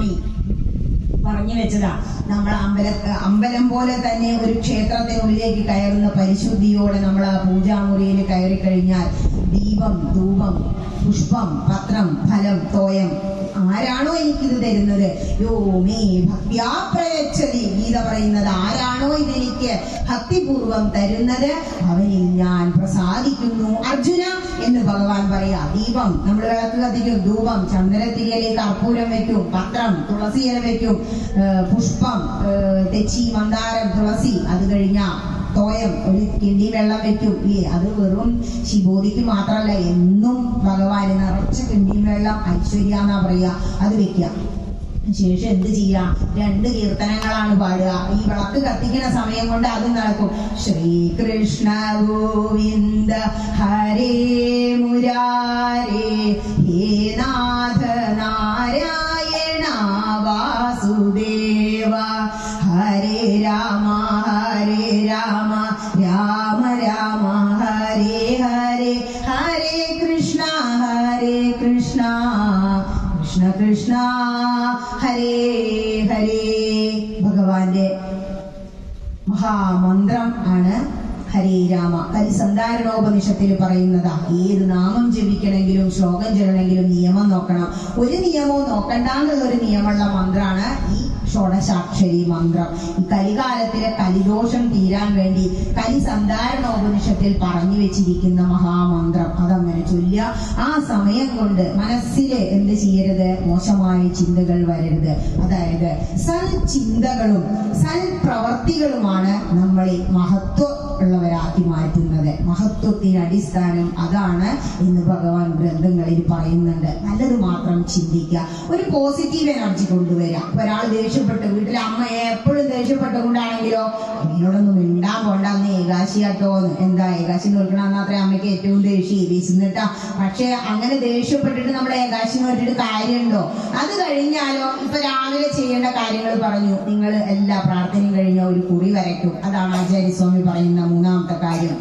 സ്വാമി പറഞ്ഞു വെച്ചതാ. നമ്മൾ അമ്പലം പോലെ തന്നെ ഒരു ക്ഷേത്രത്തിനുള്ളിലേക്ക് കയറുന്ന പരിശുദ്ധിയോടെ നമ്മൾ ആ പൂജാമുറിയിൽ കയറി കഴിഞ്ഞാൽ ദീപം, ധൂപം, പുഷ്പം, പത്രം, ഫലം, തോയം ആരാണോ എനിക്കിത് തരുന്നത്, യോ മേ ഭക്ത്യാ പ്രയച്ഛതി, ഗീത പറയുന്നത് ആരാണോ ഇതെനിക്ക് ഭക്തിപൂർവം തരുന്നത് അവനിൽ ഞാൻ പ്രസാദിക്കുന്നു അർജുന എന്ന് ഭഗവാൻ പറയാ. ദീപം നമ്മൾ വിളക്ക് കത്തിക്കും, ധൂപം ചന്ദനത്തിരിയിലേക്ക് കർപ്പൂരം വെക്കും, പത്രം തുളസി ഇല വെക്കും, പുഷ്പം തെച്ചി, മന്ദാരം, തുളസി, അത് കഴിഞ്ഞാ തോയം ഒരു കിണ്ടി വെള്ളം വെക്കും ഇല്ലേ. അത് വെറും ശിവോദിക്ക് മാത്രമല്ല, എന്നും ഭഗവാന് നിറച്ച കിണ്ടി വെള്ളം ഐശ്വര്യ എന്നാ പറയാ, അത് വെക്കുക. ശേഷം എന്ത് ചെയ്യാ, 2 കീർത്തനങ്ങളാണ് പാടുക. ഈ വിളക്ക് കത്തിക്കുന്ന സമയം കൊണ്ട് അത് നടക്കും. ശ്രീകൃഷ്ണ ഗോവിന്ദ ഹരേ മുരാരേ ഹേ നാഥ നാരായണ വാസുദേവ ഹരേ രാമ ഹരേ രാമ രാമ രാമ ഹരേ ഹരേ ഹരേ കൃഷ്ണ കൃഷ്ണ കൃഷ്ണ ഹരേ ഹരേ. ഭഗവാന്റെ മഹാമന്ത്രം ആണ് ഹരേ രാമ. കലിസന്ധാരണോപനിഷത്തിൽ പറയുന്നതാ, ഏത് നാമം ജപിക്കണമെങ്കിലും ശ്ലോകം ചൊല്ലണമെങ്കിലും നിയമം നോക്കണം. ഒരു നിയമവും നോക്കണ്ടെന്നുള്ളൊരു നിയമമുള്ള മന്ത്രമാണ് ഈ ഷോഡശാക്ഷരി മന്ത്രം. ഈ കലികാലത്തിലെ കലിദോഷം തീരാൻ വേണ്ടി കലിസന്ധാരണോപനിഷത്തിൽ പറഞ്ഞു വെച്ചിരിക്കുന്ന മഹാമന്ത്രം അതങ്ങനെ ചൊല്ലുക. ആ സമയം കൊണ്ട് മനസ്സില് എന്ത് ചെയ്യരുത്, മോശമായ ചിന്തകൾ വരരുത്. അതായത് സൽചിന്തകളും സൽപ്രവർത്തികളുമാണ് നമ്മളെ മഹത്വം ഉള്ളവരാക്കി മാറ്റുന്നത്. മഹത്വത്തിന് അടിസ്ഥാനം അതാണ് എന്ന് ഭഗവാൻ ഗ്രന്ഥങ്ങളിൽ പറയുന്നുണ്ട്. നല്ലത് മാത്രം ചിന്തിക്കുക, ഒരു പോസിറ്റീവ് എനർജി കൊണ്ടുവരിക. ഒരാൾ ദേഷ്യപ്പെട്ട്, വീട്ടിലെ അമ്മ എപ്പോഴും ദേഷ്യപ്പെട്ടുകൊണ്ടാണെങ്കിലോ എന്നോടൊന്നും മിണ്ടാൻ പോണ്ട, അന്ന് ഏകാശി കേട്ടോന്ന്, എന്താ ഏകാശി നോക്കണം അത്ര അമ്മയ്ക്ക് ഏറ്റവും ദേഷ്യം വിശന്നിട്ടാ. പക്ഷെ അങ്ങനെ ദേഷ്യപ്പെട്ടിട്ട് നമ്മൾ ഏകാശി നോട്ടിട്ട് കാര്യമുണ്ടോ? അത് കഴിഞ്ഞാലോ ഇപ്പൊ രാവിലെ ചെയ്യേണ്ട കാര്യങ്ങൾ പറഞ്ഞു. നിങ്ങൾ എല്ലാ പ്രാർത്ഥനയും കഴിഞ്ഞ ഒരു കുറി വരയ്ക്കും. അതാണ് ആചാര്യസ്വാമി പറയുന്ന 3ാമത്തെ കാര്യം.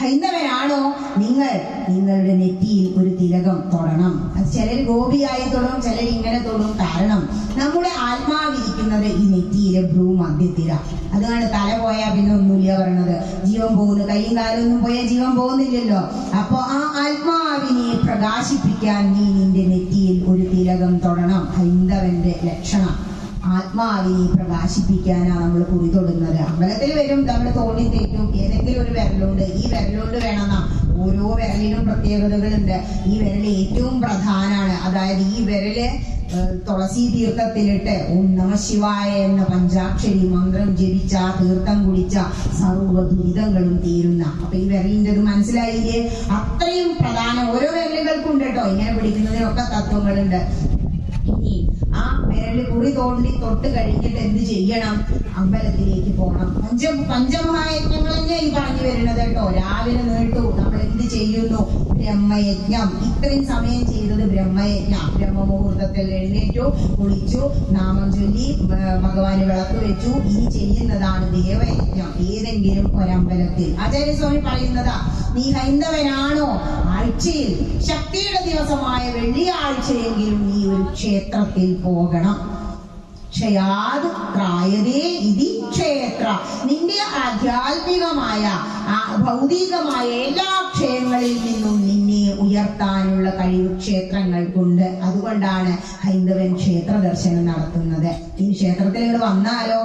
ഹൈന്ദവനാണോ നിങ്ങൾ, നിങ്ങളുടെ നെറ്റിയിൽ ഒരു തിലകം തൊടണം. അത് ചിലർ ഗോപിയായി തൊടും, ചിലർ ഇങ്ങനെ തൊടും. കാരണം നമ്മുടെ ആത്മാവിരിക്കുന്നത് ഈ നെറ്റിയിലെ ഭ്രൂമധ്യത്തില. അതാണ് തല പോയാൽ പിന്നെ ഒന്നുമില്ല പറയണത്, ജീവൻ പോകുന്നു. കൈയും കാലൊന്നും പോയാൽ ജീവൻ പോകുന്നില്ലല്ലോ. അപ്പൊ ആ ആത്മാവിനെ പ്രകാശിപ്പിക്കാൻ നീ നിന്റെ നെറ്റിയിൽ ഒരു തിലകം തൊടണം. ഹൈന്ദവന്റെ ലക്ഷണം ആത്മാവിനെ പ്രകാശിപ്പിക്കാനാണ് നമ്മൾ കുറി തൊടുന്നത്. അമ്പലത്തിൽ വരും, നമ്മൾ തോണ്ടി തേക്കും, ഏതെങ്കിലും ഒരു വിരലുണ്ട്, ഈ വിരലുകൊണ്ട് വേണമെന്നാ. ഓരോ വിരലിനും പ്രത്യേകതകളുണ്ട്. ഈ വിരൽ ഏറ്റവും പ്രധാനമാണ്. അതായത് ഈ വിരല് തുളസി തീർത്ഥത്തിലിട്ട് ഓം നമ ശിവായ എന്ന പഞ്ചാക്ഷരി മന്ത്രം ജപിച്ച, തീർത്ഥം കുടിച്ച സർവ്വ ദുരിതങ്ങളും തീരുന്ന. അപ്പൊ ഈ വിരലിൻ്റെത് മനസ്സിലായില്ലേ? അത്രയും പ്രധാനം ഓരോ വിരലുകൾക്കുണ്ട് കേട്ടോ. ഇങ്ങനെ പിടിക്കുന്നതിനൊക്കെ തത്വങ്ങളുണ്ട്. ഇനി ആ വിരല് കുറി തോണ്ടി തൊട്ട് കഴിഞ്ഞിട്ട് എന്ത് ചെയ്യണം? അമ്പലത്തിലേക്ക് പോകണം. പഞ്ചമഹായജ്ഞങ്ങൾ തന്നെ ഈ പറഞ്ഞു വരുന്നത് കേട്ടോ. രാവിലെ നീട്ടു നമ്മൾ എന്ത് ചെയ്യുന്നു? ബ്രഹ്മയജ്ഞം. ഇത്രയും സമയം ചെയ്തത് ബ്രഹ്മയജ്ഞം. ബ്രഹ്മമുഹൂർത്തത്തിൽ എഴുന്നേറ്റു, കുളിച്ചു, നാമം ചൊല്ലി, ഭഗവാന് വിളക്ക് വെച്ചു. ഇനി ചെയ്യുന്നതാണ് ദേവയജ്ഞം. ഏതെങ്കിലും ഒരമ്പലത്തിൽ ആചാര്യസ്വാമി പറയുന്നതാ, നീ ഹൈന്ദവനാണോ, ആഴ്ചയിൽ ശക്തിയുടെ ദിവസമായ വെള്ളിയാഴ്ചയെങ്കിലും നീ ഒരു ക്ഷേത്രത്തിൽ പോകണം. ക്ഷയാത് ത്രായതേ ഇതി ക്ഷേത്ര. നിന്റെ ആധ്യാത്മികമായ ഭൗതികമായ എല്ലാ ക്ഷയങ്ങളിൽ നിന്നും നിന്നെ ഉയർത്താനുള്ള കഴിവ് ക്ഷേത്രങ്ങൾക്കുണ്ട്. അതുകൊണ്ടാണ് ഹൈന്ദവൻ ക്ഷേത്ര ദർശനം നടത്തുന്നത്. ഈ ക്ഷേത്രത്തിൽ വന്നാലോ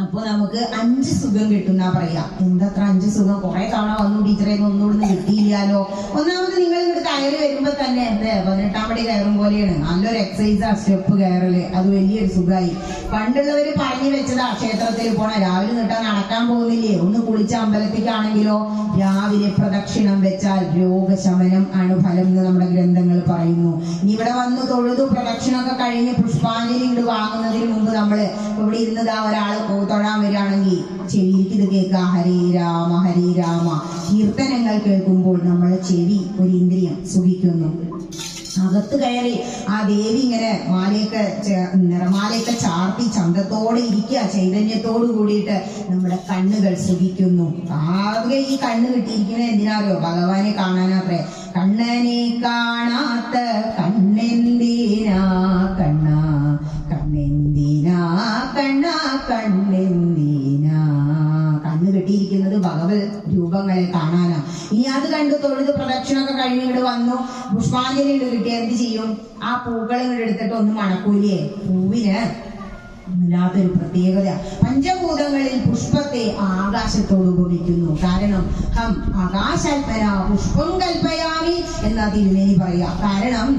അപ്പൊ നമുക്ക് 5 സുഖം കിട്ടുന്ന പറയാ. എന്തത്ര 5 സുഖം? കുറെ തവണ വന്നു ടീച്ചറെ, ഒന്നുകൂടെ കിട്ടിയില്ലാലോ. ഒന്നാമത് നിങ്ങൾ ഇങ്ങോട്ട് കയറി വരുമ്പോ തന്നെ 18ാം പടി കയറും പോലെയാണ്. നല്ലൊരു എക്സസൈസാ സ്റ്റെപ്പ് കയറല്. അത് വലിയൊരു സുഖമായി. പണ്ടുള്ളവര് പറഞ്ഞു വെച്ചതാ, ക്ഷേത്രത്തിൽ പോണ രാവിലെ നീട്ടാൻ നടക്കാൻ പോകുന്നില്ലേ, ഒന്ന് കുളിച്ച അമ്പലത്തിലേക്കാണെങ്കിലോ രാവിലെ പ്രദക്ഷിണം വെച്ചാൽ രോഗശമനം ആണ് ഫലം എന്ന് നമ്മുടെ ഗ്രന്ഥങ്ങൾ പറയുന്നു. ഇനി ഇവിടെ വന്ന് തൊഴുതു പ്രദക്ഷിണമൊക്കെ കഴിഞ്ഞ് പുഷ്പാഞ്ജലി ഇങ്ങോട്ട് വാങ്ങുന്നതിന് മുമ്പ് നമ്മള് ഇവിടെ ഇരുന്നതാ ഒരാള് തൊഴാൻ വരികയാണെങ്കിൽ ചെവിക്ക് ഇത് കേൾക്കുക, ഹരേ രാമ ഹരേ രാമ കീർത്തനങ്ങൾ കേൾക്കുമ്പോൾ നമ്മുടെ ചെവി ഒരു ഇന്ദ്രിയം സുഖിക്കുന്നു. അകത്ത് കയറി ആ ദേവി ഇങ്ങനെ നിറമാലയൊക്കെ ചാർത്തി ചന്തത്തോടെ ഇരിക്കുക, ചൈതന്യത്തോട് കൂടിയിട്ട് നമ്മുടെ കണ്ണുകൾ സുഖിക്കുന്നു. ആകെ ഈ കണ്ണ് കിട്ടിയിരിക്കുന്നത് എന്തിനാറിയോ? ഭഗവാനെ കാണാനാത്രേ. കണ്ണനെ കാണാത്ത കണ്ണെന്തിനാ കണ്ണ കണ്ട് തൊഴുത് പ്രദക്ഷിണമൊക്കെ കഴിഞ്ഞ് ഇങ്ങോട്ട് വന്നു, പുഷ്പാഞ്ജലി ഇട്ട് കിട്ടിയ എന്ത് ചെയ്യും? ആ പൂക്കൾ ഇങ്ങോട്ട് എടുത്തിട്ട് ഒന്ന് മണക്കൂലേ? പൂവിന് വല്ലാത്തൊരു പ്രത്യേകത. പഞ്ചഭൂതങ്ങളിൽ പുഷ്പത്തെ ആകാശത്തോട് ഉപമിക്കുന്നു. കാരണം ഹം ആകാശാത്മന പുഷ്പം കൽപ്പയാമി എന്നാ തിരുമേനി പറയാ. കാരണം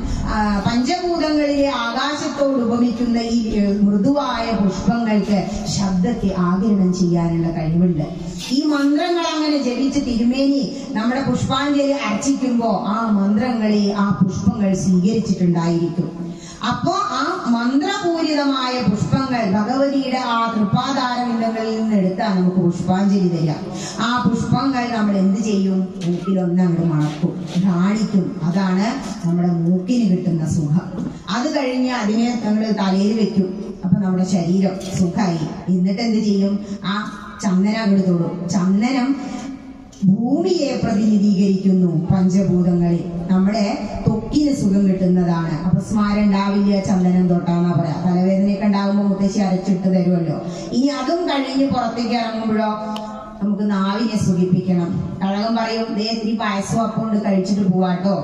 പഞ്ചഭൂതങ്ങളിലെ ആകാശത്തോട് ഉപമിക്കുന്ന ഈ മൃദുവായ പുഷ്പങ്ങൾക്ക് ശബ്ദത്തെ ആഗിരണം ചെയ്യാനുള്ള കഴിവുണ്ട്. ഈ മന്ത്രങ്ങൾ അങ്ങനെ ജപിച്ച് തിരുമേനി നമ്മുടെ പുഷ്പാഞ്ജലി അർച്ചിക്കുമ്പോ ആ മന്ത്രങ്ങളെ ആ പുഷ്പങ്ങൾ സ്വീകരിച്ചിട്ടുണ്ടായിരിക്കും. അപ്പോ ആ മന്ത്രപൂരിതമായ പുഷ്പങ്ങൾ ഭഗവതിയുടെ ആ തൃപ്പാദാരവിന്ദങ്ങളിൽ നിന്ന് എടുത്താൽ നമുക്ക് പുഷ്പാഞ്ജലി തരാം. ആ പുഷ്പങ്ങൾ നമ്മൾ എന്ത് ചെയ്യും? മൂക്കിലൊന്ന് അങ്ങോട്ട് മണക്കും, ധാണിക്കും. അതാണ് നമ്മുടെ മൂക്കിന് കിട്ടുന്ന സുഖം. അത് കഴിഞ്ഞ് അതിനെ നമ്മൾ തലയിൽ വെക്കും. അപ്പൊ നമ്മുടെ ശരീരം സുഖമായി. എന്നിട്ട് എന്ത് ചെയ്യും? ആ ചന്ദനം അങ്ങോട്ട് തൊടും. ചന്ദനം ഭൂമിയെ പ്രതിനിധീകരിക്കുന്നു. പഞ്ചഭൂതങ്ങളിൽ നമ്മുടെ ത്വക്കിന് സുഖം കിട്ടുന്നതാണ്. അപസ്മാരം ഉണ്ടാവില്ല ചന്ദനം തൊട്ടാന്നാ പറയാ. തലവേദനയൊക്കെ ഉണ്ടാകുമ്പോൾ മുത്തശ്ശി അരച്ചിട്ട് തരുമല്ലോ. ഇനി അതും കഴിഞ്ഞ് പുറത്തേക്ക് ഇറങ്ങുമ്പോഴോ നമുക്ക് നാവിനെ സുഖിപ്പിക്കണം. കഴകം പറയും, ദേ ഇത്തിരി പായസം അപ്പം കൊണ്ട് കഴിച്ചിട്ട് പോവാട്ടോ.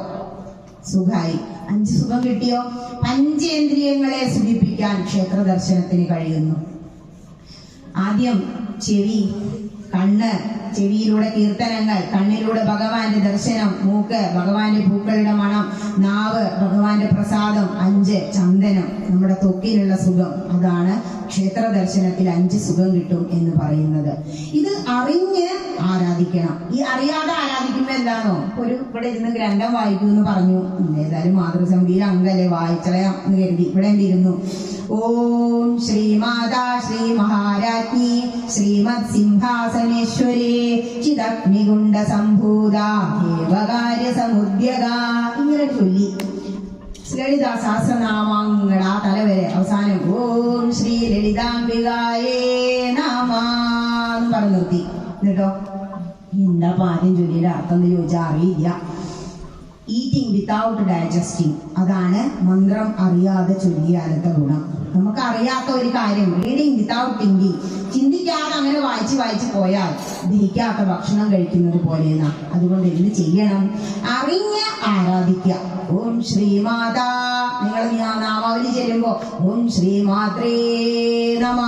സുഖായി. 5 സുഖം കിട്ടിയോ? പഞ്ചേന്ദ്രിയങ്ങളെ സുഖിപ്പിക്കാൻ ക്ഷേത്ര ദർശനത്തിന് കഴിയുന്നു. ആദ്യം ചെവി, കണ്ണ്, ചെവിയിലൂടെ കീർത്തനങ്ങൾ, കണ്ണിലൂടെ ഭഗവാന്റെ ദർശനം, മൂക്ക് ഭഗവാന്റെ പൂക്കളുടെ മണം, നാവ് ഭഗവാന്റെ പ്രസാദം, 5 ചന്ദനം നമ്മുടെ ത്വക്കിലുള്ള സുഖം. അതാണ് ക്ഷേത്ര ദർശനത്തിൽ 5 സുഖം കിട്ടും എന്ന് പറയുന്നത്. ഇത് അറിഞ്ഞ് ആരാധിക്കണം. ഈ അറിയാതെ ആരാധിക്കുമ്പോ എന്താണോ, ഇവിടെ ഇരുന്ന് ഗ്രന്ഥം വായിക്കൂ എന്ന് പറഞ്ഞു, ഏതായാലും മാതൃസമിതിയിൽ അംഗല്ലേ വായിച്ചളയാം എന്ന് കരുതി ഇവിടെ എന്തിരുന്നു. ഓം ശ്രീമാതാ ശ്രീ മഹാരാജ്ഞി ശ്രീമത് സിംഹാസനേശ്വരേ ചിദഗ്നികുണ്ഡ സംഭൂത ദേവകാര്യ സമുദ്യക ഇങ്ങനെ ചൊല്ലി ലളിതാ സഹസ്രനാമങ്ങൾ ആ തലവരെ അവസാനം ഓം ശ്രീ ലളിതാംബികായേ നമഃ എന്ന് പറഞ്ഞു നിർത്തി. എന്നിട്ടോ എന്താ ആദ്യം ചൊല്ലിയുടെ അർത്ഥം എന്ന് ചോദിച്ചാൽ അറിയില്ല. ഈറ്റിംഗ് വിത്തൗട്ട് ഡൈജസ്റ്റിംഗ്, അതാണ് മന്ത്രം അറിയാതെ ചൊല്ലിയാലത്തെ ഗുണം. നമുക്ക് അറിയാത്ത ഒരു കാര്യം റീഡിങ് വിത്തൗട്ട് തിങ്കിങ്, ചിന്തിക്കാതെ അങ്ങനെ വായിച്ച് പോയാൽ ദഹിക്കാത്ത ഭക്ഷണം കഴിക്കുന്നത് പോലെയെന്നാ. അതുകൊണ്ട് എന്ത് ചെയ്യണം? അറിഞ്ഞ് ആരാധിക്കുക. ഓം ശ്രീമാതാ, നിങ്ങൾ നാമാവലി ചെല്ലുമ്പോ ഓം ശ്രീമാത്രേ നമ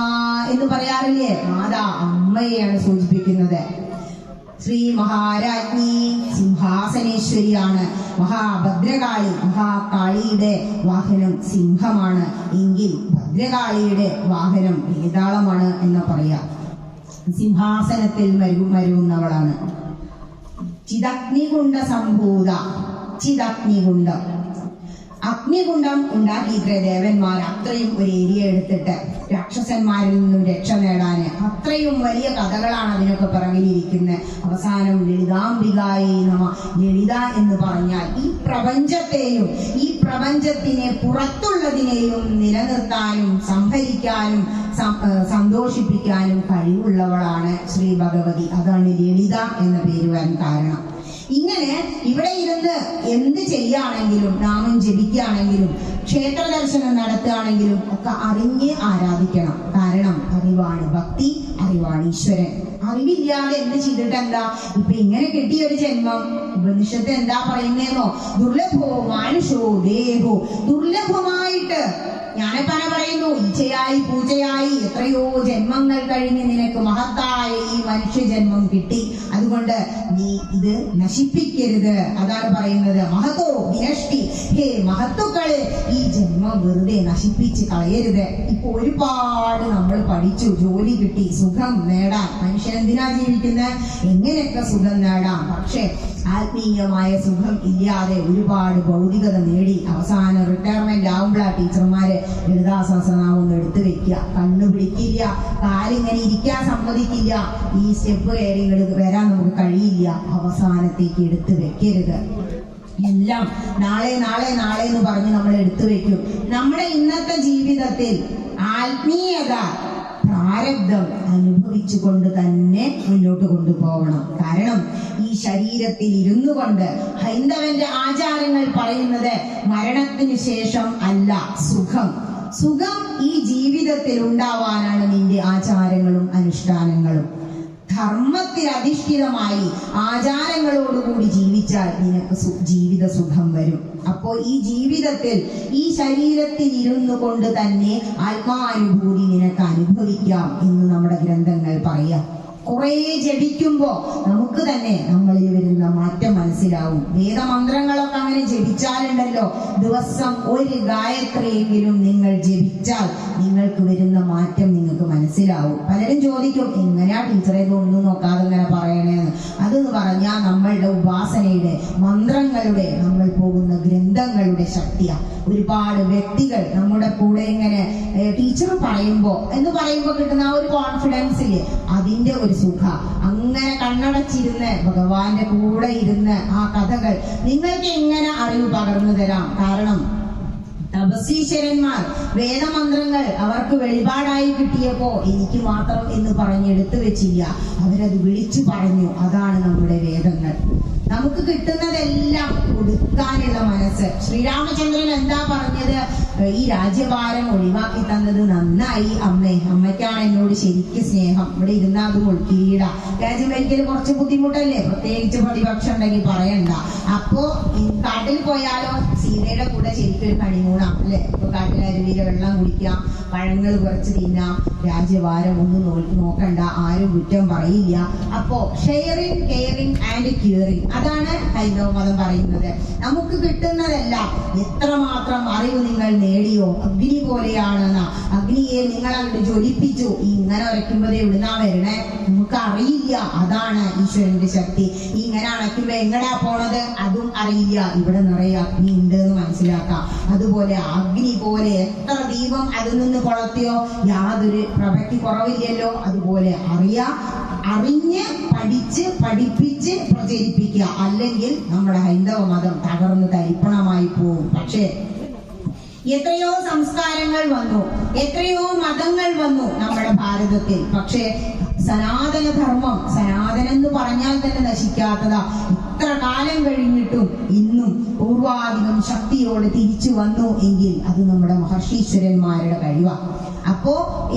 എന്ന് പറയാറില്ലേ? മാതാ അമ്മയെയാണ് സൂചിപ്പിക്കുന്നത്. ശ്രീ മഹാരാജ്ഞി സിംഹാസനേശ്വരിയാണ്. മഹാഭദ്രകാളി, മഹാകാളിയുടെ വാഹനം സിംഹമാണ് എങ്കിൽ ഭദ്രകാളിയുടെ വാഹനം വേതാളമാണ് എന്ന് പറയാം. സിംഹാസനത്തിൽ മരുന്നവളാണ്. ചിദഗ്നികുണ്ഡ സംഭൂത, ചിദഗ്നികുണ്ഡം, അഗ്നികുണ്ഡം ഉണ്ടാക്കിയിട്ട് ദേവന്മാർ അത്രയും ഒരു ഏരിയ എടുത്തിട്ട് രാക്ഷസന്മാരിൽ നിന്നും രക്ഷ നേടാന് അത്രയും വലിയ കഥകളാണ് അതിനൊക്കെ പിറകിലിരിക്കുന്നത്. അവസാനം ലളിതാംബികായി നമ. ലളിത എന്ന് പറഞ്ഞാൽ ഈ പ്രപഞ്ചത്തെയും ഈ പ്രപഞ്ചത്തിനെ പുറത്തുള്ളതിനെയും നിലനിർത്താനും സംഭരിക്കാനും സന്തോഷിപ്പിക്കാനും കഴിവുള്ളവളാണ് ശ്രീ ഭഗവതി. അതാണ് ലളിത എന്ന പേര് വരാൻ കാരണം. ഇങ്ങനെ ഇവിടെ ഇരുന്ന് എന്ത് ചെയ്യുകയാണെങ്കിലും, നാമം ജപിക്കുകയാണെങ്കിലും, ക്ഷേത്ര ദർശനം നടത്തുകയാണെങ്കിലും ഒക്കെ അറിഞ്ഞ് ആരാധിക്കണം. കാരണം അറിവാണ് ഭക്തി, അറിവാണ് ഈശ്വരൻ. അറിവില്ലാതെ എന്ത് ചെയ്തിട്ട് എന്താ? ഇപ്പൊ ഇങ്ങനെ കിട്ടിയൊരു ജന്മം ഉപനിഷത്ത് എന്താ പറയുന്നേന്നോ? ദുർലഭോ മാനുഷോ ദേഹോ. ദുർലഭമായിട്ട് ജ്ഞാനപ്പന പറയുന്നു, ഇച്ഛയായി പൂജയായി എത്രയോ ജന്മങ്ങൾ കഴിഞ്ഞ് നിനക്ക് മഹത്തായ ഈ മനുഷ്യ ജന്മം കിട്ടി. അതുകൊണ്ട് നീ ഇത് നശിപ്പിക്കരുത്. അതാണ് പറയുന്നത്. മഹത്തോ വിനഷ്ടി, ഹേ മഹത്തുക്കള്, ഈ ജന്മം വെറുതെ നശിപ്പിച്ച് കളയരുത്. ഇപ്പൊ ഒരുപാട് നമ്മൾ പഠിച്ചു, ജോലി കിട്ടി, സുഖം നേടാൻ. മനുഷ്യൻ എന്തിനാ ജീവിക്കുന്നത്? എങ്ങനെയൊക്കെ സുഖം നേടാം. പക്ഷെ ആത്മീയമായ സുഖം ഇല്ലാതെ ഒരുപാട് ഭൗതികത നേടി അവസാനം റിട്ടയർമെന്റ് ആവുമ്പോഴാ ടീച്ചർമാര് ലളിതാ സഹസ്രനാമം ഒന്ന് എടുത്തു വെക്കുക. കണ്ണു പിടിക്കില്ല, കാലിങ്ങനെ ഇരിക്കാൻ സമ്മതിക്കില്ല, ഈ സ്റ്റെപ്പ് കയറി വരാൻ നമുക്ക് കഴിയില്ല. അവസാനത്തേക്ക് എടുത്തു വെക്കരുത്. എല്ലാം നാളെ നാളെ നാളെ എന്ന് പറഞ്ഞ് നമ്മൾ എടുത്തു വെക്കും. നമ്മുടെ ഇന്നത്തെ ജീവിതത്തിൽ ആത്മീയത പ്രാരബ്ധം അനുഭവിച്ചുകൊണ്ട് തന്നെ മുന്നോട്ട് കൊണ്ടുപോകണം. കാരണം ഈ ശരീരത്തിൽ ഇരുന്നു കൊണ്ട് ഹൈന്ദവന്റെ ആചാരങ്ങൾ പറയുന്നത് മരണത്തിന് ശേഷം അല്ല, സുഖം ഈ ജീവിതത്തിൽ ഉണ്ടാവാനാണ് നിന്റെ ആചാരങ്ങളും അനുഷ്ഠാനങ്ങളും. ധർമ്മത്തിൽ അധിഷ്ഠിതമായി ആചാരങ്ങളോടുകൂടി ജീവിച്ചാൽ നിനക്ക് ജീവിത സുഖം വരും. അപ്പോ ഈ ജീവിതത്തിൽ ഈ ശരീരത്തിൽ ഇരുന്നു കൊണ്ട് തന്നെ ആത്മാനുഭൂതി നിനക്ക് അനുഭവിക്കാം എന്ന് നമ്മുടെ ഗ്രന്ഥങ്ങൾ പറയാം. കുറെ ജപിക്കുമ്പോ നമുക്ക് തന്നെ നമ്മളിൽ വരുന്ന മാറ്റം മനസ്സിലാവും. വേദമന്ത്രങ്ങളൊക്കെ അങ്ങനെ ജപിച്ചാലുണ്ടല്ലോ, ദിവസം ഒരു ഗായത്രിയെങ്കിലും നിങ്ങൾ ജപിച്ചാൽ നിങ്ങൾക്ക് വരുന്ന മാറ്റം നിങ്ങൾക്ക് മനസ്സിലാവും. പലരും ചോദിക്കും, എങ്ങനെയാ ടീച്ചറെ ഇതൊന്നും നോക്കാതെ ഇങ്ങനെ പറയണേന്ന്. അതെന്ന് പറഞ്ഞാൽ നമ്മളുടെ ഉപാസനയുടെ മന്ത്രങ്ങളുടെ, നമ്മൾ പോകുന്ന ഗ്രന്ഥങ്ങളുടെ ശക്തിയാണ്. ഒരുപാട് വ്യക്തികൾ നമ്മുടെ കൂടെ ഇങ്ങനെ ടീച്ചർ പറയുമ്പോ കിട്ടുന്ന ആ ഒരു കോൺഫിഡൻസില്, അതിന്റെ ഒരു സുഖ, അങ്ങനെ കണ്ണടച്ചിരുന്ന് ഭഗവാന്റെ കൂടെ ഇരുന്ന് ആ കഥകൾ നിങ്ങൾക്ക് എങ്ങനെ അറിവ് പകർന്നു തരാം. കാരണം തപസ്വീശ്വരന്മാർ വേദമന്ത്രങ്ങൾ അവർക്ക് വെളിപാടായി കിട്ടിയപ്പോ എനിക്ക് മാത്രം എന്ന് പറഞ്ഞ് എടുത്തു വെച്ചില്ല, അവരത് വിളിച്ചു പറഞ്ഞു. അതാണ് നമ്മുടെ വേദങ്ങൾ. നമുക്ക് കിട്ടുന്നതെല്ലാം കൊടുക്കാനുള്ള മനസ്സ്. ശ്രീരാമചന്ദ്രൻ എന്താ പറഞ്ഞത്? ഈ രാജ്യഭാരം ഒഴിവാക്കി തന്നത് നന്നായി അമ്മേ, അമ്മയ്ക്കാണ് എന്നോട് ശരിക്കും സ്നേഹം. ഇവിടെ ഇരുന്നാ അത് മുൾക്കിരീട. രാജ്യം ഭരിക്കൽ കുറച്ച് ബുദ്ധിമുട്ടല്ലേ, പ്രത്യേകിച്ച് പ്രതിപക്ഷം ഉണ്ടെങ്കിൽ പറയണ്ട. അപ്പോ കാട്ടിൽ പോയാലോ സീതയുടെ കൂടെ ശരിക്കും ഒരു ഹണിമൂണാം അല്ലെ. ഇപ്പൊ കാട്ടിൽ അരുവിയിലെ വെള്ളം കുടിക്കാം, പഴങ്ങൾ കുറച്ച് തിന്നാം, രാജ്യഭാരം ഒന്നും നോക്കണ്ട, ആരും കുറ്റം പറയില്ല. അപ്പോ ഷെയറിങ്, കെയറിങ് ആൻഡ് ക്യൂറിങ്, അതാണ് ഹൈന്ദവ മതം പറയുന്നത്. നമുക്ക് കിട്ടുന്നതെല്ലാം എത്രമാത്രം അറിവ് നിങ്ങൾ നേടിയോ, അഗ്നി പോലെയാണെന്ന. അഗ്നിയെ നിങ്ങൾ അങ്ങോട്ട് ജ്വലിപ്പിച്ചു, ഇങ്ങനെ ഉരയ്ക്കുമ്പോഴേ എവിടുന്നാ വരണേ നമുക്ക് അറിയില്ല. അതാണ് ഈശ്വരന്റെ ശക്തി. ഇങ്ങനെ അണയ്ക്കുമ്പോ എങ്ങടാ പോണത് അതും അറിയില്ല. ഇവിടെ നിറയെ അഗ്നി ഉണ്ട് എന്ന് മനസ്സിലാക്കാം. അതുപോലെ അഗ്നി പോലെ എത്ര ദീപം അതിൽ നിന്ന് കൊളത്തിയോ യാതൊരു പ്രഭയ്ക്ക് കുറവില്ലല്ലോ. അതുപോലെ അറിഞ്ഞ് പഠിച്ച് പഠിപ്പിച്ച് പ്രചരിപ്പിക്കുക, അല്ലെങ്കിൽ നമ്മുടെ ഹൈന്ദവ മതം തകർന്ന് തരിപ്പണമായി പോവും. പക്ഷേ എത്രയോ സംസ്കാരങ്ങൾ വന്നു, എത്രയോ മതങ്ങൾ വന്നു നമ്മുടെ ഭാരതത്തിൽ. പക്ഷേ സനാതന ധർമ്മം, സനാതനം എന്ന് പറഞ്ഞാൽ തന്നെ നശിക്കാത്തതാ. ഇത്ര കാലം കഴിഞ്ഞിട്ടും ഇന്നും പൂർവാധികം ശക്തിയോടെ തിരിച്ചു വന്നു എങ്കിൽ അത് നമ്മുടെ മഹർഷീശ്വരന്മാരുടെ കഴിവാണ്. അപ്പോ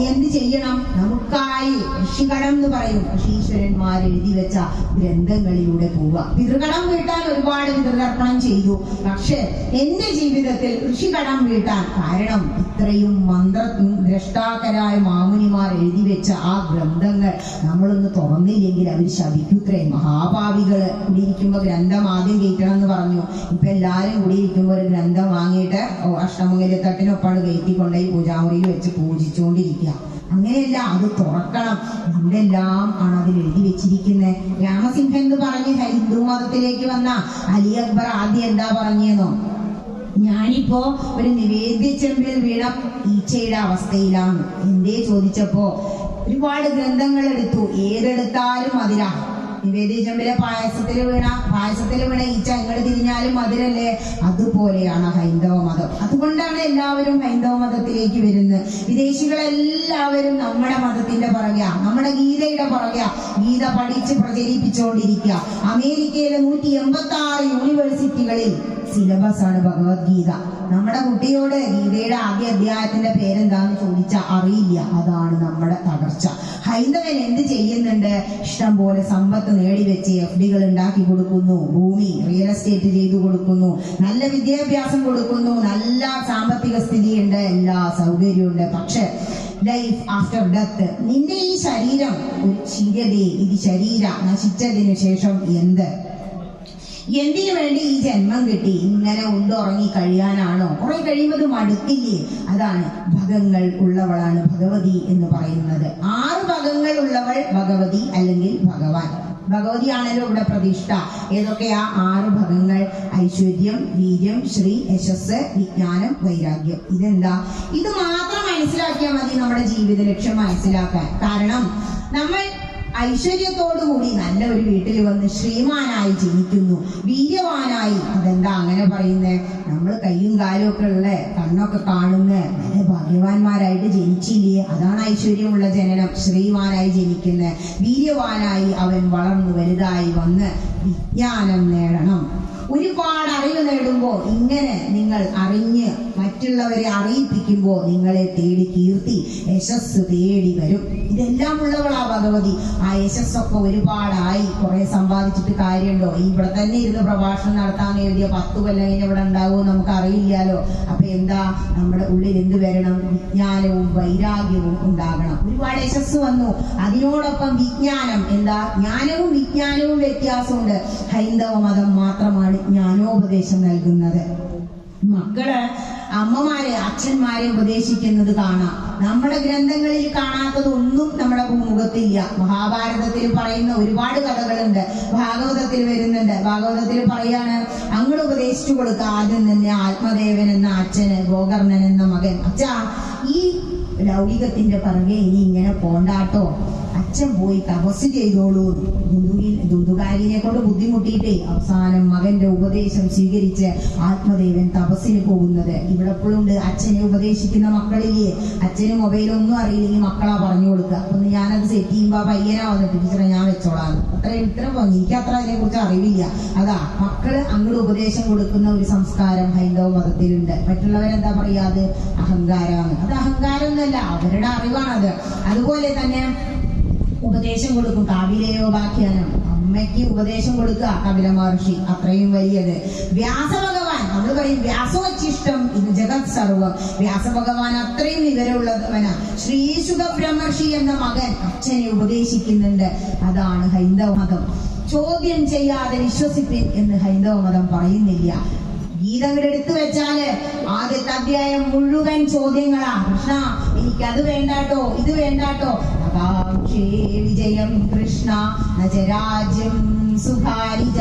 എന്ത് ചെയ്യണം? നമുക്കായി ഋഷികടം എന്ന് പറയും, ഋഷീശ്വരന്മാർ എഴുതി വെച്ച ഗ്രന്ഥങ്ങളിലൂടെ പോവുക. പിതൃകടം വീട്ടാൻ ഒരുപാട് പിതൃതർപ്പണം ചെയ്തു. പക്ഷെ എന്റെ ജീവിതത്തിൽ ഋഷികടം വീട്ടാൻ കാരണം ഇത്രയും ദ്രഷ്ടാക്കരായ മാമുനിമാർ എഴുതി വെച്ച ആ ഗ്രന്ഥങ്ങൾ നമ്മളൊന്ന് തുറന്നില്ലെങ്കിൽ അവർ ശപിക്കുത്രേ. മഹാഭാവികള് കൂടിയിരിക്കുമ്പോ ഗ്രന്ഥം ആദ്യം കയറ്റണം എന്ന് പറഞ്ഞു. ഇപ്പൊ എല്ലാരും കൂടിയിരിക്കുമ്പോ ഒരു ഗ്രന്ഥം വാങ്ങിയിട്ട് അഷ്ടമംഗല്യത്തട്ടിനൊപ്പാണ് കയറ്റിക്കൊണ്ടുപോയി പൂജാമുറിയിൽ വെച്ച് പൂജിച്ചുകൊണ്ടിരിക്കുക. അങ്ങനെയല്ല, അത് തുറക്കണം. എന്തെല്ലാം ആണ് അതിൽ എഴുതി വെച്ചിരിക്കുന്നത്. രാമസിംഹൻ എന്ന് പറഞ്ഞ് ഹിന്ദു മതത്തിലേക്ക് വന്ന അലി അക്ബർ ആദ്യം എന്താ പറഞ്ഞെന്നോ? ഞാനിപ്പോ ഒരു നിവേദ്യ ചെമ്പിൽ വീണ ഈച്ചയുടെ അവസ്ഥയിലാണ്. എന്തേ ചോദിച്ചപ്പോ ഒരുപാട് ഗ്രന്ഥങ്ങൾ എടുത്തു, ഏതെടുത്താലും മധുര. നിവേദ്യ ചെമ്പിലെ പായസത്തിൽ വീണ ഈച്ച എങ്ങോട്ട് തിരിഞ്ഞാലും മധുരല്ലേ. അതുപോലെയാണ് ഹൈന്ദവ മതം. അതുകൊണ്ടാണ് എല്ലാവരും ഹൈന്ദവ മതത്തിലേക്ക് വരുന്നത്. വിദേശികളെല്ലാവരും നമ്മുടെ മതത്തിന്റെ പുറകെ, നമ്മുടെ ഗീതയുടെ പുറകെ, ഗീത പഠിച്ച് പ്രചരിപ്പിച്ചുകൊണ്ടിരിക്കുക. അമേരിക്കയിലെ 186 യൂണിവേഴ്സിറ്റികളിൽ സിലബസ് ആണ് ഭഗവത്ഗീത. നമ്മുടെ കുട്ടിയോട് ഗീതയുടെ ആദ്യ അധ്യായത്തിന്റെ പേരെന്താന്ന് ചോദിച്ചാൽ അറിയില്ല. അതാണ് നമ്മുടെ തകർച്ച. ഹൈന്ദവൻ എന്ത് ചെയ്യുന്നുണ്ട്? ഇഷ്ടം പോലെ സമ്പത്ത് നേടിവെച്ച് FD-കൾ ഉണ്ടാക്കി കൊടുക്കുന്നു, ഭൂമി റിയൽ എസ്റ്റേറ്റ് ചെയ്തു കൊടുക്കുന്നു, നല്ല വിദ്യാഭ്യാസം കൊടുക്കുന്നു, നല്ല സാമ്പത്തിക സ്ഥിതിയുണ്ട്, എല്ലാ സൗകര്യമുണ്ട്. പക്ഷെ ലൈഫ് ആഫ്റ്റർ ഡെത്ത്, നിന്റെ ഈ ശരീരം ഒരു ചിരതേ, ഇത് ശരീരം നശിച്ചതിന് ശേഷം എന്തിനു വേണ്ടി ഈ ജന്മം കിട്ടി? ഇങ്ങനെ ഉണ്ടുറങ്ങി കഴിയാനാണോ? കുറെ കഴിയുമ്പോൾ മടുക്കില്ലേ? അതാണ് ഭഗങ്ങൾ ഉള്ളവളാണ് ഭഗവതി എന്ന് പറയുന്നത്. 6 ഭഗങ്ങൾ ഉള്ളവൾ ഭഗവതി അല്ലെങ്കിൽ ഭഗവാൻ. ഭഗവതിയാണല്ലോ ഇവിടെ പ്രതിഷ്ഠ. ഏതൊക്കെയാ 6 ഭഗങ്ങൾ? ഐശ്വര്യം, വീര്യം, ശ്രീ, യശസ്, വിജ്ഞാനം, വൈരാഗ്യം. ഇതെന്താ? ഇത് മാത്രം മനസ്സിലാക്കിയാൽ മതി നമ്മുടെ ജീവിത ലക്ഷ്യം മനസ്സിലാക്കാൻ. കാരണം നമ്മൾ ഐശ്വര്യത്തോടുകൂടി നല്ല ഒരു വീട്ടിൽ വന്ന് ശ്രീമാനായി ജനിക്കുന്നു, വീര്യവാനായി. അതെന്താ അങ്ങനെ പറയുന്നേ? നമ്മൾ കയ്യും കാലും ഒക്കെ ഉള്ള, കണ്ണൊക്കെ കാണുന്ന നല്ല ഭാഗ്യവാന്മാരായിട്ട് ജനിച്ചില്ലേ? അതാണ് ഐശ്വര്യമുള്ള ജനനം. ശ്രീമാനായി ജനിക്കുന്ന, വീര്യവാനായി അവൻ വളർന്നു വലുതായി വന്ന് വിജ്ഞാനം നേടണം. ഒരുപാട് അറിവ് നേടുമ്പോൾ ഇങ്ങനെ നിങ്ങൾ അറിഞ്ഞ് മറ്റുള്ളവരെ അറിയിപ്പിക്കുമ്പോൾ നിങ്ങളെ തേടി കീർത്തി യശസ് തേടി വരും. ഇതെല്ലാം ഉള്ളവളാ ഭഗവതി. ആ യശസ്സൊക്കെ ഒരുപാടായി, കുറെ സമ്പാദിച്ചിട്ട് കാര്യമുണ്ടോ? ഇവിടെ തന്നെ ഇരുന്ന് പ്രഭാഷണം നടത്താൻ എഴുതിയ 10 കൊല്ലം കഴിഞ്ഞ് ഇവിടെ ഉണ്ടാവുമോ നമുക്ക് അറിയില്ലല്ലോ. അപ്പൊ എന്താ, നമ്മുടെ ഉള്ളിൽ എന്ത് വരണം? വിജ്ഞാനവും വൈരാഗ്യവും ഉണ്ടാകണം. ഒരുപാട് യശസ് വന്നു, അതിനോടൊപ്പം വിജ്ഞാനം. എന്താ, ജ്ഞാനവും വിജ്ഞാനവും വ്യത്യാസമുണ്ട്. ഹൈന്ദവ മതം മാത്രമാണ് ജ്ഞാനോപദേശം നൽകുന്നത്. മക്കള് അമ്മമാരെ അച്ഛന്മാരെ ഉപദേശിക്കുന്നത് കാണാം. നമ്മുടെ ഗ്രന്ഥങ്ങളിൽ കാണാത്തതൊന്നും നമ്മുടെ ഭൂമുഖത്തില്ല. മഹാഭാരതത്തിൽ പറയുന്ന ഒരുപാട് കഥകളുണ്ട്, ഭാഗവതത്തിൽ വരുന്നുണ്ട്. ഭാഗവതത്തിൽ പറയാണ്, അങ്ങോട്ട് ഉപദേശിച്ചു കൊടുക്കുക ആദ്യം തന്നെ ആത്മദേവൻ എന്ന അച്ഛന് ഗോകർണൻ എന്ന മകൻ, അച്ഛാ ഈ ലൗകികത്തിന്റെ പിറകെ ഇനി ഇങ്ങനെ പോണ്ടാട്ടോ, അച്ഛൻ പോയി തപസ് ചെയ്തോളൂ. ദുന്ദുകാരിനെ കൊണ്ട് ബുദ്ധിമുട്ടിയിട്ടേ അവസാനം മകന്റെ ഉപദേശം സ്വീകരിച്ച് ആത്മദേവൻ തപസ്സിന് പോകുന്നത്. ഇവിടെ എപ്പോഴും ഉണ്ട്, അച്ഛനെ ഉപദേശിക്കുന്ന മക്കളില്ലേ, അച്ഛന് മൊബൈലൊന്നും അറിയില്ലെങ്കിൽ മക്കളാ പറഞ്ഞു കൊടുക്കുക. അപ്പൊ ഞാനത് സെറ്റ് ചെയ്യുമ്പോ ആ പയ്യനാ വന്നിട്ട് ടീച്ചറെ ഞാൻ വെച്ചോളാം, ഇത്ര എനിക്ക് അത്ര അതിനെ കുറിച്ച് അറിവില്ല. അതാ മക്കള് അങ്ങോട്ട് ഉപദേശം കൊടുക്കുന്ന ഒരു സംസ്കാരം ഹൈന്ദവ മതത്തിലുണ്ട്. മറ്റുള്ളവരെന്താ പറയാ, അത് അഹങ്കാരമാണ്. അത് അഹങ്കാരം ഒന്നല്ല, അവരുടെ അറിവാണത്. അതുപോലെ തന്നെ ഉപദേശം കൊടുക്കും. കാവിലേയോപാഖ്യാനം, അമ്മയ്ക്ക് ഉപദേശം കൊടുക്കുക കപില മഹർഷി, അത്രയും വലിയത്. വ്യാസഭഗവാൻ, നമ്മൾ പറയും വ്യാസോച്ഛിഷ്ടം ഇത് ജഗത് സർവം. വ്യാസഭഗവാൻ അത്രയും വിവരമുള്ളവനാ. ശ്രീശുഖ ബ്രഹ്മർഷി എന്ന മകൻ അച്ഛനെ ഉപദേശിക്കുന്നുണ്ട്. അതാണ് ഹൈന്ദവ മതം. ചോദ്യം ചെയ്യാതെ വിശ്വസിപ്പിൻ എന്ന് ഹൈന്ദവ മതം പറയുന്നില്ല. ഗീതങ്ങൾ എടുത്തു വെച്ചാല് ആദ്യത്തെ അധ്യായം മുഴുവൻ ചോദ്യങ്ങളാ. കൃഷ്ണ എനിക്കത് വേണ്ടാട്ടോ, ഇത് വേണ്ടാട്ടോ. ആകാംക്ഷേ വിജയം കൃഷ്ണ നജരാജ്യം സുഖാരിജ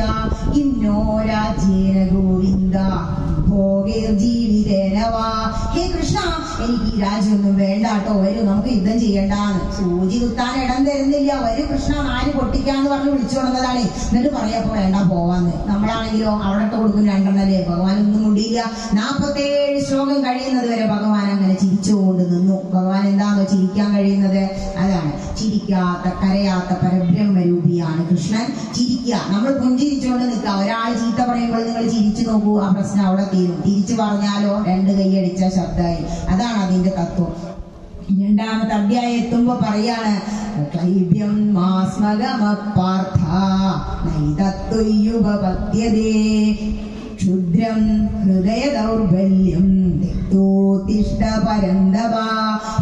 കിന്നോ രാജ്യേന ഗോവിന്ദ ഭോഗീർജീവിതേനവാ. ഹേ കൃഷ്ണ, എനിക്ക് ഈ രാജ്യമൊന്നും വേണ്ടാട്ടോ, വരൂ നമുക്ക് യുദ്ധം ചെയ്യണ്ടാന്ന്. സൂചി കുത്താൻ ഇടം തരുന്നില്ല. വരൂ കൃഷ്ണ, 4 പൊട്ടിക്കാന്ന് പറഞ്ഞ് വിളിച്ചു കൊണ്ടതാണ്. എന്നിട്ട് പറയാപ്പോ വേണ്ട പോവാന്ന്. നമ്മളാണെങ്കിലോ അവിടെ കൊടുക്കും 2 ഭഗവാൻ ഒന്നും മുണ്ടിയില്ല. 47 ശ്ലോകം കഴിയുന്നത് വരെ ഭഗവാൻ അങ്ങനെ ചിരിച്ചുകൊണ്ട് നിന്നു. ഭഗവാൻ എന്താണോ ചിരിക്കാൻ കഴിയുന്നത്? അതാണ് ചിരിക്കാത്ത കരയാത്ത പരബ്രഹ്മരൂപിയാണ് കൃഷ്ണൻ. ചിരിക്കുക, നമ്മൾ പുഞ്ചിരിച്ചുകൊണ്ട് നിൽക്കുക. ഒരാൾ ചീത്ത പറയുമ്പോൾ നിങ്ങൾ ചിരിച്ചു നോക്കൂ, ആ പ്രശ്നം അവിടെ തീരും. തിരിച്ചു പറഞ്ഞാലോ 2 കൈയടിച്ച ശബ്ദമായി. അതാണ് അതിന്റെ തത്വം. 2ാമത്തെ അധ്യായം എത്തുമ്പോ പറയാണ്, ക്ലൈബ്യം മാസ്മഗമപാർത്ഥ നൈതത്വയുപപദ്യതേ ക്ഷുദ്രം ഹൃദയ ദൗർബല്യം തിഷ്ട പരന്തവ.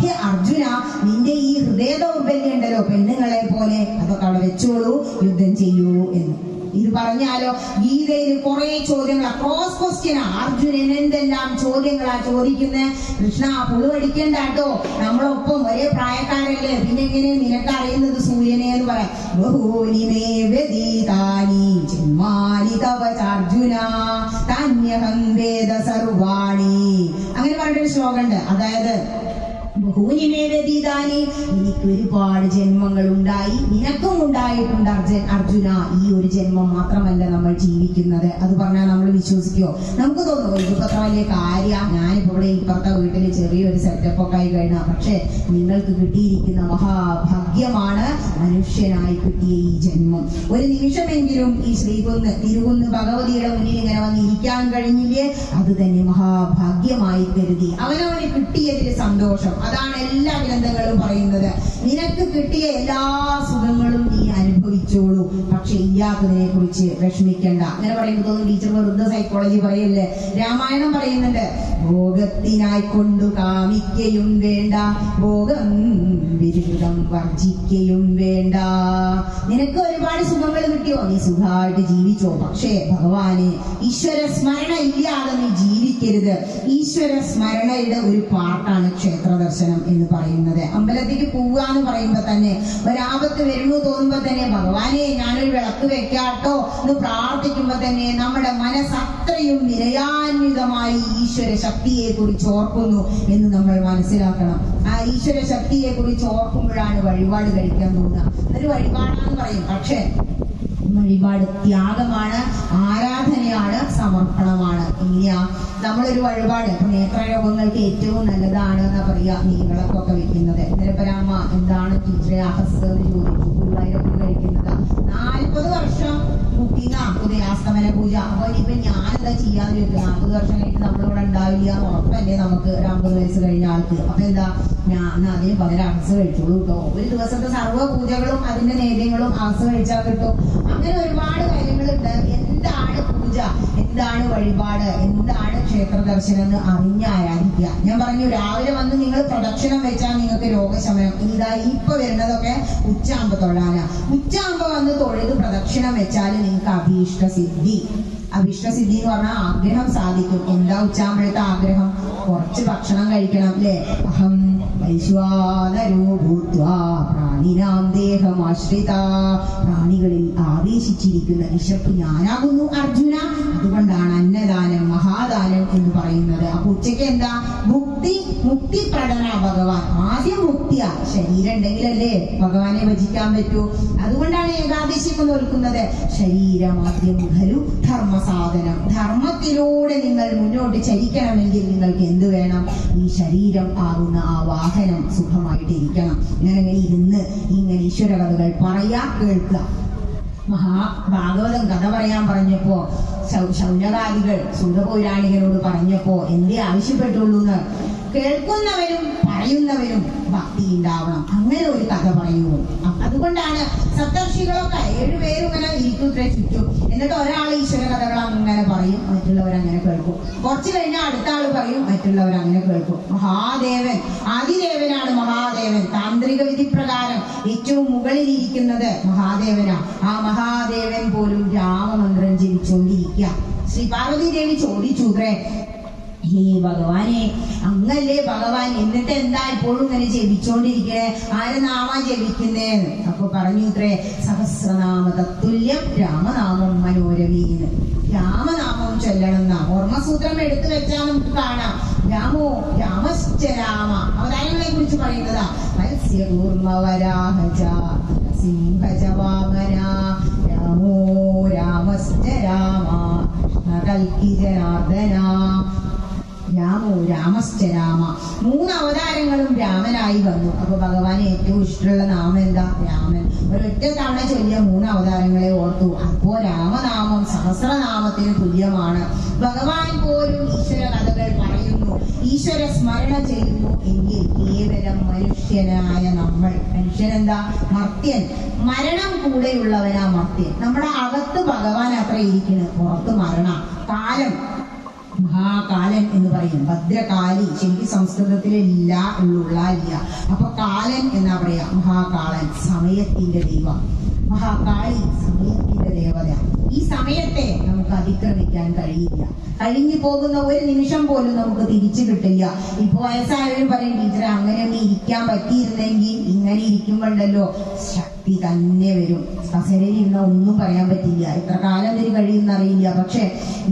ഹേ അർജുന, നിന്റെ ഈ ഹൃദയ ദൗർബല്യം ഉണ്ടല്ലോ, പെണ്ണുങ്ങളെ പോലെ, അതൊക്കെ അവിടെ വെച്ചോളൂ, യുദ്ധം ചെയ്യൂ എന്ന്. ഇത് പറഞ്ഞാലോ ഗീതയിൽ കുറെ ചോദ്യങ്ങളാ, ക്രോസ് ക്വസ്റ്റ്യനാ. അർജുനൻ എന്തെല്ലാം ചോദ്യങ്ങളാ ചോദിക്കുന്നത്. കൃഷ്ണ പുളുവടിക്കണ്ടാട്ടോ, നമ്മളൊപ്പം ഒരേ പ്രായക്കാരല്ലേ, പിന്നെ എങ്ങനെ നിനക്ക് അറിയുന്നത് സൂര്യനെ എന്ന് പറയാം. ബഹൂനിമേ വ്യതീതാനി ജന്മാനി തവ ചാർജുന താന്യഹം വേദ സർവാണി. അങ്ങനെ പറഞ്ഞൊരു ശ്ലോകം ഉണ്ട്. അതായത് ബഹൂനിമേവതീതാനി, എനിക്ക് ഒരുപാട് ജന്മങ്ങൾ ഉണ്ടായി, നിനക്കും ഉണ്ടായിട്ടുണ്ട് അർജുന. ഈ ഒരു ജന്മം മാത്രമല്ല നമ്മൾ ജീവിക്കുന്നത്. അത് പറഞ്ഞാൽ നമ്മൾ വിശ്വസിക്കുമോ? നമുക്ക് തോന്നുമോ ഇതിപ്പോ അത്ര വലിയ കാര്യം, ഞാനിപ്പോ ഇവിടെ ഇപ്പുറത്തെ വീട്ടിൽ ചെറിയൊരു സെറ്റപ്പ് ഒക്കെ ആയി കഴിഞ്ഞാൽ. പക്ഷെ നിങ്ങൾക്ക് കിട്ടിയിരിക്കുന്ന മഹാഭാഗ്യമാണ് മനുഷ്യനായി കിട്ടിയ ഈ ജന്മം. ഒരു നിമിഷമെങ്കിലും ഈ തിരുകുന്ന് ഭഗവതിയുടെ മുന്നിൽ ഇങ്ങനെ വന്നിരിക്കാൻ കഴിഞ്ഞില്ലേ, അത് തന്നെ മഹാഭാഗ്യമായി കരുതി അവനവന് കിട്ടിയതിൽ സന്തോഷം. അതാണ് എല്ലാ ഗ്രന്ഥങ്ങളും പറയുന്നത്. നിനക്ക് കിട്ടിയ എല്ലാ സുഖങ്ങളും നീ അനുഭവിച്ചോളൂ, പക്ഷെ ഇല്ലാത്തതിനെ കുറിച്ച് വിഷമിക്കണ്ട. അങ്ങനെ പറയുമ്പോൾ തോന്നുന്നു ടീച്ചർ വെറുതെ സൈക്കോളജി പറയല്ലേ. രാമായണം പറയുന്നുണ്ട്, ഭോഗത്തിനായി കൊണ്ടു കാമിക്കയും വേണ്ട, ഭോഗം വിരുദ്ധം വർജിക്കയും വേണ്ട. നിനക്ക് ഒരുപാട് സുഖങ്ങൾ കിട്ടിയോ, നീ സുഖമായിട്ട് ജീവിച്ചോ, പക്ഷേ ഭഗവാന് ഈശ്വര സ്മരണ ഇല്ലാതെ നീ ജീവിക്കരുത്. ഈശ്വര സ്മരണയുടെ ഒരു പാർട്ടാണ് ക്ഷേത്ര ദർശനം എന്ന് പറയുന്നത്. അമ്പലത്തിലേക്ക് പോവുക എന്ന് പറയുമ്പോ തന്നെ ഒരാപത്ത് വരുന്നു തോന്നുമ്പോ തന്നെ ഭഗവാനെ ഞാനൊരു വിളക്ക് വെക്കാട്ടോ എന്ന് പ്രാർത്ഥിക്കുമ്പോ തന്നെ നമ്മുടെ മനസ്സ് അത്രയും നിരയാന്വിതമായി ഈശ്വര ശക്തിയെ കുറിച്ച് ഓർക്കുന്നു എന്ന് നമ്മൾ മനസ്സിലാക്കണം. ആ ഈശ്വര ശക്തിയെ കുറിച്ച് ഓർക്കുമ്പോഴാണ് വഴിപാട് കഴിക്കാൻ തോന്നുക. അതൊരു വഴിപാടാന്ന് പറയും, പക്ഷെ വഴിപാട് ത്യാഗമാണ്, ആരാധനയാണ്, സമർപ്പണമാണ്. എങ്ങനെയാ നമ്മളൊരു വഴിപാട്, ഇപ്പൊ നേത്രരോഗങ്ങൾക്ക് ഏറ്റവും നല്ലതാണ് എന്നാ പറയാ നീവിളക്കൊക്കെ വെക്കുന്നത്. നിരപരാമ എന്താണ് ടീച്ചറെ അഹസ് എന്ന് ചോദിച്ചു. 3000 കഴിക്കുന്നത് 40 വർഷം മുഹൂർത്തിന്ന ഉദയാസ്തമന പൂജ. അപ്പൊ ഇനിയിപ്പൊ ഞാനെന്താ ചെയ്യാന്ന് ചോദിക്കുക, 40 വർഷം കഴിഞ്ഞിട്ട് നമ്മളിവിടെ ഉണ്ടാവില്ല എന്ന് ഉറപ്പല്ലേ നമുക്ക്, ഒരു 50 വയസ്സ് കഴിഞ്ഞ ആൾക്ക്. അപ്പൊ എന്താ, ഞാൻ അതിന് പകരം അറസ് കഴിച്ചോളൂ കേട്ടോ. ഒരു ദിവസത്തെ സർവ്വ പൂജകളും അതിന്റെ നേദ്യങ്ങളും അറസ് കഴിച്ചാൽ കിട്ടും. അങ്ങനെ ഒരുപാട് കാര്യങ്ങളുണ്ട്. എന്താണ് പൂജ, എന്താണ് വഴിപാട്, എന്താണ് ക്ഷേത്ര ദർശനം എന്ന് അറിഞ്ഞ് ആരാധിക്കുക. ഞാൻ പറഞ്ഞു, രാവിലെ വന്ന് നിങ്ങൾ പ്രദക്ഷിണം വെച്ചാൽ നിങ്ങൾക്ക് രോഗശമനം. ഇതാ ഇപ്പൊ വരുന്നതൊക്കെ ഉച്ചയാകുമ്പോ തൊഴാനാ. ഉച്ചയാകുമ്പോ വന്ന് തൊഴുത് പ്രദക്ഷിണം വെച്ചാൽ നിങ്ങൾക്ക് അഭീഷ്ടസിദ്ധി. അഭീഷ്ടസിദ്ധി എന്ന് പറഞ്ഞാൽ ആഗ്രഹം സാധിക്കും. എന്താ ഉച്ചയാകുമ്പോഴത്തെ ആഗ്രഹം? കുറച്ച് ഭക്ഷണം കഴിക്കണം അല്ലേ. അഹം വൈശ്വാനരോ ഭൂത്വാ പ്രാണിനാം ദേഹമാശ്രിത. പ്രാണികളിൽ ആവേശിച്ചിരിക്കുന്ന വിശപ്പ് ഞാനാകുന്നു അർജുന. അതുകൊണ്ടാണ് അന്നദാനം മഹാദാനം എന്ന് പറയുന്നത്. അപ്പൊ ഉച്ചയ്ക്ക് എന്താ? മുക്തിപ്രദന ഭഗവാൻ. ആദ്യം മുക്തിയ. ശരീരം ഉണ്ടെങ്കിലല്ലേ ഭഗവാനെ ഭജിക്കാൻ പറ്റൂ. അതുകൊണ്ടാണ് ഏകാദശിക്ക് നോൽക്കുന്നത്. ശരീരമാദ്യം ഖലു ധർമ്മസാധനം. ധർമ്മത്തിലൂടെ നിങ്ങൾ മുന്നോട്ട് ചരിക്കണമെങ്കിൽ നിങ്ങൾക്ക് എന്ത് വേണം? ഈ ശരീരം ആകുന്ന ആ വാഹനം സുഖമായിട്ടിരിക്കണം. ഇങ്ങനെ ഇരുന്ന് ഇങ്ങനെ ഈശ്വര കഥകൾ പറയാ, കേൾക്കുക. മഹാഭാഗവതം കഥ പറയാൻ പറഞ്ഞപ്പോ ശൗനകാദികൾ സൂതപൗരാണികരോട് പറഞ്ഞപ്പോ എന്തേ ആവശ്യപ്പെട്ടുള്ളൂ എന്ന്, കേൾക്കുന്നവരും പറയുന്നവരും ഭക്തി ഉണ്ടാവണം. അങ്ങനെ ഒരു കഥ പറയുമോ? അതുകൊണ്ടാണ് സപ്തർഷികളൊക്കെ 7 പേരും ഇങ്ങനെ ഇരിക്കൂത്രേ ചുറ്റും. എന്നിട്ട് ഒരാൾ ഈശ്വര കഥകൾ അങ്ങനെ പറയും, മറ്റുള്ളവരങ്ങനെ കേൾക്കും. കുറച്ചു കഴിഞ്ഞാൽ അടുത്ത ആള് പറയും, മറ്റുള്ളവരങ്ങനെ കേൾക്കും. മഹാദേവൻ, ആദിദേവനാണ് മഹാദേവൻ. താന്ത്രിക വിധി പ്രകാരം ഏറ്റവും മുകളിലിരിക്കുന്നത് മഹാദേവനാ. ആ മഹാദേവൻ പോലും രാമമന്ത്രം ജപിച്ചുകൊണ്ടിരിക്കുക. ശ്രീ പാർവതി ദേവി ചോദിച്ചുത്രേ, ഹേ ഭഗവാനെ, അങ്ങല്ലേ ഭഗവാൻ, എന്നിട്ട് എന്താ ഇപ്പോഴും ഇങ്ങനെ ജപിച്ചോണ്ടിരിക്കണേ? ആരെ നാമ ജപിക്കുന്നേന്ന്? അപ്പൊ പറഞ്ഞു ഇത്രേ, സഹസ്രനാമ തത്തുല്യം രാമനാമം മനോരമീന്ന്. രാമനാമം ചൊല്ലണം എന്നാ. ഓർമ്മസൂത്രം എടുത്തു വെച്ചാൽ നമുക്ക് കാണാം. രാമോ രാമശ്ച രാമ. അവതാരങ്ങളെ കുറിച്ച് പറയുന്നതാ. മത്സ്യകൂർമ്മവരാഹജ സിംഹജ വാമന രാമോ രാമശ്ച രാമ കൽക്കി ജനാർദ്ദന. രാമോ രാമശ്ച രാമ. 3 അവതാരങ്ങളും രാമനായി വന്നു. അപ്പൊ ഭഗവാന് ഏറ്റവും ഇഷ്ടമുള്ള നാമം എന്താ? രാമൻ. ഒരൊറ്റ തവണ ചൊല്ലിയ 3 അവതാരങ്ങളെ ഓർത്തു. അപ്പോ രാമനാമം സഹസ്രനാമത്തിന് തുല്യമാണ്. ഭഗവാൻ പോലും ഈശ്വര കഥകൾ പറയുന്നു, ഈശ്വര സ്മരണ ചെയ്യുന്നു എങ്കിൽ കേവലം മനുഷ്യനായ നമ്മൾ, മനുഷ്യനെന്താ? മർത്യൻ. മരണം കൂടെയുള്ളവനാ മർത്യൻ. നമ്മുടെ അകത്ത് ഭഗവാൻ അത്ര ഇരിക്കുന്നത്, പുറത്ത് മരണ. കാലം, മഹാകാലൻ എന്ന് പറയും. ഭദ്രകാലി ശരിക്കും സംസ്കൃതത്തിലില്ല, ഉള്ള. അപ്പൊ കാലൻ എന്നാ പറയാ. മഹാകാലൻ സമയത്തിന്റെ ദൈവം. മഹാകാളി സമയത്തിന്റെ ദേവത. ഈ സമയത്തെ നമുക്ക് അതിക്രമിക്കാൻ കഴിയില്ല. കഴിഞ്ഞു പോകുന്ന ഒരു നിമിഷം പോലും നമുക്ക് തിരിച്ചു കിട്ടില്ല. ഇപ്പൊ വയസ്സായവരും പറയും, ടീച്ചറെ അങ്ങനെയൊന്നും ഇരിക്കാൻ പറ്റിയിരുന്നെങ്കിൽ, ഇങ്ങനെ ഇരിക്കുമ്പോണ്ടല്ലോ ശക്തി തന്നെ വരും. കസേരയിൽ ഇരുന്ന ഒന്നും പറയാൻ പറ്റില്ല, എത്ര കാലം ഇതിന് കഴിയുന്നറിയില്ല. പക്ഷെ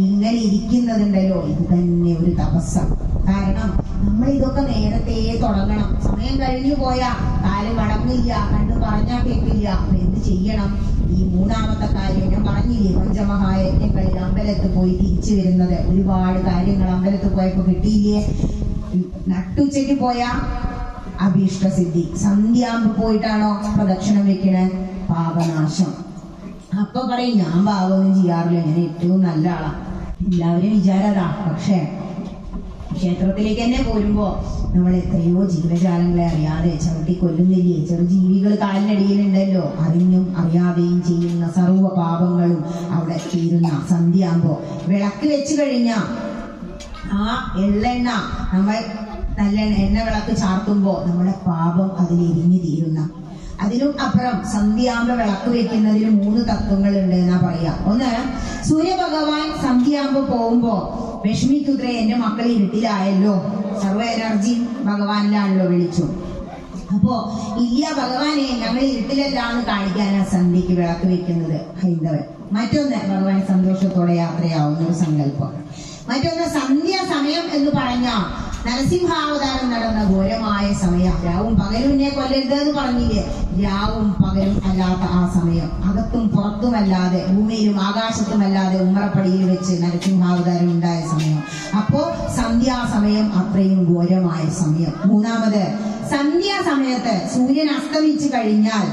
ഇങ്ങനെ ഇരിക്കുന്നതുണ്ടല്ലോ, ഇത് തന്നെ ഒരു തപസ്സാണ്. കാരണം നമ്മൾ ഇതൊക്കെ നേരത്തെ തുടങ്ങണം. സമയം കഴിഞ്ഞു പോയാ കാല് മടങ്ങില്ല, കണ്ടു പറഞ്ഞാൽ കേൾക്കില്ല. അപ്പൊ എന്ത് ചെയ്യണം? ഈ 3ാമത്തെ കാര്യം ഞാൻ പറഞ്ഞില്ലേ, പഞ്ചമഹായജ്ഞങ്ങളിൽ അമ്പലത്തിൽ പോയി തിരിച്ചു വരുന്നത്. ഒരുപാട് കാര്യങ്ങൾ അമ്പലത്തിൽ പോയപ്പോ കിട്ടിയില്ലേ? നട്ടുച്ചയ്ക്ക് പോയാ അഭീഷ്ടസിദ്ധി. സന്ധ്യാകുമ്പോ പോയിട്ടാണോ പ്രദക്ഷിണം വെക്കണേ? പാപനാശം. അപ്പൊ പറയും, ഞാൻ പാപമൊന്നും ചെയ്യാറില്ല, ഞാൻ ഏറ്റവും നല്ല ആളാ. എല്ലാവരും വിചാരതാ. പക്ഷെ ക്ഷേത്രത്തിലേക്ക് തന്നെ പോരുമ്പോ നമ്മൾ എത്രയോ ജീവജാലങ്ങളെ അറിയാതെ ചവിട്ടി കൊല്ലുന്നില്ലേ? ചെറുജീവികൾ കാലിനടിയിലുണ്ടല്ലോ. അറിഞ്ഞും അറിയാതെയും ചെയ്യുന്ന സർവ്വ പാപങ്ങളും അവിടെ തീരുന്ന സന്ധ്യയാകുമ്പോ വിളക്ക് വെച്ച് കഴിഞ്ഞ ആ എള്ളെണ്ണ നമ്മൾ നല്ല എണ്ണ വിളക്ക് ചാർത്തുമ്പോ നമ്മുടെ പാപം അതിലെരിഞ്ഞു തീരുന്ന. അതിനും അപ്പുറം സന്ധ്യാകുമ്പോ വിളക്ക് വെക്കുന്നതിന് 3 തത്വങ്ങളുണ്ട് എന്നാ പറയാ. ഒന്ന്, സൂര്യഭഗവാൻ സന്ധ്യാകുമ്പോ പോകുമ്പോ വിഷമിക്കുത്രേ, എന്റെ മക്കൾ ഇരുട്ടിലായല്ലോ. സർവ്വ എനർജിയും ഭഗവാനിലാണല്ലോ വിളിച്ചു. അപ്പോ ഇല്ല ഭഗവാനെ, ഞങ്ങൾ ഇരുട്ടിലെല്ലാന്ന് കാണിക്കാനാ സന്ധ്യക്ക് വിളക്ക് വെക്കുന്നത് ഹൈന്ദവൻ. മറ്റൊന്ന്, ഭഗവാൻ സന്തോഷത്തോടെ യാത്രയാവുന്ന ഒരു സങ്കല്പം. മറ്റൊന്ന്, സന്ധ്യ സമയം എന്ന് പറഞ്ഞാൽ നരസിംഹാവതാരം നടന്ന ഘോരമായ സമയം. രാവും പകലും എന്നെ കൊല്ലരുത് എന്ന് പറഞ്ഞില്ലേ? രാവും പകലും അല്ലാത്ത ആ സമയം, അകത്തും പുറത്തുമല്ലാതെ, ഭൂമിയിലും ആകാശത്തുമല്ലാതെ ഉമ്മറപ്പടിയിൽ വെച്ച് നരസിംഹാവതാരം ഉണ്ടായ സമയം. അപ്പോ സന്ധ്യാസമയം അത്രയും ഘോരമായ സമയം. 3ാമത്, സന്ധ്യാസമയത്ത് സൂര്യൻ അസ്തമിച്ചു കഴിഞ്ഞാൽ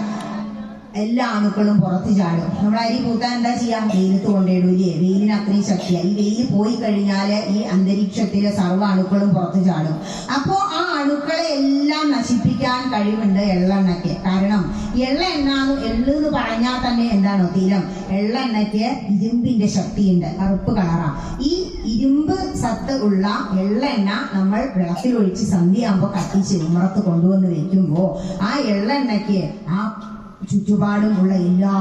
എല്ലാ അണുക്കളും പുറത്ത് ചാടും. നമ്മൾ അരി പൂത്താൻ എന്താ ചെയ്യാം? വെയിലത്ത് കൊണ്ടിടൂലേ? വെയിലിന് അത്രയും ശക്തിയാണ്. ഈ വെയിൽ പോയി കഴിഞ്ഞാൽ ഈ അന്തരീക്ഷത്തിലെ സർവ്വ അണുക്കളും പുറത്ത് ചാടും. അപ്പോൾ ആ അണുക്കളെ എല്ലാം നശിപ്പിക്കാൻ കഴിവുണ്ട് എള്ളെണ്ണയ്ക്ക്. കാരണം എള്ളെണ്ണ എന്ന് പറഞ്ഞാൽ തന്നെ എന്താണോ തീരം? എള്ളെണ്ണയ്ക്ക് ഇരുമ്പിന്റെ ശക്തിയുണ്ട്, കറുപ്പ് കളറാ. ഈ ഇരുമ്പ് സത്ത് ഉള്ള എള്ളെണ്ണ നമ്മൾ വെള്ളത്തിലൊഴിച്ച് സന്ധ്യയാകുമ്പോൾ കത്തിച്ച് ഉമ്മറത്ത് കൊണ്ടുവന്ന് വെക്കുമ്പോൾ ആ എള്ളെണ്ണയ്ക്ക് ആ ചുറ്റുപാടുമുള്ള എല്ലാ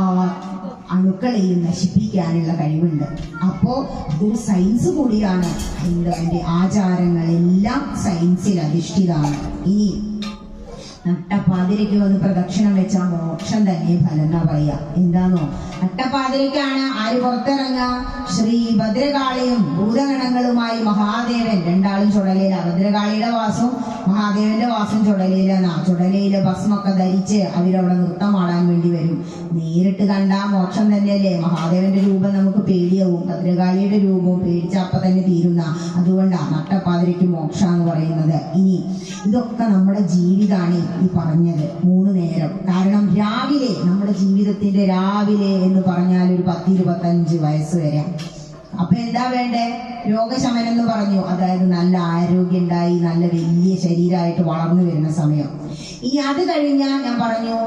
അണുക്കളെയും നശിപ്പിക്കാനുള്ള കഴിവുണ്ട്. അപ്പോ ഇതൊരു സയൻസ് കൂടിയാണ്. ഹൈന്ദവന്റെ ആചാരങ്ങളെല്ലാം സയൻസിൽ അധിഷ്ഠിതമാണ്. ഇനി നട്ടപ്പാതിരയ്ക്ക് വന്ന് പ്രദക്ഷിണം വെച്ചാൽ മോക്ഷം തന്നെ ഫലം എന്നാ പറയാ. എന്താണോ? നട്ടപ്പാതിരയ്ക്കാണ് ആര് പുറത്തിറങ്ങുക? ശ്രീ ഭദ്രകാളിയും ഭൂതഗണങ്ങളുമായി മഹാദേവൻ രണ്ടാളും ചുടലയില. ഭദ്രകാളിയുടെ വാസവും മഹാദേവന്റെ വാസം ചുടലയിലെന്നാ. ചുടലയിലെ ഭസ്മൊക്കെ ധരിച്ച് അവരവിടെ നൃത്തമാടാൻ വേണ്ടി വരും. നേരിട്ട് കണ്ടാ മോക്ഷം തന്നെയല്ലേ. മഹാദേവന്റെ രൂപം നമുക്ക് പേടിയാവും, ഭദ്രകാളിയുടെ രൂപവും പേടിച്ച അപ്പ തന്നെ തീരുന്ന. അതുകൊണ്ടാണ് നട്ടപ്പാതിരയ്ക്ക് മോക്ഷ എന്ന് പറയുന്നത്. ഇനി ഇതൊക്കെ നമ്മുടെ ജീവിതമാണ് ഈ പറഞ്ഞത് 3 നേരം. കാരണം രാവിലെ, നമ്മുടെ ജീവിതത്തിന്റെ രാവിലെ എന്ന് പറഞ്ഞാൽ ഒരു 10-25 വയസ്സ് വരെ. അപ്പൊ എന്താ വേണ്ടേ? രോഗശമനം എന്ന് പറഞ്ഞു. അതായത് നല്ല ആരോഗ്യം ഉണ്ടായി നല്ല വലിയ ശരീരമായിട്ട് വളർന്നു വരുന്ന സമയം. ഇനി അത് കഴിഞ്ഞാൽ ഞാൻ പറഞ്ഞു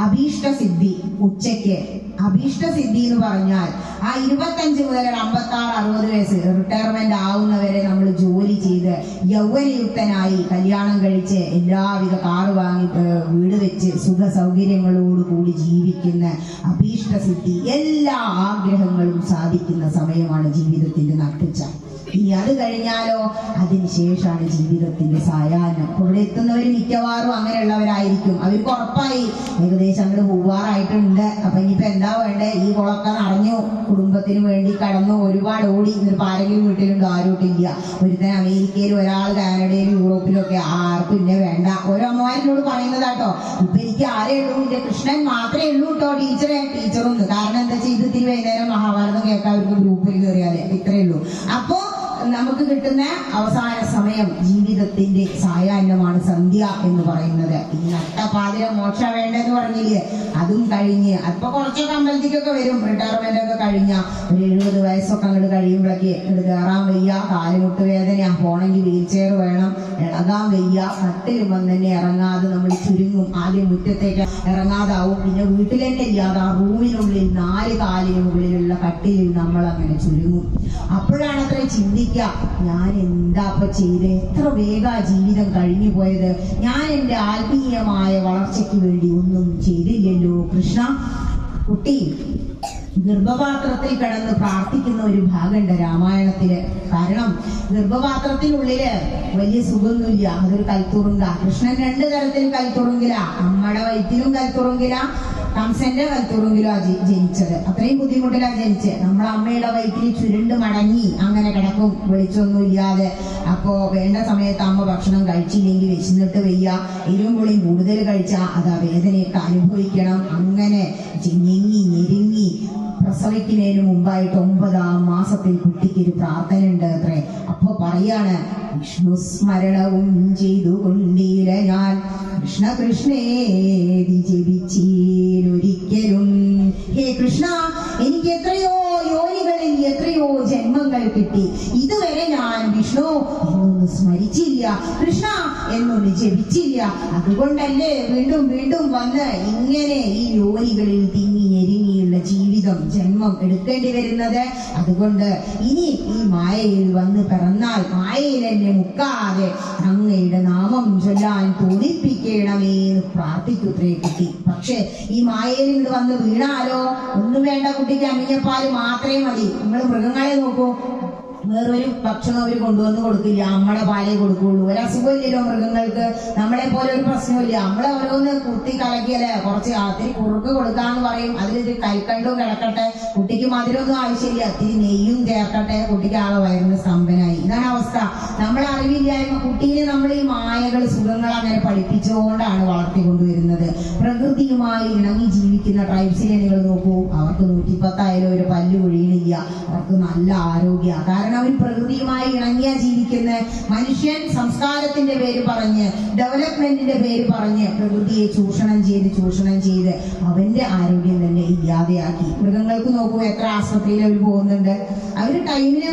അഭീഷ്ടസിദ്ധി. ഉച്ചയ്ക്ക് അഭീഷ്ടസിദ്ധി എന്ന് പറഞ്ഞാൽ ആ 25 മുതൽ 56-60 വയസ്സ് റിട്ടയർമെന്റ് ആവുന്നവരെ നമ്മൾ ജോലി ചെയ്ത് യൗവനയുക്തനായി കല്യാണം കഴിച്ച് എല്ലാവിധ കാറ് വാങ്ങി വീട് വെച്ച് സുഖ സൗകര്യങ്ങളോട് കൂടി ജീവിക്കുന്ന അഭീഷ്ടസിദ്ധി, എല്ലാ ആഗ്രഹങ്ങളും സാധിക്കുന്ന സമയമാണ് ജീവിതത്തിന്റെ നട്ടുച്ച. ഇനി അത് കഴിഞ്ഞാലോ അതിനുശേഷമാണ് ജീവിതത്തിന്റെ സായാഹ്നം. ഇവിടെ എത്തുന്നവർ മിക്കവാറും അങ്ങനെയുള്ളവരായിരിക്കും. അവർക്ക് ഉറപ്പായി ഏകദേശം അങ്ങോട്ട് പോവാറായിട്ടുണ്ട്. അപ്പൊ ഇനിയിപ്പോ എന്താ വേണ്ടേ? ഈ കുളമൊക്കെ നിറഞ്ഞു, കുടുംബത്തിന് വേണ്ടി കടന്നു, ഒരുപാട് ഓടി. ഇന്നിപ്പോ ആരെങ്കിലും വീട്ടിലുണ്ടോ? ആരോട്ടില്ല. ഒരുത്തൻ അമേരിക്കയിലും ഒരാൾ കാനഡയിലും യൂറോപ്പിലും ഒക്കെ. ആർക്കും ഇന്നെ വേണ്ട. ഓരോ അമ്മമാരിനോട് പറയുന്നതാട്ടോ. ഇപ്പൊ എനിക്ക് ആരേ ഉള്ളൂ? എന്റെ കൃഷ്ണൻ മാത്രമേ ഉള്ളൂ കേട്ടോ ടീച്ചറും. കാരണം എന്താ വെച്ചാൽ ഇത് ഇത്തിരി വൈകുന്നേരം മഹാഭാരതം കേൾക്കാൻ അവർക്ക് ഗ്രൂപ്പിൽ കയറിയാലേ ഇത്രയേ ഉള്ളൂ. അപ്പോ നമുക്ക് കിട്ടുന്ന അവസാന സമയം ജീവിതത്തിന്റെ സായാഹ്നമാണ് സന്ധ്യ എന്ന് പറയുന്നത്. ഈ നട്ടപ്പാതിര മോക്ഷ വേണ്ടെന്ന് പറഞ്ഞില്ലേ? അതും കഴിഞ്ഞ് അപ്പൊ കുറച്ചൊക്കെ അമ്പലത്തിക്കൊക്കെ വരും. റിട്ടയർമെന്റ് ഒക്കെ കഴിഞ്ഞ ഒരു 70 വയസ്സൊക്കെ അങ്ങോട്ട് കഴിയുമ്പോഴേക്ക് ഇങ്ങോട്ട് കയറാൻ വയ്യ, കാലുമുട്ട് വേദന, പോണെങ്കിൽ വീൽ ചെയർ വേണം, ഇളകാൻ വയ്യ, കട്ടിലും വന്ന് തന്നെ ഇറങ്ങാതെ നമ്മൾ ചുരുങ്ങും. ആദ്യം മുറ്റത്തേക്ക് ഇറങ്ങാതാവും, പിന്നെ വീട്ടിൽ തന്നെ ഇല്ലാതെ ആ റൂമിനുള്ളിൽ 4 കാലിന് മുകളിലുള്ള കട്ടിലിൽ നമ്മൾ അങ്ങനെ ചുരുങ്ങും. അപ്പോഴാണ് അത്ര ചിന്തിക്കുക, ഞാൻ എന്താ ഇപ്പൊ ചെയ്ത്? എത്ര വേഗ ജീവിതം കഴിഞ്ഞു പോയത്. ഞാൻ എന്റെ ആത്മീയമായ വളർച്ചയ്ക്ക് വേണ്ടി ഒന്നും ചെയ്തില്ലല്ലോ കൃഷ്ണ. കുട്ടി ഗർഭപാത്രത്തിൽ കിടന്ന് പ്രാർത്ഥിക്കുന്ന ഒരു ഭാഗമുണ്ട് രാമായണത്തില്. കാരണം ഗർഭപാത്രത്തിനുള്ളില് വലിയ സുഖമൊന്നുമില്ല, അതൊരു കൽത്തുറുങ്ക. കൃഷ്ണൻ 2 തരത്തിൽ കൽത്തുറുങ്കില. അമ്മയുടെ വയറ്റിലും കൽത്തുറുങ്കില, കംസന്റെ കൽത്തുറുങ്കിലാ ജനിച്ചത്. അത്രയും ബുദ്ധിമുട്ടിലാ ജനിച്ചത്. നമ്മളെ അമ്മയുടെ വയറ്റിൽ ചുരുണ്ട് മടങ്ങി അങ്ങനെ കിടക്കും, വെളിച്ചൊന്നും ഇല്ലാതെ. അപ്പോ വേണ്ട സമയത്ത് അമ്മ ഭക്ഷണം കഴിച്ചില്ലെങ്കിൽ വിശന്നിട്ട് വയ്യ, എരിവും പുളിയും കൂടുതൽ കഴിച്ചാൽ അതാ വേദനയൊക്കെ അനുഭവിക്കണം. അങ്ങനെ ഞെങ്ങി ഞെരുങ്ങി പ്രസവിക്കുന്നതിന് മുമ്പായിട്ട് 9-ാം മാസത്തിൽ കുട്ടിക്ക് ഒരു പ്രാർത്ഥന ഉണ്ട് അത്രേ. അപ്പൊ പറയാണ്, വിഷ്ണു സ്മരണവും ചെയ്തുകൊണ്ടീല ഞാൻ കൃഷ്ണ കൃഷ്ണേതി ജപിച്ചീലൊരിക്കലും. ഹേ കൃഷ്ണ, എനിക്ക് എത്രയോ യോനികളിൽ എത്രയോ ജന്മങ്ങൾ കിട്ടി, ഇതുവരെ ഞാൻ വിഷ്ണു എന്നൊന്ന് സ്മരിച്ചില്ല, കൃഷ്ണ എന്നൊന്ന് ജപിച്ചില്ല. അതുകൊണ്ടല്ലേ വീണ്ടും വീണ്ടും വന്ന് ഇങ്ങനെ ഈ യോനികളിൽ തിങ്ങി ഞെരുങ്ങിയുള്ള ജീവിതം ജന്മം എടുക്കേണ്ടി വരുന്നത്. അതുകൊണ്ട് ഇനി ഈ മായയിൽ വന്ന് പിറന്നാൽ മായയിൽ എന്നെ മുക്കാതെ അങ്ങയുടെ നാമം ചൊല്ലാൻ തോന്നിപ്പിക്കണമേ എന്ന് പ്രാർത്ഥിക്കുത്രേ കുട്ടി. പക്ഷെ ഈ മായയിൽ ഇങ്ങോട്ട് വന്ന് വീണാലോ ഒന്നും വേണ്ട, കുട്ടിക്ക് അമിഞ്ഞപ്പാല് മാത്രമേ മതി. നിങ്ങൾ മൃഗങ്ങളെ നോക്കൂ, വേറൊരു ഭക്ഷണം അവർ കൊണ്ടുവന്ന് കൊടുക്കില്ല, നമ്മുടെ പാലേ കൊടുക്കുള്ളൂ. ഒരസുഖമില്ലല്ലോ മൃഗങ്ങൾക്ക്, നമ്മളെ പോലെ ഒരു പ്രശ്നമില്ല. നമ്മളെ ഓരോന്ന് കുത്തി കലക്കിയല്ലേ, കുറച്ച് അത്തിരി കുറുക്ക് കൊടുക്കാന്ന് പറയും, അതിലൊരു കൽക്കണ്ടും കിടക്കട്ടെ, കുട്ടിക്ക് മധുരമൊന്നും ആവശ്യമില്ല, അത്തിരി നെയ്യും ചേർക്കട്ടെ, കുട്ടിക്ക് ആകെ വയറിന് സ്തംഭനായി. ഇതാണ് അവസ്ഥ. നമ്മളെ അറിവില്ലായ്മ. കുട്ടീനെ നമ്മൾ ഈ മായകൾ സുഖങ്ങൾ അങ്ങനെ പഠിപ്പിച്ചുകൊണ്ടാണ് വളർത്തിക്കൊണ്ടുവരുന്നത്. പ്രകൃതിയുമായി ഇണങ്ങി ജീവിക്കുന്ന ട്രൈബ്സിനെ നിങ്ങൾ നോക്കൂ, അവർക്ക് 110 ആയാലും ഒരു പല്ല് ഒഴിയണില്ല, അവർക്ക് നല്ല ആരോഗ്യ. കാരണം കാരണം അവർ പ്രകൃതിയുമായി ഇണങ്ങിയ ജീവിക്കുന്ന മനുഷ്യൻ സംസ്കാരത്തിന്റെ പേര് പറഞ്ഞ് ഡെവലപ്മെന്റിന്റെ പേര് പറഞ്ഞ് പ്രകൃതിയെ ചൂഷണം ചെയ്ത് അവന്റെ ആരോഗ്യം തന്നെ ഇല്ലാതെയാക്കി. മൃഗങ്ങൾക്ക് നോക്കൂ, എത്ര ആശുപത്രിയിൽ അവർ പോകുന്നുണ്ട്. അവര് ടൈമിന്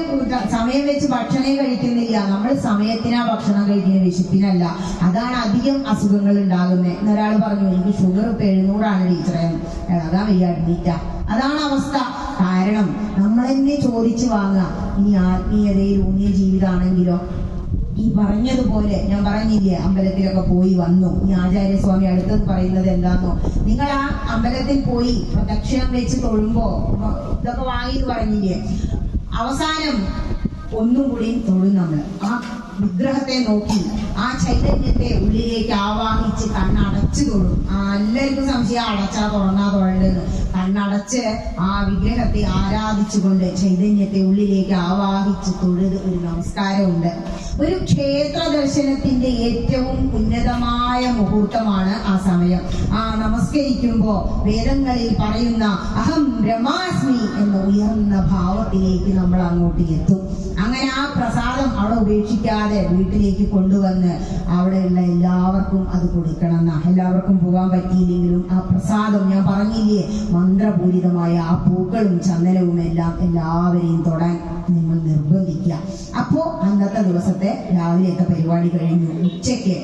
സമയം വെച്ച് ഭക്ഷണം കഴിക്കുന്നില്ല. നമ്മൾ സമയത്തിനാ ഭക്ഷണം കഴിക്കുന്നത്, വിശപ്പിനല്ല. അതാണ് അധികം അസുഖങ്ങൾ ഉണ്ടാകുന്നത്. എന്നൊരാൾ പറഞ്ഞു, എനിക്ക് ഷുഗർ ഇപ്പൊ 700 ടീച്ചറെ, ഇളകാൻ വയ്യാടില്ല. അതാണ് അവസ്ഥ. കാരണം നമ്മൾ തന്നെ ചോദിച്ചു വാങ്ങുക. ഇനി ആത്മീയതയിൽ ഊന്നിയ ജീവിതമാണെങ്കിലോ, ഈ പറഞ്ഞതുപോലെ ഞാൻ പറഞ്ഞില്ലേ, അമ്പലത്തിലൊക്കെ പോയി വന്നു. ഈ ആചാര്യസ്വാമി അടുത്തത് പറയുന്നത് എന്താന്നോ, നിങ്ങൾ ആ അമ്പലത്തിൽ പോയി പ്രദക്ഷിണം വെച്ച് തൊഴുമ്പോ ഇതൊക്കെ വാങ്ങി പറഞ്ഞില്ലേ, അവസാനം ഒന്നും കൂടി തൊഴും. നമ്മൾ ആ വിഗ്രഹത്തെ നോക്കി ആ ചൈതന്യത്തെ ഉള്ളിലേക്ക് ആവാഹിച്ച് കണ്ണടച്ചു തൊഴും. എല്ലാവർക്കും സംശയം അടച്ചാ തുറന്നാ തൊഴണ്ടെന്ന്. കണ്ണടച്ച് ആ വിഗ്രഹത്തെ ആരാധിച്ചുകൊണ്ട് ചൈതന്യത്തെ ഉള്ളിലേക്ക് ആവാഹിച്ച് തൊഴുത് ഒരു നമസ്കാരമുണ്ട്. ഒരു ക്ഷേത്ര ദർശനത്തിന്റെ ഏറ്റവും ഉന്നതമായ മുഹൂർത്തമാണ് ആ സമയം. ആ നമസ്കരിക്കുമ്പോ വേദങ്ങളിൽ പറയുന്ന അഹം ബ്രഹ്മാസ്മി എന്ന ഉയർന്ന ഭാവത്തിലേക്ക് നമ്മൾ അങ്ങോട്ട് എത്തും. അങ്ങനെ ആ പ്രസാദം അവിടെ ഉപേക്ഷിക്കാതെ വീട്ടിലേക്ക് കൊണ്ടുവന്ന് അവിടെയുള്ള എല്ലാവർക്കും അത് കൊടുക്കണം എന്നാ. എല്ലാവർക്കും പോകാൻ പറ്റിയില്ലെങ്കിലും ആ പ്രസാദം, ഞാൻ പറഞ്ഞില്ലേ, മന്ത്രപൂരിതമായ ആ പൂക്കളും ചന്ദനവും എല്ലാം എല്ലാവരെയും തൊടാൻ നിങ്ങൾ നിർബന്ധിക്കുക. അപ്പോ അന്നത്തെ ദിവസത്തെ രാവിലെയൊക്കെ പരിപാടി കഴിഞ്ഞു. ഉച്ചയ്ക്ക്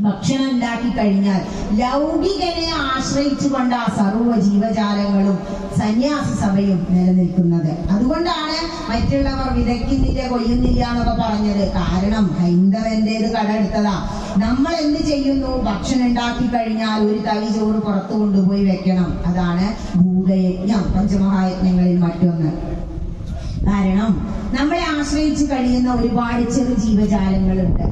ഭക്ഷണം ഉണ്ടാക്കി കഴിഞ്ഞാൽ ലൗകികനെ ആശ്രയിച്ചുകൊണ്ട് ആ സർവ്വ ജീവജാലങ്ങളും സന്യാസി സഭയും നിലനിൽക്കുന്നത്. അതുകൊണ്ടാണ് മറ്റുള്ളവർ വിതയ്ക്കുന്നില്ല കൊയ്യുന്നില്ല എന്നൊക്കെ പറഞ്ഞത്. കാരണം ഹൈന്ദവന്റേത് കടമെടുത്തതാ. നമ്മൾ എന്ത് ചെയ്യുന്നു? ഭക്ഷണം ഉണ്ടാക്കി കഴിഞ്ഞാൽ ഒരു തവി ചോറ് പുറത്തു കൊണ്ടുപോയി വെക്കണം. അതാണ് ഭൂതയജ്ഞം, പഞ്ചമഹായജ്ഞങ്ങളിൽ മറ്റൊന്ന്. കാരണം നമ്മളെ ആശ്രയിച്ച് കഴിയുന്ന ഒരുപാട് ചെറു ജീവജാലങ്ങളുണ്ട്.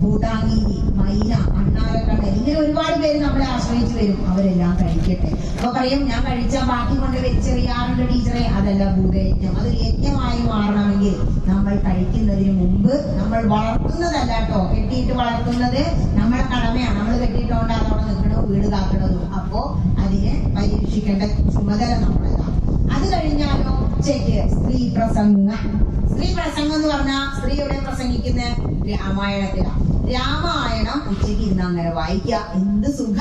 ഭൂതാംഗി, മൈന, അണ്ണാരക്കണ്ണൻ, ഇങ്ങനെ ഒരുപാട് പേര് നമ്മളെ ആശ്രയിച്ച് വരും. അവരെല്ലാം കഴിക്കട്ടെ. അപ്പൊ പറയും, ഞാൻ കഴിച്ചാൽ ബാക്കി കൊണ്ട് വെച്ചെറിയാറുണ്ട് ടീച്ചറെ. അതല്ല ഭൂതയജ്ഞം. അതൊരു യജ്ഞമായി മാറണമെങ്കിൽ നമ്മൾ കഴിക്കുന്നതിന് മുമ്പ്, നമ്മൾ വളർത്തുന്നതല്ല കേട്ടോ, കെട്ടിയിട്ട് വളർത്തുന്നത് നമ്മളെ കടമയാണ്. നമ്മൾ കെട്ടിയിട്ടോണ്ട് അതോടെ നിൽക്കണതും വീട് കാക്കണതും. അപ്പോ അതിനെ പരീക്ഷിക്കേണ്ട ചുമതല നമ്മളതാണ്. അത് കഴിഞ്ഞാലോ ഉച്ചയ്ക്ക് സ്ത്രീ പ്രസംഗം എന്ന് പറഞ്ഞാൽ സ്ത്രീ എവിടെ പ്രസംഗിക്കുന്ന? രാമായണത്തിലാണ്. രാമായണം ഉച്ചയ്ക്ക് ഇന്ന് അങ്ങനെ വായിക്കുക. എന്ത് സുഖ!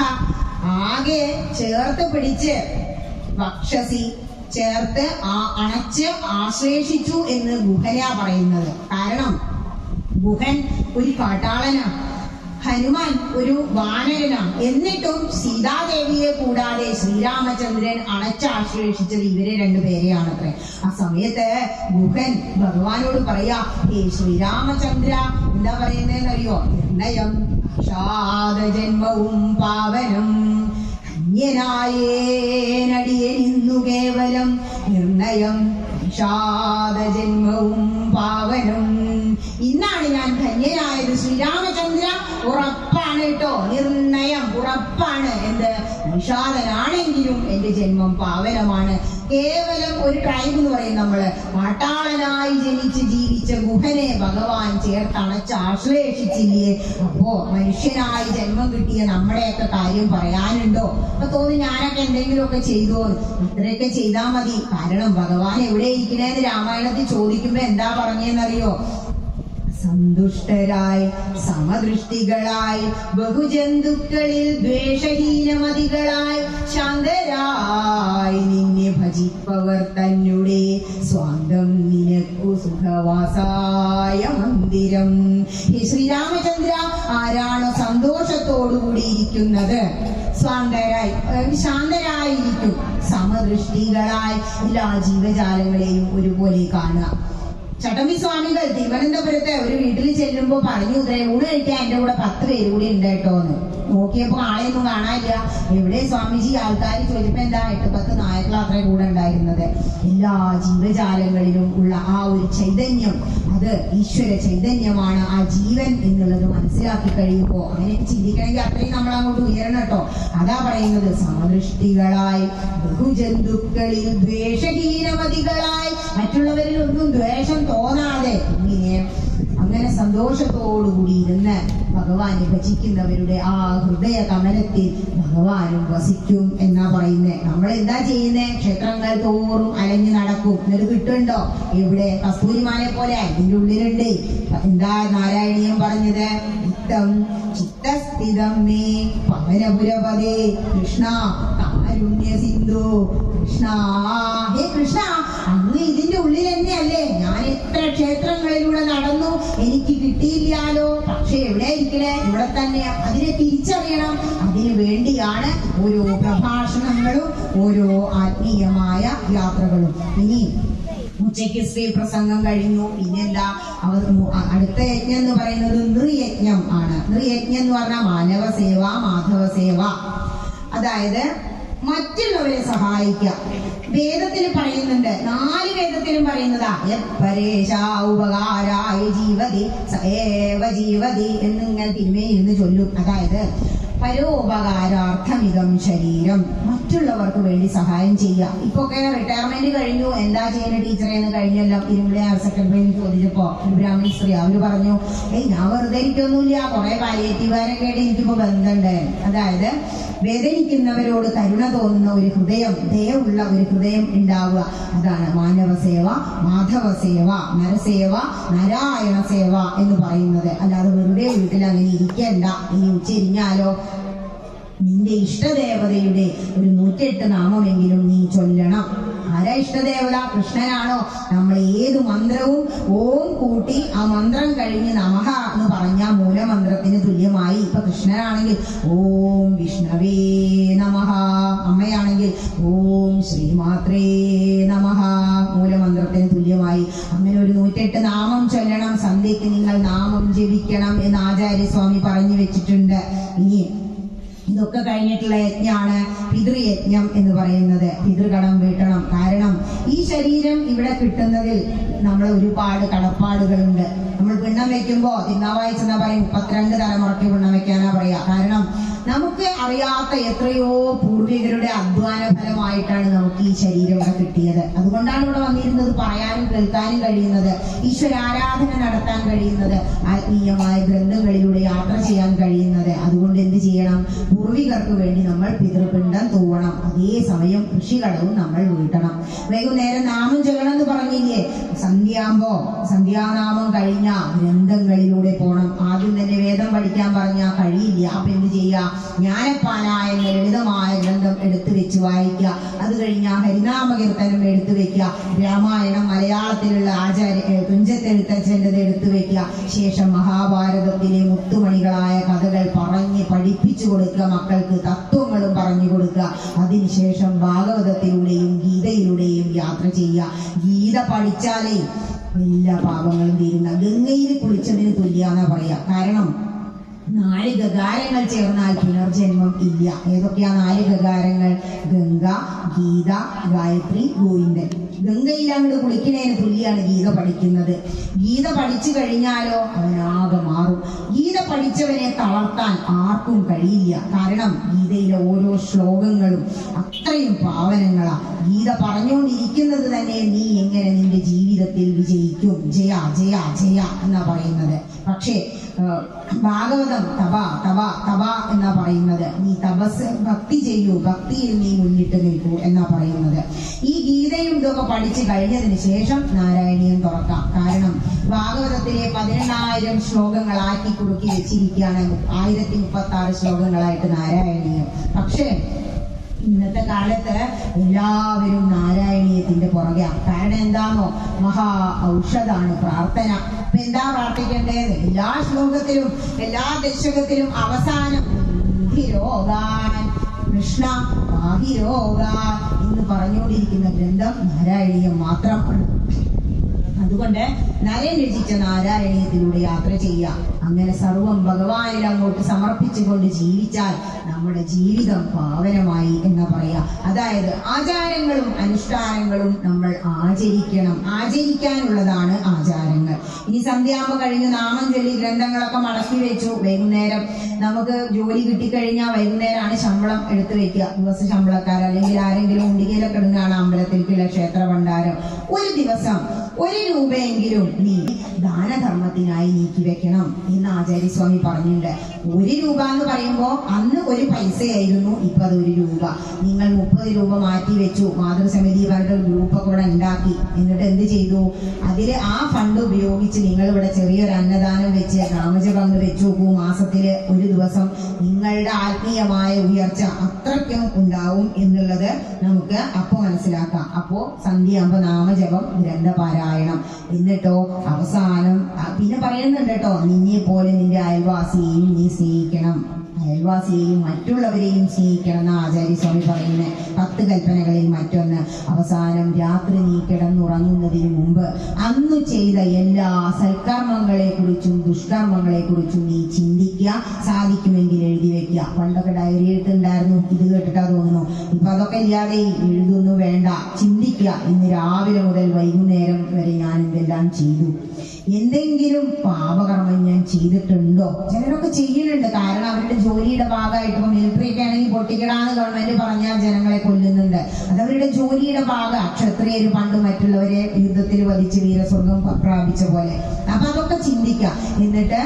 ആകെ ചേർത്ത് പിടിച്ച് വക്ഷസി ചേർത്ത് അണച്ച് ആശ്ലേഷിച്ചു എന്ന് ഗുഹനാ പറയുന്നത്. കാരണം ഗുഹൻ ഒരു കാട്ടാളനാണ്, ഹനുമാൻ ഒരു വാനരനാണ്. എന്നിട്ടും സീതാദേവിയെ കൂടാതെ ശ്രീരാമചന്ദ്രൻ അണച്ചാശ്ലേഷിച്ചത് ഇവരെ രണ്ടുപേരെയാണത്രേ. ആ സമയത്ത് ഗുഹൻ ഭഗവാനോട് പറയാ, ഹേ ശ്രീരാമചന്ദ്ര, എന്താ പറയുന്നതെന്നറിയോ? നിർണയം ഷാദജന്മവും പാവനം ധന്യനായേനടിയനിന്നു കേവലം നിർണയം ഷാദജന്മവും പാവനം. ഇന്നാണ് ഞാൻ ധന്യനായത് ശ്രീരാമചന്ദ്ര, ഉറപ്പാണ് കേട്ടോ. നിർണയം, ഉറപ്പാണ്. എന്ത്? നിഷാദനാണെങ്കിലും എന്റെ ജന്മം പാവനമാണ്. കേവലം ഒരു ട്രൈബ് എന്ന് പറയും നമ്മള്. പാട്ടാളനായി ജനിച്ച് ജീവിച്ച ഗുഹനെ ഭഗവാൻ ചേർത്തണച്ച് ആശ്ലേഷിച്ചില്ലേ? അപ്പോ മനുഷ്യനായി ജന്മം കിട്ടിയ നമ്മുടെയൊക്കെ കാര്യം പറയാനുണ്ടോ? അപ്പൊ തോന്നി ഞാനൊക്കെ എന്തെങ്കിലുമൊക്കെ ചെയ്തോ? ഇത്രയൊക്കെ ചെയ്താൽ മതി. കാരണം ഭഗവാൻ എവിടെ ഇരിക്കണേന്ന് രാമായണത്തിൽ ചോദിക്കുമ്പോ എന്താ പറഞ്ഞെന്നറിയോ? സന്തുഷ്ടരായി സമദൃഷ്ടികളായി ബഹുജന്തുക്കളിൽ ദ്വേഷഹീനമതികളായി ശാന്തരായി നിന്നെ ഭജിപ്പവർ തന്നെ സ്വാന്തം നിനക്കു സുഖവാസായ മന്ദിരം. ഹേ ശ്രീരാമചന്ദ്ര, ആരാണോ സന്തോഷത്തോടുകൂടി ഇരിക്കുന്നത്, ശാന്തരായിരിക്കും, സമദൃഷ്ടികളായി എല്ലാ ജീവജാലങ്ങളെയും ഒരുപോലെ കാണുക. ചട്ടമ്പി സ്വാമികൾ തിരുവനന്തപുരത്തെ ഒരു വീട്ടിൽ ചെല്ലുമ്പോ പറഞ്ഞു, ഊണ് കഴിക്കാൻ എന്റെ കൂടെ 10 പേര് കൂടി ഉണ്ട് കേട്ടോന്ന്. നോക്കിയപ്പോ ആളെയൊന്നും കാണാനില്ല. എവിടെ സ്വാമിജി? ആൾക്കാർ ചോദിച്ചപ്പോ എന്താ 8-10 നായക്കൾ അത്ര കൂടെ ഉണ്ടായിരുന്നത്. എല്ലാ ജീവജാലങ്ങളിലും ഉള്ള ആ ഒരു ചൈതന്യം, അത് ഈശ്വര ചൈതന്യമാണ്. ആ ജീവൻ എന്നുള്ളത് മനസ്സിലാക്കി കഴിയുമ്പോ അങ്ങനെയൊക്കെ ചിന്തിക്കണമെങ്കിൽ അത്രയും നമ്മൾ അങ്ങോട്ട് ഉയരണം കേട്ടോ. അതാ പറയുന്നത്, സമദൃഷ്ടികളായി ബഹുജന്തുക്കളിൽ ദ്വേഷഹീനമതികളായി, മറ്റുള്ളവരിൽ ഒന്നും ദ്വേഷം തോന്നാതെ ഇങ്ങനെ അങ്ങനെ സന്തോഷത്തോടുകൂടി ഇരുന്ന് ഭഗവാനെ ഭജിക്കുന്നവരുടെ ആ ഹൃദയ കമലത്തിൽ ഭഗവാനും വസിക്കും എന്നാ പറയുന്നേ. നമ്മൾ എന്താ ചെയ്യുന്നേ? ക്ഷേത്രങ്ങൾ തോറും അലഞ്ഞു നടക്കും. എന്നിട്ട് കിട്ടുണ്ടോ? ഇവിടെ കസ്തൂരിമാനെ പോലെ അതിന്റെ ഉള്ളിലുണ്ട്. എന്താ നാരായണീയം പറഞ്ഞത്? ചിത്തം ചിത്തസ്ഥിതം മേ പവനപുരപദേ കൃഷ്ണ കാരുണ്യ സിന്ധു. കൃഷ്ണ, ഹേ കൃഷ്ണ, അങ്ങ് ഇതിന്റെ ഉള്ളിൽ തന്നെയല്ലേ? ഞാൻ എത്ര ക്ഷേത്രങ്ങളിലൂടെ നടന്നു, എനിക്ക് കിട്ടിയില്ലാലോ. പക്ഷെ എവിടെ ഇരിക്കണേ? ഇവിടെ തന്നെ. അതിനെ തിരിച്ചറിയണം. അതിനു വേണ്ടിയാണ് ഓരോ പ്രഭാഷണങ്ങളും ഓരോ ആത്മീയമായ യാത്രകളും. ഇനി ഉച്ചയ്ക്ക് ശ്രീ പ്രസംഗം കഴിഞ്ഞു. പിന്നെന്താ? അടുത്ത യജ്ഞം എന്ന് പറയുന്നത് നൃയജ്ഞം ആണ്. നൃയജ്ഞം എന്ന് പറഞ്ഞാൽ മാനവ സേവ, മാധവ സേവ. അതായത് മറ്റുള്ളവരെ സഹായിക്കാം. വേദത്തിൽ പറയുന്നുണ്ട്, 4 വേദത്തിലും പറയുന്നതാ ഉപകാരായ ജീവതി സേവ ജീവതി എന്നിങ്ങനെ തിരുമേനിരുന്ന് ചൊല്ലും. അതായത് പരോപകാരാർത്ഥമിതം ശരീരം, മറ്റുള്ളവർക്ക് വേണ്ടി സഹായം ചെയ്യുക. ഇപ്പൊ ഒക്കെ റിട്ടയർമെന്റ് കഴിഞ്ഞു, എന്താ ചെയ്യുന്ന ടീച്ചറെ എന്ന് കഴിഞ്ഞല്ലോ ഇരുമ്പുളി ഹയർ സെക്കൻഡറിയിൽ ചോദിച്ചപ്പോ ബ്രാഹ്മണി സ്ത്രീ അവര് പറഞ്ഞു, ഞാൻ വെറുതെ ഇരിക്കൊന്നുമില്ല, കുറെ പാലിയേറ്റീവുകാരൊക്കെ ആയിട്ട് എനിക്കിപ്പോ ബന്ധമുണ്ട്. അതായത് വേദനിക്കുന്നവരോട് കരുണ തോന്നുന്ന ഒരു ഹൃദയം, ദയവുള്ള ഒരു ഹൃദയം ഉണ്ടാവുക. അതാണ് മാനവ സേവ, മാധവ സേവ, നരസേവ, നാരായണ സേവ എന്ന് പറയുന്നത്. അല്ലാതെ വെറുതെ വീട്ടിൽ അങ്ങനെ ഇരിക്കണ്ട. ഇനി ഉച്ചരിഞ്ഞാലോ നിന്റെ ഇഷ്ടദേവതയുടെ ഒരു 108 നാമമെങ്കിലും നീ ചൊല്ലണം. ആരാ ഇഷ്ടദേവത? കൃഷ്ണനാണോ? നമ്മൾ ഏത് മന്ത്രവും ഓം കൂട്ടി ആ മന്ത്രം കഴിഞ്ഞ് നമഃ എന്ന് പറഞ്ഞാൽ മൂലമന്ത്രത്തിന് തുല്യമായി. ഇപ്പൊ കൃഷ്ണനാണെങ്കിൽ ഓം വിഷ്ണവേ നമഃ, അമ്മയാണെങ്കിൽ ഓം ശ്രീമാത്രേ നമഃ, മൂലമന്ത്രത്തിന് തുല്യമായി. അങ്ങനെ ഒരു 108 നാമം ചൊല്ലണം. സന്ധ്യയ്ക്ക് നിങ്ങൾ നാമം ജപിക്കണം എന്ന് ആചാര്യസ്വാമി പറഞ്ഞു വെച്ചിട്ടുണ്ട്. ഇനി ഇതൊക്കെ കഴിഞ്ഞിട്ടുള്ള യജ്ഞാണ് പിതൃയജ്ഞം എന്ന് പറയുന്നത്. പിതൃകടം വീട്ടണം. കാരണം ഈ ശരീരം ഇവിടെ കിട്ടുന്നതിൽ നമ്മൾ ഒരുപാട് കടപ്പാടുകളുണ്ട്. നമ്മൾ പിണ്ണം വെക്കുമ്പോ തിന്നാവായിച്ചെന്നാ പറയും 32 തലമുറയ്ക്ക് പിണ്ണം വെക്കാനാ പറയാ. കാരണം നമുക്ക് അറിയാത്ത എത്രയോ പൂർവികരുടെ അധ്വാന ഫലമായിട്ടാണ് നമുക്ക് ഈ ശരീരം ഇവിടെ കിട്ടിയത്. അതുകൊണ്ടാണ് ഇവിടെ വന്നിരുന്നത്, പറയാനും കേൾക്കാനും കഴിയുന്നത്, ഈശ്വരാരാധന നടത്താൻ കഴിയുന്നത്, ആത്മീയമായ ഗ്രന്ഥങ്ങളിലൂടെ യാത്ര ചെയ്യാൻ കഴിയുന്നത്. അതുകൊണ്ട് എന്ത് ചെയ്യണം? പൂർവികർക്ക് വേണ്ടി നമ്മൾ പിതൃപിണ്ഡം തൂവണം. അതേസമയം കൃഷികടവും നമ്മൾ വീട്ടണം. വൈകുന്നേരം നാമം ചൊല്ലണം എന്ന് പറഞ്ഞില്ലേ? സന്ധ്യാനാമം കഴിഞ്ഞ ഗ്രന്ഥങ്ങളിലൂടെ പോണം. ആദ്യം തന്നെ വേദം പഠിക്കാൻ പറഞ്ഞാൽ കഴിയില്ല. അപ്പൊ എന്ത് ചെയ്യാ? ജ്ഞാനപ്പാനായ എന്ന ലളിതമായ ഗ്രന്ഥം എടുത്തു വെച്ച് വായിക്കുക. അത് കഴിഞ്ഞാൽ ഹരിനാമകീർത്തനം എടുത്തു വെക്കുക. രാമായണം മലയാളത്തിലുള്ള തുഞ്ചത്തെഴുത്തച്ഛൻ്റെത് എടുത്തു വെക്കുക. ശേഷം മഹാഭാരതത്തിലെ മുത്തുമണികളായ കഥകൾ പറഞ്ഞ് പഠിപ്പിച്ചു കൊടുക്കുക. മക്കൾക്ക് തത്വങ്ങളും പറഞ്ഞു കൊടുക്കുക. അതിനുശേഷം ഭാഗവതത്തിലൂടെയും ഗീതയിലൂടെയും യാത്ര ചെയ്യുക. ഗീത പഠിച്ചാലേ എല്ലാ പാപങ്ങളും തീരുന്ന, ഗംഗയിൽ കുളിച്ചതിന് തുല്യാന്നാ പറയാ. കാരണം 4 ഗകാരങ്ങൾ ചേർന്നാൽ പുനർജന്മം ഇല്ല. ഏതൊക്കെയാ 4 ഗകാരങ്ങൾ? ഗംഗ, ഗീത, ഗായത്രി, ഗോവിന്ദൻ. ഗംഗയിലങ്ങോട്ട് കുളിക്കുന്നതിന് തുല്യാണ് ഗീത പഠിക്കുന്നത്. ഗീത പഠിച്ചു കഴിഞ്ഞാലോ അവനാകെ മാറും. ഗീത പഠിച്ചവനെ തളർത്താൻ ആർക്കും കഴിയില്ല. കാരണം ഗീതയിലെ ഓരോ ശ്ലോകങ്ങളും അത്രയും പാവനങ്ങളാ. ഗീത പറഞ്ഞുകൊണ്ടിരിക്കുന്നത് തന്നെ നീ എങ്ങനെ നിന്റെ ജീവിതത്തിൽ വിജയിക്കും, ജയ ജയ ജയ എന്നാ പറയുന്നത്. പക്ഷേ ഭാഗവതം തപ തപ തപ എന്നാ പറയുന്നത്. നീ തപസ് ഭക്തി ചെയ്യൂ, ഭക്തിയിൽ നീ മുന്നിട്ട് നിൽക്കൂ എന്നാ പറയുന്നത്. ഈ ഗീതയും ഇതൊക്കെ പഠിച്ചു കഴിഞ്ഞതിന് ശേഷം നാരായണീയം തുറക്കാം. കാരണം ഭാഗവതത്തിലെ 18,000 ശ്ലോകങ്ങളാക്കി കുറുക്കി വെച്ചിരിക്കുകയാണ്. 1036 ശ്ലോകങ്ങളായിട്ട് നാരായണീയം. പക്ഷേ ഇന്നത്തെ കാലത്ത് എല്ലാവരും നാരായണീയത്തിന്റെ പുറകെയാണ്. കാരണം എന്താണോ? മഹാ ഔഷധാണ് പ്രാർത്ഥന. അപ്പൊ എന്താ പ്രാർത്ഥിക്കേണ്ടത്? എല്ലാ ശ്ലോകത്തിലും എല്ലാ ദശകത്തിലും അവസാനം കൃഷ്ണ പാഹിരോഗാൻ എന്ന് പറഞ്ഞുകൊണ്ടിരിക്കുന്ന ഗ്രന്ഥം നാരായണീയം മാത്രമാണ്. അതുകൊണ്ട് നരൻ രചിച്ച നാരായണീയത്തിലൂടെ യാത്ര ചെയ്യുക. അങ്ങനെ സർവം ഭഗവാനിൽ അങ്ങോട്ട് സമർപ്പിച്ചുകൊണ്ട് ജീവിച്ചാൽ നമ്മുടെ ജീവിതം പാവനമായി എന്ന് പറയാ. അതായത് ആചാരങ്ങളും അനുഷ്ഠാനങ്ങളും നമ്മൾ ആചരിക്കണം. ആചരിക്കാനുള്ളതാണ് ആചാരങ്ങൾ. ഇനി സന്ധ്യാമ്പം കഴിഞ്ഞ് നാമം ചൊല്ലി ഗ്രന്ഥങ്ങളൊക്കെ മടക്കി വെച്ചു. വൈകുന്നേരം നമുക്ക് ജോലി കിട്ടിക്കഴിഞ്ഞാൽ വൈകുന്നേരമാണ് ശമ്പളം എടുത്തു വെക്കുക. ദിവസ ശമ്പളക്കാർ അല്ലെങ്കിൽ ആരെങ്കിലും ഉണ്ടികയിലൊക്കെ ഇടുന്നതാണ് അമ്പലത്തിലേക്കുള്ള ക്ഷേത്ര ഭണ്ഡാരം. ഒരു ദിവസം 1 രൂപയെങ്കിലും നീ ദാനധർമ്മത്തിനായി നീക്കി വെക്കണം എന്ന് ആചാര്യസ്വാമി പറഞ്ഞിട്ടുണ്ട്. 1 രൂപ എന്ന് പറയുമ്പോ അന്ന് 1 പൈസയായിരുന്നു, ഇപ്പൊ അത് 1 രൂപ. നിങ്ങൾ 30 രൂപ മാറ്റി വെച്ചു. മാതൃസമിതിമാരുടെ ഗ്രൂപ്പൊക്കെ ഇവിടെ ഉണ്ടാക്കി. എന്നിട്ട് എന്ത് ചെയ്തു? അതില് ആ ഫണ്ട് ഉപയോഗിച്ച് നിങ്ങൾ ഇവിടെ ചെറിയൊരു അന്നദാനം വെച്ച് നാമജപം വെച്ചു നോക്കൂ. മാസത്തില് 1 ദിവസം നിങ്ങളുടെ ആത്മീയമായ ഉയർച്ച അത്രയ്ക്കും ഉണ്ടാവും എന്നുള്ളത് നമുക്ക് അപ്പൊ മനസ്സിലാക്കാം. അപ്പോ സന്ധ്യയാകുമ്പോ നാമജപം, ഗ്രന്ഥപാരായണം, എന്നിട്ടോ അവസാനം പിന്നെ പറയുന്നുണ്ട് കേട്ടോ, നിന്നെ പോലെ നിന്റെ അയൽവാസിയെയും നീ സ്നേഹിക്കണം, അയൽവാസിയെയും മറ്റുള്ളവരെയും സ്നേഹിക്കണം എന്ന ആചാര്യസ്വാമി പറയുന്നത് 10 കൽപ്പനകളിൽ മറ്റൊന്ന്. അവസാനം രാത്രി നീ കിടന്നുറങ്ങുന്നതിന് മുമ്പ് അന്ന് ചെയ്ത എല്ലാ സൽക്കർമ്മങ്ങളെ കുറിച്ചും ദുഷ്കർമ്മങ്ങളെ കുറിച്ചും നീ ചിന്തിക്കുക. സാധിക്കുമെങ്കിൽ എഴുതി വെക്കുക. പണ്ടൊക്കെ ഡയറി എഴുത്തുണ്ടായിരുന്നു, ഇത് കേട്ടിട്ടാ തോന്നുന്നു. ഇപ്പൊ അതൊക്കെ ഇല്ലാതെ എഴുതൊന്നും വേണ്ട, ചിന്തിക്കുക. ഇന്ന് രാവിലെ മുതൽ വൈകുന്നേരം വരെ ഞാൻ എന്തെല്ലാം ചെയ്തു, എന്തെങ്കിലും പാപകർമ്മം ഞാൻ ചെയ്തിട്ടുണ്ടോ? ചിലരൊക്കെ ചെയ്യുന്നുണ്ട്. കാരണം അവരുടെ ജോലിയുടെ ഭാഗമായിട്ട് ഇപ്പൊ മിലിറ്ററി ഒക്കെ ആണെങ്കിൽ പൊട്ടിക്കിടാന്ന് ഗവൺമെന്റ് പറഞ്ഞാൽ ജനങ്ങളെ കൊല്ലുന്നുണ്ട്. അതവരുടെ ജോലിയുടെ ഭാഗം. ക്ഷത്രിയര് പണ്ട് മറ്റുള്ളവരെ യുദ്ധത്തിൽ വധിച്ച് വീരസ്വർഗം പ്രാപിച്ച പോലെ. അപ്പൊ അതൊക്കെ ചിന്തിക്കാം. എന്നിട്ട്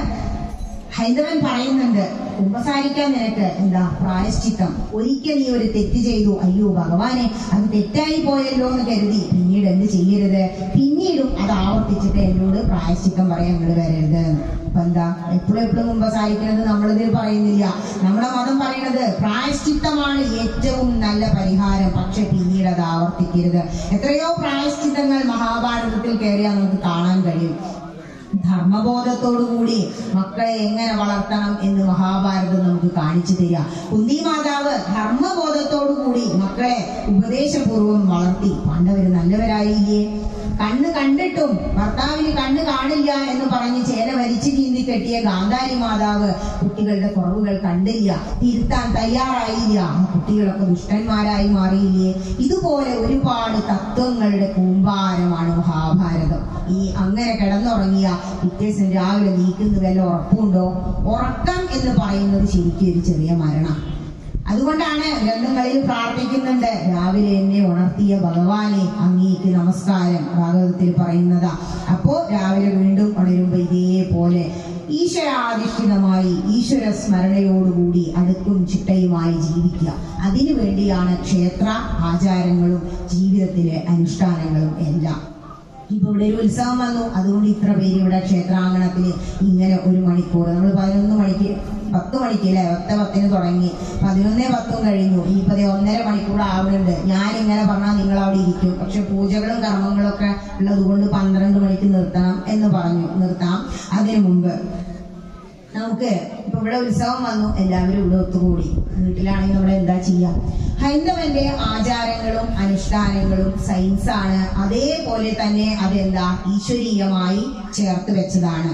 ഹൈന്ദവൻ പറയുന്നുണ്ട്, കുമ്പസാരിക്കാൻ നിനക്ക് എന്താ പ്രായശ്ചിത്തം. ഒരിക്കൽ നീ ഒരു തെറ്റ് ചെയ്തു, അയ്യോ ഭഗവാനെ അത് തെറ്റായി പോയല്ലോ എന്ന് കരുതി പിന്നീട് എന്ത് ചെയ്യരുത്, പിന്നീടും അത് ആവർത്തിച്ചിട്ട് എന്നോട് പ്രായശ്ചിത്തം പറയാൻ നിങ്ങൾ വരരുത്. അപ്പൊ എന്താ എപ്പോഴും കുമ്പസാരിക്കുന്നത് നമ്മളിതിൽ പറയുന്നില്ല. നമ്മുടെ മതം പറയുന്നത് പ്രായശ്ചിത്തമാണ് ഏറ്റവും നല്ല പരിഹാരം. പക്ഷെ പിന്നീട് അത് ആവർത്തിക്കരുത്. എത്രയോ പ്രായശ്ചിത്തങ്ങൾ മഹാഭാരതത്തിൽ കയറിയാൽ നമുക്ക് കാണാൻ കഴിയും. ധർമ്മബോധത്തോടുകൂടി മക്കളെ എങ്ങനെ വളർത്തണം എന്ന് മഹാഭാരതം നമുക്ക് കാണിച്ചു തരിക. കുന്തി മാതാവ് ധർമ്മബോധത്തോടുകൂടി മക്കളെ ഉപദേശപൂർവം വളർത്തി. പാണ്ഡവര് നല്ലവരായില്ലേ? കണ്ണ് കണ്ടിട്ടും ഭർത്താവിന് കണ്ണ് കാണില്ല എന്ന് പറഞ്ഞ് ചേല വലിച്ചു ചീന്തി കെട്ടിയ ഗാന്ധാരി മാതാവ് കുട്ടികളുടെ കുറവുകൾ കണ്ടില്ല, തിരുത്താൻ തയ്യാറായില്ല. ആ കുട്ടികളൊക്കെ ദുഷ്ടന്മാരായി മാറിയില്ലേ? ഇതുപോലെ ഒരുപാട് തത്വങ്ങളുടെ കൂമ്പാരമാണ് മഹാഭാരതം. ഈ അങ്ങനെ കിടന്നുറങ്ങിയ പിറ്റേദിവസം രാവിലെ നീക്കുന്ന വല്ല ഉറപ്പുണ്ടോ? ഉറക്കം എന്ന് പറയുന്നത് ശരിക്കും ഒരു ചെറിയ മരണം. അതുകൊണ്ടാണ് ഗ്രന്ഥങ്ങളിൽ പ്രാർത്ഥിക്കുന്നുണ്ട്, രാവിലെ എന്നെ ഉണർത്തിയ ഭഗവാനെ അങ്ങേക്ക് നമസ്കാരം, ഭാഗവതത്തിൽ പറയുന്നതാ. അപ്പോ രാവിലെ വീണ്ടും ഉണരുമ്പോ ഇതേപോലെ ഈശ്വരാധിഷ്ഠിതമായി ഈശ്വര സ്മരണയോടുകൂടി അടുക്കും ചിട്ടയുമായി ജീവിക്കുക. അതിനു വേണ്ടിയാണ് ക്ഷേത്ര ആചാരങ്ങളും ജീവിതത്തിലെ അനുഷ്ഠാനങ്ങളും എല്ലാം. ഇപ്പൊ ഇവിടെ ഒരു ഉത്സവം വന്നു, അതുകൊണ്ട് ഇത്ര പേര് ഇവിടെ ക്ഷേത്രാങ്കണത്തിൽ ഇങ്ങനെ 1 മണിക്കൂർ. നമ്മൾ 11 മണിക്ക് 10 മണിക്ക് അല്ലെ 10:10 തുടങ്ങി, 11:10 കഴിഞ്ഞു. ഇപ്പൊ 1.5 മണിക്കൂർ ആവുന്നുണ്ട്. ഞാനിങ്ങനെ പറഞ്ഞാൽ നിങ്ങൾ അവിടെ ഇരിക്കും. പക്ഷെ പൂജകളും കർമ്മങ്ങളും ഒക്കെ ഉള്ളത് കൊണ്ട് 12 മണിക്ക് നിർത്തണം എന്ന് പറഞ്ഞു. നിർത്താം. അതിനു മുമ്പ് നമുക്ക് ഇപ്പൊ ഇവിടെ ഉത്സവം വന്നു, എല്ലാവരും ഇവിടെ ഒത്തുകൂടി. വീട്ടിലാണെങ്കിൽ നമ്മൾ എന്താ ചെയ്യാം? ഹൈന്ദവന്റെ ആചാരങ്ങളും അനുഷ്ഠാനങ്ങളും സയൻസാണ്. അതേപോലെ തന്നെ അതെന്താ ഈശ്വരീയമായി ചേർത്ത് വെച്ചതാണ്.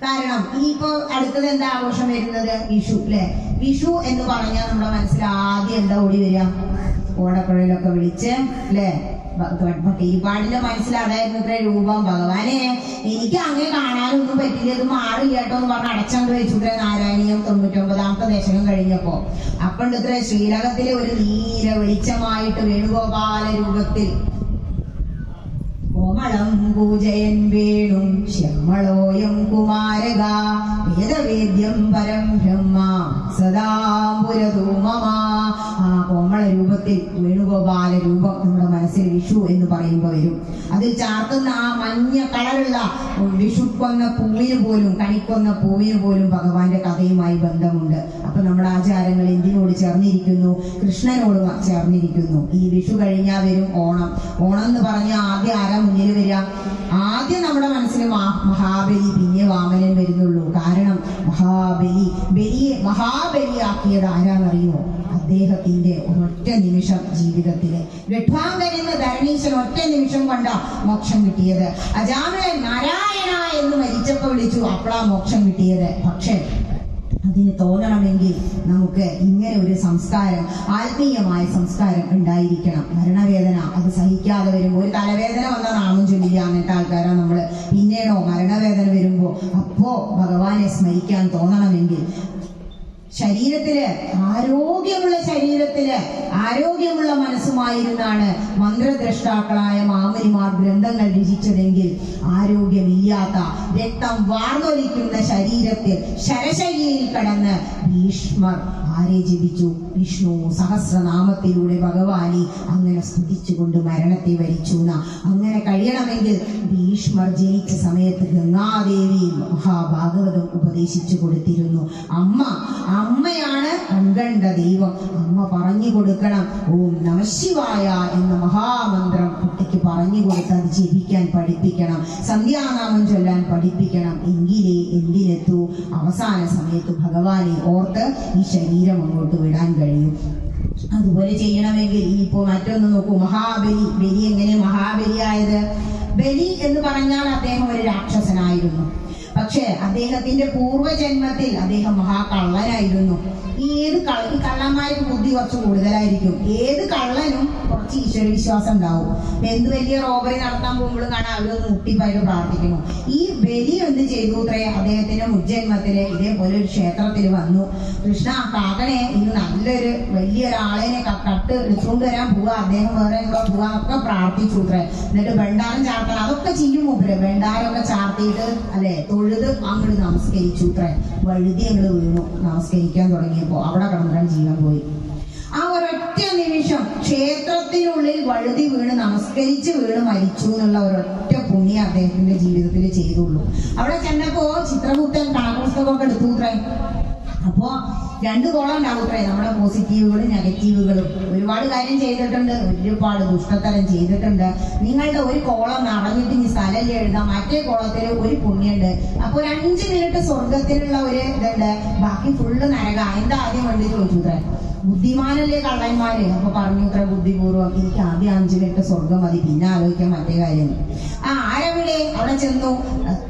കാരണം ഇനിയിപ്പോ അടുത്തത് എന്താ ആഘോഷം വരുന്നത്? വിഷു അല്ലെ? വിഷു എന്ന് പറഞ്ഞാൽ നമ്മുടെ മനസ്സിൽ ആദ്യം എന്താ ഓടി വരിക? ഓടക്കുഴലൊക്കെ വിളിച്ച് അല്ലെ? ഭട്ടീപ്പാടിന്റെ മനസ്സിൽ അതായിരുന്നു ഇത്ര രൂപം. ഭഗവാനെ എനിക്ക് അങ്ങനെ കാണാനൊന്നും പറ്റില്ല, ഇത് മാറില്ല കേട്ടോ എന്ന് പറഞ്ഞ് അടച്ചണ്ട് വെച്ചു. ഇത്ര നാരായണീയം 99ാമത്തെ ദശകം കഴിഞ്ഞപ്പോ അപ്പണ്ട് ഇത്ര ശ്രീലകത്തിലെ ഒരു നീല വെളിച്ചമായിട്ട് വേണുഗോപാല രൂപത്തിൽ കോമളം പൂജയൻ വേണും ശ്യാമളോയം കുമാരക വേദവേദ്യം പരം ബ്രഹ്മ സദാപുരതോ മമ. ആ കോമള രൂപത്തിൽ വേണുഗോപാല രൂപം നമ്മുടെ മനസ്സിൽ വിഷു എന്ന് പറയുമ്പോൾ വരും. അതിൽ ചാർത്തുന്ന ആ മഞ്ഞ കളറുള്ള വിഷുക്കൊന്ന പൂവിന് പോലും, കണിക്കൊന്ന പൂവിന് പോലും ഭഗവാന്റെ കഥയുമായി ബന്ധമുണ്ട്. അപ്പൊ നമ്മുടെ ആചാരങ്ങൾ എന്തിനോട് ചേർന്നിരിക്കുന്നു? കൃഷ്ണനോട് ചേർന്നിരിക്കുന്നു. ഈ വിഷു കഴിഞ്ഞാൽ വരും ഓണം. ഓണം എന്ന് പറഞ്ഞാൽ ആദ്യം ആരാ മുന്നിൽ വരിക? ആദ്യം നമ്മുടെ മനസ്സിൽ മഹാബലി, പിന്നെ വാമനൻ വരുന്നുള്ളൂ. കാരണം മഹാബലിയെ മഹാബലിയാക്കിയത് ആരാന്നറിയുമോ? അദ്ദേഹത്തിന്റെ ഒരൊറ്റ നിമിഷം ജീവിതത്തില് ഗഡ്വാങ്കരെന്ന് ധരണീശൻ ഒറ്റ നിമിഷം കൊണ്ട മോക്ഷം കിട്ടിയത്. അജാമിളൻ നാരായണ എന്ന് മരിച്ചപ്പോ വിളിച്ചു, അപ്പോഴാ മോക്ഷം കിട്ടിയത്. പക്ഷെ അതിന് തോന്നണമെങ്കിൽ നമുക്ക് ഇങ്ങനെ ഒരു സംസ്കാരം, ആത്മീയമായ സംസ്കാരം ഉണ്ടായിരിക്കണം. മരണവേദന അത് സഹിക്കാതെ വരുമ്പോൾ, ഒരു തലവേദന വന്ന നാമം ചൊല്ലില്ല അങ്ങനത്തെ ആൾക്കാരാണ് നമ്മള്. പിന്നെയാണോ മരണവേദന വരുമ്പോ അപ്പോ ഭഗവാനെ സ്മരിക്കാൻ തോന്നണമെങ്കിൽ ശരീരത്തില്, ആരോഗ്യമുള്ള ശരീരത്തില് ആരോഗ്യമുള്ള മനസ്സുമായിരുന്നാണ് മന്ത്രദ്രഷ്ടാക്കളായ മാമുനിമാർ ഗ്രന്ഥങ്ങൾ രചിച്ചതെങ്കിൽ ആരോഗ്യമില്ലാത്ത, രക്തം വാർന്നൊലിക്കുന്ന ശരീരത്തിൽ ശരശയ്യയിൽ കടന്ന് ഭീഷ്മർ ആരെ ജപിച്ചു? വിഷ്ണു സഹസ്രനാമത്തിലൂടെ ഭഗവാനെ അങ്ങനെ സ്തുതിച്ചുകൊണ്ട് മരണത്തെ വരിച്ചു. അങ്ങനെ കഴിയണമെങ്കിൽ ഭീഷ്മർ ജനിച്ച സമയത്ത് ഗംഗാദേവി മഹാഭാഗവതം ഉപദേശിച്ചു കൊടുത്തിരുന്നു. അമ്മയാണ് കൺകണ്ട ദൈവം. അമ്മ പറഞ്ഞു കൊടുക്കണം ഓം നമഃശിവായ എന്ന മഹാമന്ത്രം കുട്ടിക്ക് പറഞ്ഞു കൊടുത്ത് അത് ജപിക്കാൻ പഠിപ്പിക്കണം, സന്ധ്യാനാമം ചൊല്ലാൻ പഠിപ്പിക്കണം. എങ്കിലേ എന്തിനെത്തൂ? അവസാന സമയത്ത് ഭഗവാനെ ഓർത്ത് ഈ ശരീരം അങ്ങോട്ട് വിടാൻ കഴിയും. അതുപോലെ ചെയ്യണമെങ്കിൽ ഇനിയിപ്പോ മറ്റൊന്ന് നോക്കൂ. മഹാബലി. ബലി എങ്ങനെ മഹാബലിയായത്? ബലി എന്ന് പറഞ്ഞാൽ അദ്ദേഹം ഒരു രാക്ഷസനായിരുന്നു. പക്ഷെ അദ്ദേഹത്തിന്റെ പൂർവ്വജന്മത്തിൽ അദ്ദേഹം മഹാകള്ളനായിരുന്നു. ഈ കള്ളന്മാർക്ക് ബുദ്ധി കുറച്ച് കൂടുതലായിരിക്കും. ഏത് കള്ളനും കുറച്ച് ഈശ്വരവിശ്വാസം ഉണ്ടാവും. എന്ത് വലിയ റോബറി നടത്താൻ പോകുമ്പോഴും കാണാൻ അവരൊന്ന് മുട്ടിപ്പായിട്ട് പ്രാർത്ഥിക്കുന്നു. ഈ ബലി എന്ത് ചെയ്തു? അദ്ദേഹത്തിന്റെ മുജ്ജന്മത്തില് ഇതേപോലെ ഒരു ക്ഷേത്രത്തിൽ വന്നു. കൃഷ്ണ കാക്കനെ ഇന്ന് നല്ലൊരു വലിയൊരാളെനെ കട്ട് എടുത്തുകൊണ്ട് വരാൻ പോവുക, അദ്ദേഹം വേറെ എങ്ങോ പോവാന്നൊക്കെ പ്രാർത്ഥിച്ചു. എന്നിട്ട് ഭണ്ഡാരം ചാർത്താൻ അതൊക്കെ ചെയ്യും. ഭണ്ഡാരമൊക്കെ ചാർത്തിയിട്ട് അല്ലെ തൊഴുത് അങ്ങോട്ട് നമസ്കരിച്ചു. വഴുതി അങ്ങോട്ട് വീണു. നമസ്കരിക്കാൻ തുടങ്ങിയപ്പോ അവിടെ കിടന്നിട്ടാണ് ജീവൻ പോയി. ആ ഒരൊറ്റ നിമിഷം ക്ഷേത്രത്തിനുള്ളിൽ വഴുതി വീണ് നമസ്കരിച്ച് വീണ് മരിച്ചു എന്നുള്ള ഒരൊറ്റ പുണ്യം അദ്ദേഹത്തിന്റെ ജീവിതത്തിൽ ചെയ്തുള്ളൂ. അവിടെ ചെന്നപ്പോ ചിത്രകൂട്ടൻ കണക്കുപുസ്തകമൊക്കെ എടുത്തു. അപ്പോ രണ്ടു കോളം ഉണ്ടാവും. നമ്മുടെ പോസിറ്റീവുകളും നെഗറ്റീവുകളും. ഒരുപാട് കാര്യം ചെയ്തിട്ടുണ്ട്, ഒരുപാട് ദുഷ്ടത്തരം ചെയ്തിട്ടുണ്ട്. നിങ്ങളുടെ ഒരു കോളം നിറഞ്ഞിട്ട് ഇനി സ്ഥലം എഴുതാം, മറ്റേ കോളത്തിൽ ഒരു പുണ്യുണ്ട്. അപ്പൊ ഒരു 5 മിനിറ്റ് സ്വർഗത്തിനുള്ള ഒരു ഇതുണ്ട്, ബാക്കി ഫുള്ള് നരക. എന്താ ആദ്യം വേണ്ടി ചോദിച്ചു. ബുദ്ധിമാനല്ലേ കള്ളന്മാര്. അപ്പൊ പറഞ്ഞു ബുദ്ധിപൂർവ്വം എനിക്ക് ആദ്യം 5 മിനിറ്റ് സ്വർഗം മതി, പിന്നെ ആലോചിക്കാൻ മറ്റേ കാര്യം. ആരവിടെ? അവിടെ ചെന്നു.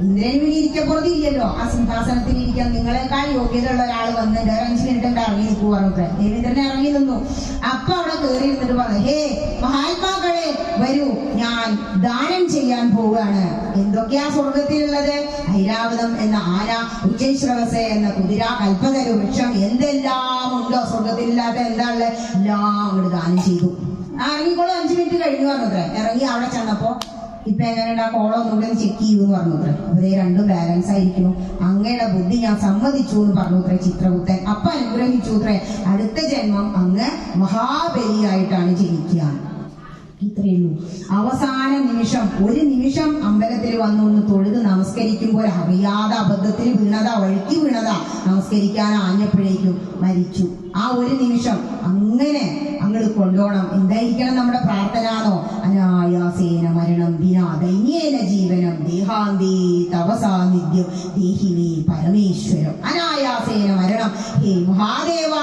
ഇന്ദ്രന് പിന്നെ ഇരിക്കപ്പുറത്ത് ഇല്ലല്ലോ, ആ സിംഹാസനത്തിൽ ഇരിക്കാൻ നിങ്ങളെക്കാൾ യോഗ്യത ഉള്ള ഒരാൾ വന്നിട്ട് 5 മിനിറ്റ് കൊണ്ട് ഇറങ്ങി നിൽക്കൂ പറഞ്ഞു. ദേവേന്ദ്രനെ ഇറങ്ങി നിന്നു. അപ്പൊ അവിടെ കയറി ഇരുന്നിട്ട് പറഞ്ഞു, ഹേ മഹാത്മാക്കളെ വരൂ, ഞാൻ ദാനം ചെയ്യാൻ പോവുകയാണ്. എന്തൊക്കെയാ സ്വർഗത്തിലുള്ളത്? ഐരാവതം എന്ന ആന, ഉച്ചൈശ്രവസ എന്ന കുതിര, കൽപ്പതരു വൃക്ഷം, എന്തെല്ലാം ഉണ്ടോ സ്വർഗത്തിലില്ലാത്ത എന്താ ഉള്ളത് എല്ലാം അങ്ങോട്ട് ദാനം ചെയ്തു. ഇറങ്ങിക്കോളൂ 5 മിനിറ്റ് കഴിഞ്ഞു പറഞ്ഞു. ഇറങ്ങി അവിടെ ചെന്നപ്പോ ഇപ്പൊ എങ്ങനെയുണ്ട് ആ കോളം ഒന്നുകൂടെ ചെക്ക് ചെയ്യൂന്ന് പറഞ്ഞു. അവരെ രണ്ടും ബാലൻസ് ആയിരിക്കുന്നു. അങ്ങയുടെ ബുദ്ധി ഞാൻ സമ്മതിച്ചു എന്ന് പറഞ്ഞു ചിത്രഗുപ്തൻ. അപ്പൊ അനുഗ്രഹിച്ചു. അടുത്ത ജന്മം അങ്ങ് മഹാബലിയായിട്ടാണ് ജനിക്കുക. ഇത്രയുള്ളൂ. അവസാന നിമിഷം, ഒരു നിമിഷം അമ്പലത്തിൽ വന്നൊന്ന് തൊഴുത് നമസ്കരിക്കുമ്പോൾ അറിയാതെ അബദ്ധത്തിൽ വീണതാ, വഴുക്കി വീണതാ. നമസ്കരിക്കാൻ ആഞ്ഞപ്പോഴേക്കും മരിച്ചു. ആ ഒരു നിമിഷം അങ്ങനെ അങ്ങോട്ട് കൊണ്ടുപോകണം. എന്തായിരിക്കണം നമ്മുടെ പ്രാർത്ഥനാണോ? അനായാസേന മരണം വിനാ ദൈന്യേന ജീവനം ദേഹാന്തേ തവ സാന്നിധ്യം ദേഹിമേ പരമേശ്വരം. അനായാസേന മരണം. ഹേ മഹാദേവ,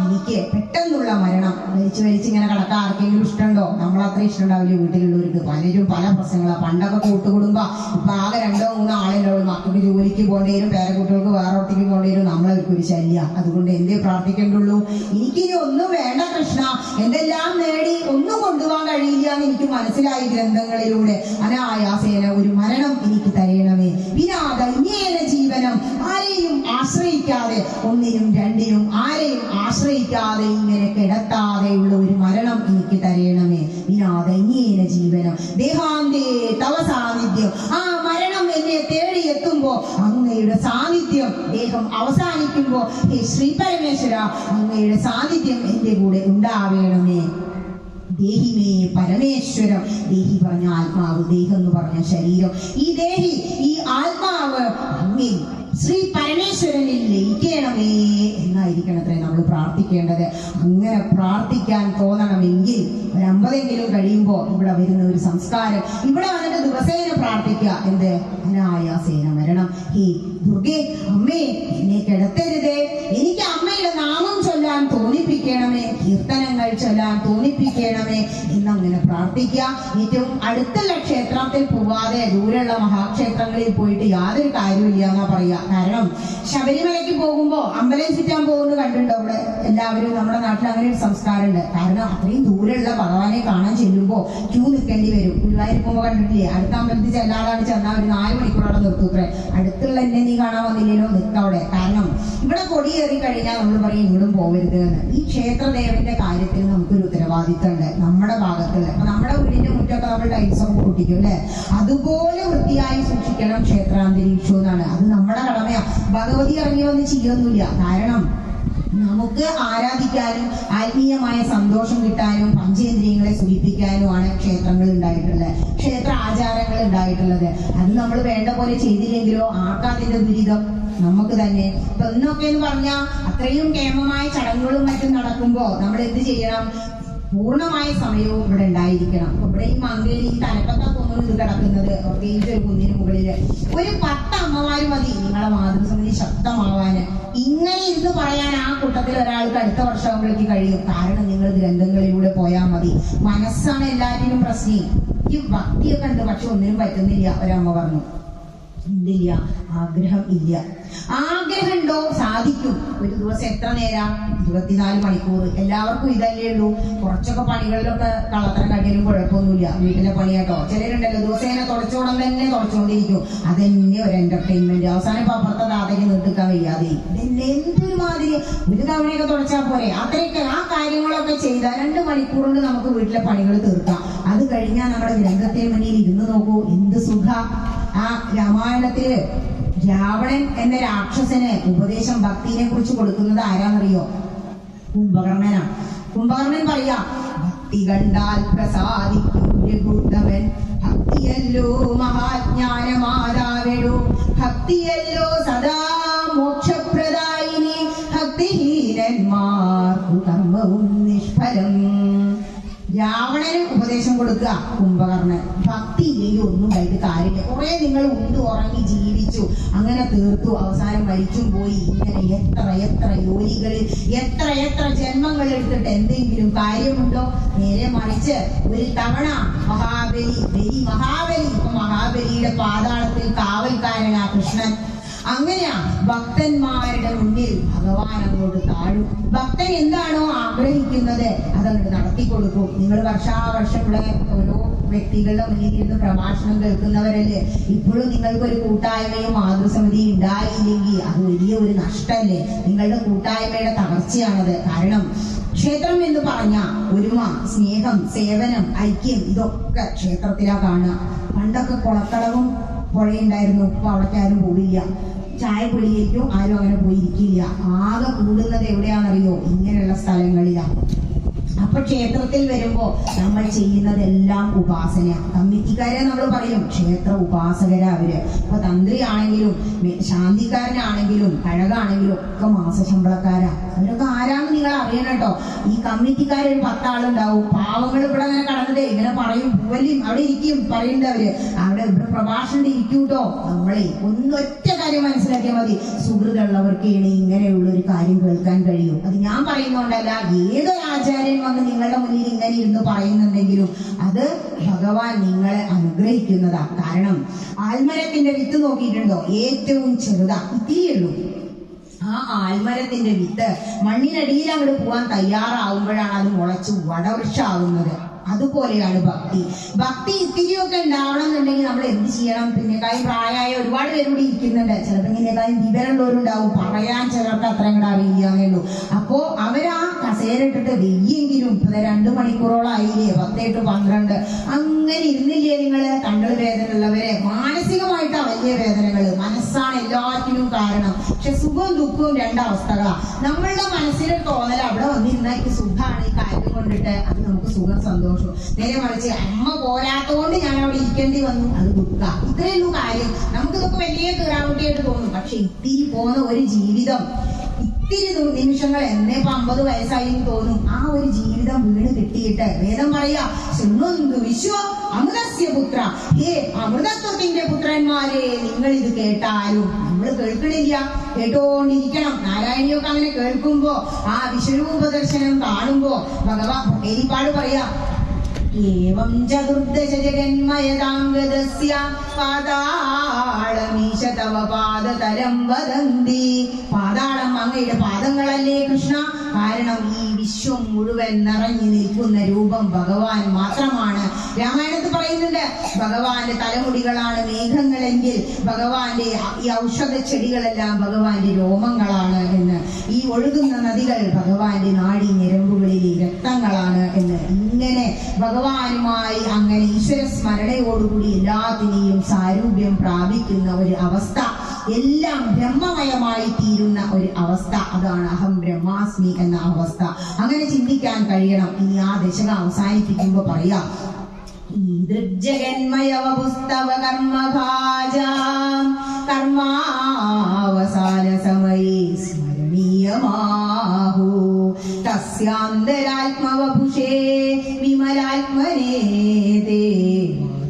എനിക്ക് പെട്ടെന്നുള്ള മരണം. വലിച്ച് ഇങ്ങനെ കിടക്കാൻ ആർക്കെങ്കിലും ഇഷ്ടമുണ്ടോ? നമ്മളത്ര ഇഷ്ടമുണ്ടാവില്ല വീട്ടിലുള്ളവർക്ക്. പലരും പല പ്രശ്നങ്ങളാണ്. പണ്ടൊക്കെ കൂട്ടുകുടുംബ, ഇപ്പൊ ആകെ 2-3 ആളുണ്ടാവും. മക്കൾക്ക് ജോലിക്ക് പോകേണ്ടി വരും, പേരക്കുട്ടികൾക്ക് വേറെ ഒറ്റയ്ക്ക് പോകേണ്ടി വരും. നമ്മളവർക്ക് ഒരു ശല്യ. അതുകൊണ്ട് എന്തേ പ്രാർത്ഥിക്കേണ്ടുള്ളൂ? എനിക്കിനി ഒന്നും വേണ്ട കൃഷ്ണ, എന്തെല്ലാം നേടി ഒന്നും കൊണ്ടുപോകാൻ കഴിയില്ല എന്ന് എനിക്ക് മനസ്സിലായി ഗ്രന്ഥങ്ങളിലൂടെ. അനായാസേന ഒരു മരണം എനിക്ക് തരയണമേ. വിനാ ദൈന്യേന ജീവനം, ആരെയും ആശ്രയിക്കാതെ, ഒന്നിനും രണ്ടിനും ആരെയും ആശ്രയിക്കാതെ ഇങ്ങനെ കിടത്താതെയുള്ള ഒരു മരണം എനിക്ക് തരയണമേ. വിനാ ദൈന്യേന ജീവനം ദേഹാന്തേ തവ സാന്നിധ്യം. ആ മരണം എന്നെ തേടിയെത്തുമ്പോ അങ്ങയുടെ സാന്നിധ്യം, ദേഹം അവസാനിക്കുമ്പോ ഹേ ശ്രീ പരമേശ്വര, അങ്ങയുടെ സാന്നിധ്യം എന്റെ കൂടെ ഉണ്ടാവേണമേ. ദേഹിമേ പരമേശ്വരം. ദേഹി പറഞ്ഞ ആത്മാവ്, ദേഹം എന്ന് പറഞ്ഞ ശരീരം. ഈ ദേഹി, ഈ ആത്മാവ് അങ്ങിൽ ശ്രീ പരമേശ്വരനിൽ ലയിക്കണമേ എന്നായിരിക്കണത്രേ നമ്മൾ പ്രാർത്ഥിക്കേണ്ടത്. അങ്ങനെ പ്രാർത്ഥിക്കാൻ തോന്നണമെങ്കിൽ ഒരു 50 കഴിയുമ്പോ ഇവിടെ വരുന്ന ഒരു സംസ്കാരം, ഇവിടെ വന്നിട്ട് ദിവസേന പ്രാർത്ഥിക്കുക. എന്ത്? അനായാസേന മരണം. ഹേ ദുർഗേ, അമ്മേ എന്നെ കിടത്തരുതേ, എനിക്ക് അമ്മയുടെ നാമം ചൊല്ലാൻ തോന്നിപ്പിക്കണമേ. കീർത്തനങ്ങൾ ചൊല്ലാൻ തോന്നിപ്പിക്കണമേ എന്നങ്ങനെ പ്രാർത്ഥിക്കുക. ഏറ്റവും അടുത്തുള്ള ക്ഷേത്രത്തിൽ പോവാതെ ദൂരെയുള്ള മഹാക്ഷേത്രങ്ങളിൽ പോയിട്ട് യാതൊരു കാര്യമില്ല എന്നാ പറയാ. കാരണം ശബരിമലയ്ക്ക് പോകുമ്പോ അമ്പലം ചുറ്റാൻ പോകുന്നത് കണ്ടിട്ടുണ്ടോ? അവിടെ എല്ലാവരും നമ്മുടെ നാട്ടിൽ അങ്ങനെ ഒരു സംസ്കാരമുണ്ട്. കാരണം അത്രയും ദൂരെയുള്ള ഭഗവാനെ കാണാൻ ചെല്ലുമ്പോ ക്യൂ നിൽക്കേണ്ടി വരും. ഗുരുവായൂരിപ്പോ കണ്ടിട്ടില്ലേ, അടുത്ത അമ്പലത്തിൽ ചെല്ലാതാണ് ചെന്നാൽ ഒരു 4 മണിക്കൂറോടെ നിർത്തൂത്രേ. അടുത്തുള്ള എന്നെ നീ കാണാൻ വന്നില്ലല്ലോ, നിൽക്കവിടെ. കാരണം ഇവിടെ കൊടിയേറി കഴിഞ്ഞാൽ നമ്മൾ പറയും ഇങ്ങോട്ടും പോകരുത് എന്ന്. ഈ ക്ഷേത്രദേവന്റെ കാര്യത്തിൽ നമുക്കൊരു ഉത്തരവാദിത്തമുണ്ട് നമ്മുടെ ഭാഗത്തുള്ള. അപ്പൊ നമ്മുടെ വീടിന്റെ മുറ്റൊക്കെ നമ്മൾ ടൈൽസ് ഒക്കെ പൊട്ടിക്കും അല്ലെ, അതുപോലെ വൃത്തിയായി സൂക്ഷിക്കണം ക്ഷേത്രാന്തരീക്ഷം എന്നാണ്. അത് നമ്മുടെ കടമയാ. ഭഗവതി ഇറങ്ങി വന്ന് ചെയ്യൊന്നുമില്ല. കാരണം നമുക്ക് ആരാധിക്കാനും ആത്മീയമായ സന്തോഷം കിട്ടാനും പഞ്ചേന്ദ്രിയങ്ങളെ സുഖിപ്പിക്കാനുമാണ് ക്ഷേത്രങ്ങൾ ഉണ്ടായിട്ടുള്ളത്, ക്ഷേത്ര ആചാരങ്ങൾ ഉണ്ടായിട്ടുള്ളത്. അത് നമ്മൾ വേണ്ട പോലെ ചെയ്തില്ലെങ്കിലോ ആർക്കതിന്റെ ദുരിതം? നമുക്ക് തന്നെ. ഇപ്പൊ ഇന്നൊക്കെ എന്ന് പറഞ്ഞാൽ അത്രയും കേമമായ ചടങ്ങുകളും മറ്റും നടക്കുമ്പോ നമ്മൾ എന്ത് ചെയ്യണം? പൂർണ്ണമായ സമയവും ഇവിടെ ഉണ്ടായിരിക്കണം. ഇവിടെ ഈ മങ്കേരി തലപ്പത്താ തോന്നുന്നു ഇത് കിടക്കുന്നത്, പ്രത്യേകിച്ച് ഒരു കുന്നിന് മുകളില്. ഒരു 10 അമ്മമാര് മതി നിങ്ങളെ മാതൃസമിതി ശക്തമാവാന്. ഇങ്ങനെ ഇരുന്ന് പറയാൻ ആ കൂട്ടത്തിൽ ഒരാൾക്ക് അടുത്ത വർഷമാകുമ്പോഴേക്ക് കഴിയും. കാരണം നിങ്ങൾ ഗ്രന്ഥങ്ങളിലൂടെ പോയാൽ മതി. മനസ്സാണ് എല്ലാറ്റിനും പ്രശ്നം. ഈ ഭക്തിയൊക്കെ ഉണ്ട്, പക്ഷെ ഒന്നിനും പറ്റുന്നില്ല. ഒരമ്മ പറഞ്ഞു, എന്തില്ല? ആഗ്രഹം ഇല്ല. ആഗ്രഹം ഉണ്ടോ സാധിക്കും. ഒരു ദിവസം എത്ര നേരം? 24 മണിക്കൂർ. എല്ലാവർക്കും ഇതല്ലേ ഉള്ളൂ. കുറച്ചൊക്കെ പണികളിലൊക്കെ കള്ളത്തരം കാട്ടിയാലും കുഴപ്പമൊന്നുമില്ല. വീട്ടിലെ പണിയാട്ടോ. ചിലരുണ്ടല്ലോ ദിവസേന തുടച്ചോടം തന്നെ തുടച്ചുകൊണ്ടിരിക്കും. അതന്നെ ഒരു എന്റർടൈൻമെന്റ്. അവസാനം ഇപ്പൊ അപ്പുറത്തെ താതയ്ക്ക് നിർത്തിക്കാൻ വയ്യാതെ ഇതന്നെ എന്തൊരു മാതിരി. ഒരു തവണയൊക്കെ തുടച്ചാൽ പോരെ? അത്രയൊക്കെ ആ കാര്യങ്ങളൊക്കെ ചെയ്താൽ 2 മണിക്കൂർ കൊണ്ട് നമുക്ക് വീട്ടിലെ പണികൾ തീർക്കാം. അത് കഴിഞ്ഞാൽ നമ്മുടെ ഗ്രന്ഥത്തിന് മുന്നിൽ ഇരുന്ന് നോക്കൂ, എന്ത് സുഖ. ആ രാമായണത്തില് രാവണൻ എന്ന രാക്ഷസന് ഉപദേശം ഭക്തിനെ കുറിച്ച് കൊടുക്കുന്നത് ആരാന്നറിയോ? കുംഭകർണനാ. കുംഭകർണൻ പറയാ, ഭക്തി കണ്ടാൽ പ്രസാദിക്കും രഘുത്തമൻ, ഭക്തിയല്ലോ മഹാജ്ഞാനമാതാവെടു, ഭക്തിയല്ലോ സദാ മോക്ഷപ്രദായിനി, ഭക്തിഹീനന്മാർക്കു കർമ്മവും നിഷ്ഫലം. രാവണന് ഉപദേശം കൊടുക്കുക കുംഭകർണൻ. ഭക്തി ഇല്ലെങ്കിൽ ഒന്നും ഉണ്ടായിട്ട് കാര്യമില്ല. കുറെ നിങ്ങൾ ഉണ്ട് ഉറങ്ങി ജീവിച്ചു, അങ്ങനെ തീർത്തു, അവസാനം മരിച്ചും പോയി. ഇങ്ങനെ എത്ര യോനികളിൽ എത്ര ജന്മങ്ങൾ എടുത്തിട്ട് എന്തെങ്കിലും കാര്യമുണ്ടോ? നേരെ മറിച്ച് ഒരു തവണ മഹാബലി ഇപ്പൊ മഹാബലിയുടെ പാതാളത്തിൽ കാവൽക്കാരനാ കൃഷ്ണൻ. അങ്ങനെയാ ഭക്തന്മാരുടെ മുന്നിൽ ഭഗവാൻ അങ്ങോട്ട് താഴും. ഭക്തൻ എന്താണോ ആഗ്രഹിക്കുന്നത് അതങ്ങോട്ട് നടത്തി കൊടുക്കും. നിങ്ങൾ വർഷാവർഷം ഇവിടെ ഓരോ വ്യക്തികളുടെ മുന്നിൽ ഇരുന്ന് പ്രഭാഷണം കേൾക്കുന്നവരല്ലേ. ഇപ്പോഴും നിങ്ങൾക്കൊരു കൂട്ടായ്മയും മാതൃസമിതിയും ഉണ്ടായില്ലെങ്കിൽ അത് വലിയ ഒരു നഷ്ടല്ലേ. നിങ്ങളുടെ കൂട്ടായ്മയുടെ തകർച്ചയാണത്. കാരണം ക്ഷേത്രം എന്ന് പറഞ്ഞ ഒരുമ, സ്നേഹം, സേവനം, ഐക്യം ഇതൊക്കെ ക്ഷേത്രത്തിലാ കാണുക. പണ്ടൊക്കെ കുളക്കളവും പുഴയുണ്ടായിരുന്നു. ഇപ്പൊ അവിടേക്ക് ആരും പോവില്ല. ചായ പൊടിയേക്കും ആരും അങ്ങനെ പോയിരിക്കില്ല. ആകെ കൂടുന്നത് എവിടെയാണെന്നറിയോ? ഇങ്ങനെയുള്ള സ്ഥലങ്ങളിലാണ്. അപ്പൊ ക്ഷേത്രത്തിൽ വരുമ്പോ നമ്മൾ ചെയ്യുന്നതെല്ലാം ഉപാസന. കമ്മിറ്റിക്കാരെ നമ്മൾ പറയും ക്ഷേത്ര ഉപാസകരാ അവര്. ഇപ്പൊ തന്ത്രി ആണെങ്കിലും ശാന്തിക്കാരനാണെങ്കിലും കഴകാണെങ്കിലും ഒക്കെ മാസശമ്പളക്കാരാ. അവരൊക്കെ ആരാന്ന് നിങ്ങൾ അറിയണം കേട്ടോ. ഈ കമ്മിറ്റിക്കാരൊരു 10 ആളുണ്ടാവും. പാവങ്ങൾ ഇവിടെ അങ്ങനെ കടന്നതേ ഇങ്ങനെ പറയും, പൂവല്ലിയും അവിടെ ഇരിക്കും പറയുന്നവര്. അവിടെ ഇവിടെ പ്രഭാഷണം ഇരിക്കൂട്ടോ. നമ്മളെ ഒന്നൊറ്റ കാര്യം മനസ്സിലാക്കിയാൽ മതി, സുഹൃത്തുള്ളവർക്കാണ് ഇങ്ങനെയുള്ള ഒരു കാര്യം കേൾക്കാൻ കഴിയും. അത് ഞാൻ പറയുന്നോണ്ടല്ല, ഏതൊരു ആചാര്യൻ വന്ന് നിങ്ങളുടെ മുന്നിൽ ഇങ്ങനെ ഇരുന്ന് പറയുന്നുണ്ടെങ്കിലും അത് ഭഗവാൻ നിങ്ങളെ അനുഗ്രഹിക്കുന്നതാ. കാരണം ആൽമരത്തിന്റെ വിത്ത് നോക്കിയിട്ടുണ്ടോ? ഏറ്റവും ചെറുതാ, ഇത്തിരിയുള്ളൂ. ആ ആൽമരത്തിന്റെ വിത്ത് മണ്ണിനടിയിൽ അങ്ങോട്ട് പോവാൻ തയ്യാറാവുമ്പോഴാണ് അത് മുളച്ച് വടവൃക്ഷമാവുന്നത്. അതുപോലെയാണ് ഭക്തി. ഭക്തി ഇത്തിരിയൊക്കെ ഉണ്ടാവണം എന്നുണ്ടെങ്കിൽ നമ്മൾ എന്ത് ചെയ്യണം? പിന്നെക്കായും പ്രായമായ ഒരുപാട് പേരോട് ഇരിക്കുന്നുണ്ട്. ചിലപ്പോൾ ഇങ്ങനെക്കായും വിവരമുള്ളവരുണ്ടാവും, പറയാൻ ചിലർക്ക് അത്ര കൂടെ അറിയില്ലാന്നേ ഉള്ളൂ. അപ്പോ അവരാ കസേര ഇട്ടിട്ട് വെയ്യെങ്കിലും 2 മണിക്കൂറോളം ആയില്ലേ, 10 to 12 അങ്ങനെ ഇരുന്നില്ലേ നിങ്ങള്? കണ്ണിൽ വേദന ഉള്ളവരെ മാനസികമായിട്ടാ വലിയ വേദനകള്. മനസ്സാണ് എല്ലാറ്റിനും കാരണം. പക്ഷെ സുഖവും ദുഃഖവും 2 അവസ്ഥകളാ. നമ്മളുടെ മനസ്സിലൊരു തോന്നൽ അവിടെ വന്നിരുന്നാൽ എനിക്ക് സുഖമാണ് ഈ കാര്യം കൊണ്ടിട്ട്, അത് നമുക്ക് സുഖം സന്തോഷം. നേരെ മറിച്ച് അമ്മ പോരാത്തോണ്ട് ഞാൻ അവിടെ ഇരിക്കേണ്ടി വന്നു, അത് ദുഃഖ. ഇത്രയുള്ളൂ കാര്യം. നമുക്കിതൊക്കെ വലിയ കീറാമുട്ടിയായിട്ട് തോന്നും. പക്ഷെ ഇത്തിരി പോകുന്ന ഒരു ജീവിതം ഒത്തിരി നിമിഷങ്ങൾ എന്നെ 50 വയസ്സായി തോന്നും. ആ ഒരു ജീവിതം വീണ് കിട്ടിയിട്ട് വേദം പറയാ, ശൃണ്വന്തു വിശ്വ അമൃതസ്യ പുത്ര, ഹേ അമൃതത്വത്തിന്റെ പുത്രന്മാരെ, നിങ്ങൾ ഇത് കേട്ടാലും നമ്മൾ കേൾക്കണില്ല, കേട്ടോണ്ടിരിക്കണം. നാരായണിയൊക്കെ അങ്ങനെ കേൾക്കുമ്പോ, ആ വിശ്വരൂപ ദർശനം കാണുമ്പോ ഭഗവാൻ ഏരിപ്പാട് പറയാ, ഏവം ചതുർദശ ജഗന്മയതാംഗദസ്യ പാതാളമീശ തവ പാദതലം വദന്തി. പാതാളം അങ്ങയുടെ പാദങ്ങളല്ലേ കൃഷ്ണ, കാരണം ഈ വിശ്വം മുഴുവൻ നിറഞ്ഞു നിൽക്കുന്ന രൂപം ഭഗവാൻ മാത്രമാണ്. രാമായണത്തിൽ പറയുന്നുണ്ട്, ഭഗവാന്റെ തലമുടികളാണ് മേഘങ്ങളെങ്കിൽ ഭഗവാന്റെ ഈ ഔഷധ ചെടികളെല്ലാം ഭഗവാന്റെ രോമങ്ങളാണ് എന്ന്, ഈ ഒഴുകുന്ന നദികൾ ഭഗവാന്റെ നാഡി ഞരമ്പുകളിലെ രക്തങ്ങളാണ് എന്ന്. ഇങ്ങനെ ഭഗവാനുമായി അങ്ങനെ ഈശ്വര സ്മരണയോടുകൂടി എല്ലാത്തിനെയും സാരൂപ്യം പ്രാപിക്കുന്ന ഒരു അവസ്ഥ, എല്ലാം ബ്രഹ്മമയമായി തീരുന്ന ഒരു അവസ്ഥ, അതാണ് അഹം ബ്രഹ്മാസ്മി എന്ന അവസ്ഥ. അങ്ങനെ ചിന്തിക്കാൻ കഴിയണം. ഇനി ആ ദശക അവസാനിപ്പിക്കുമ്പോ പറയാം, ഈദൃഗ്ജഗന്മയവപുസ്തവ കർമ്മഭാജാം കർമാവസാന സമയേ സ്മരണീയമാഹു തസ്യാന്തരാത്മവപുഷേ വിമലാത്മനേ തേ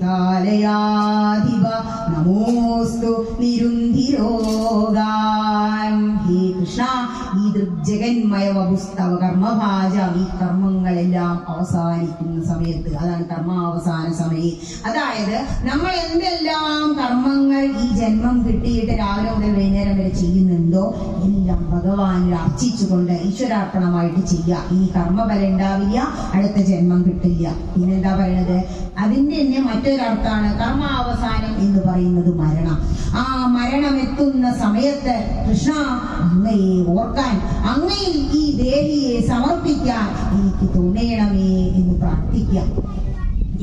മാതാലയാധിപ നമോസ്തു നിരുന്ധിരോഗാൻ. ഹേ കൃഷ്ണ, ഈ ദൃഗ്ജഗന്മയ വപുസ്തവ കർമ്മഭാജ, ഈ കർമ്മങ്ങളെല്ലാം അവസാനിക്കുന്ന സമയത്ത്, അതാണ് കർമാവസാന സമയം. അതായത് നമ്മൾ എന്തെല്ലാം കർമ്മങ്ങൾ ഈ ജന്മം കിട്ടിയിട്ട് രാവിലെ മുതൽ വൈകുന്നേരം വരെ ചെയ്യുന്നുണ്ടോ എല്ലാം ഭഗവാനിൽ അർച്ചിച്ചുകൊണ്ട് ഈശ്വരാർപ്പണമായിട്ട് ചെയ്യുക. ഈ കർമ്മഫലം ഉണ്ടാവില്ല, അടുത്ത ജന്മം കിട്ടില്ല. പിന്നെന്താ പറയുന്നത്, അതിന്റെ തന്നെ മറ്റൊരർത്ഥാണ് കർമാവസാനം എന്ന് പറയുന്നത് മരണം. ആ മരണം എത്തുന്ന സമയത്ത് കൃഷ്ണ അങ്ങയെ ഓർക്കാൻ, അങ്ങയിൽ ഈ ദേഹിയെ സമർപ്പിക്കാൻ എനിക്ക് തോന്നണമേ എന്ന് പ്രാർത്ഥിക്കാം.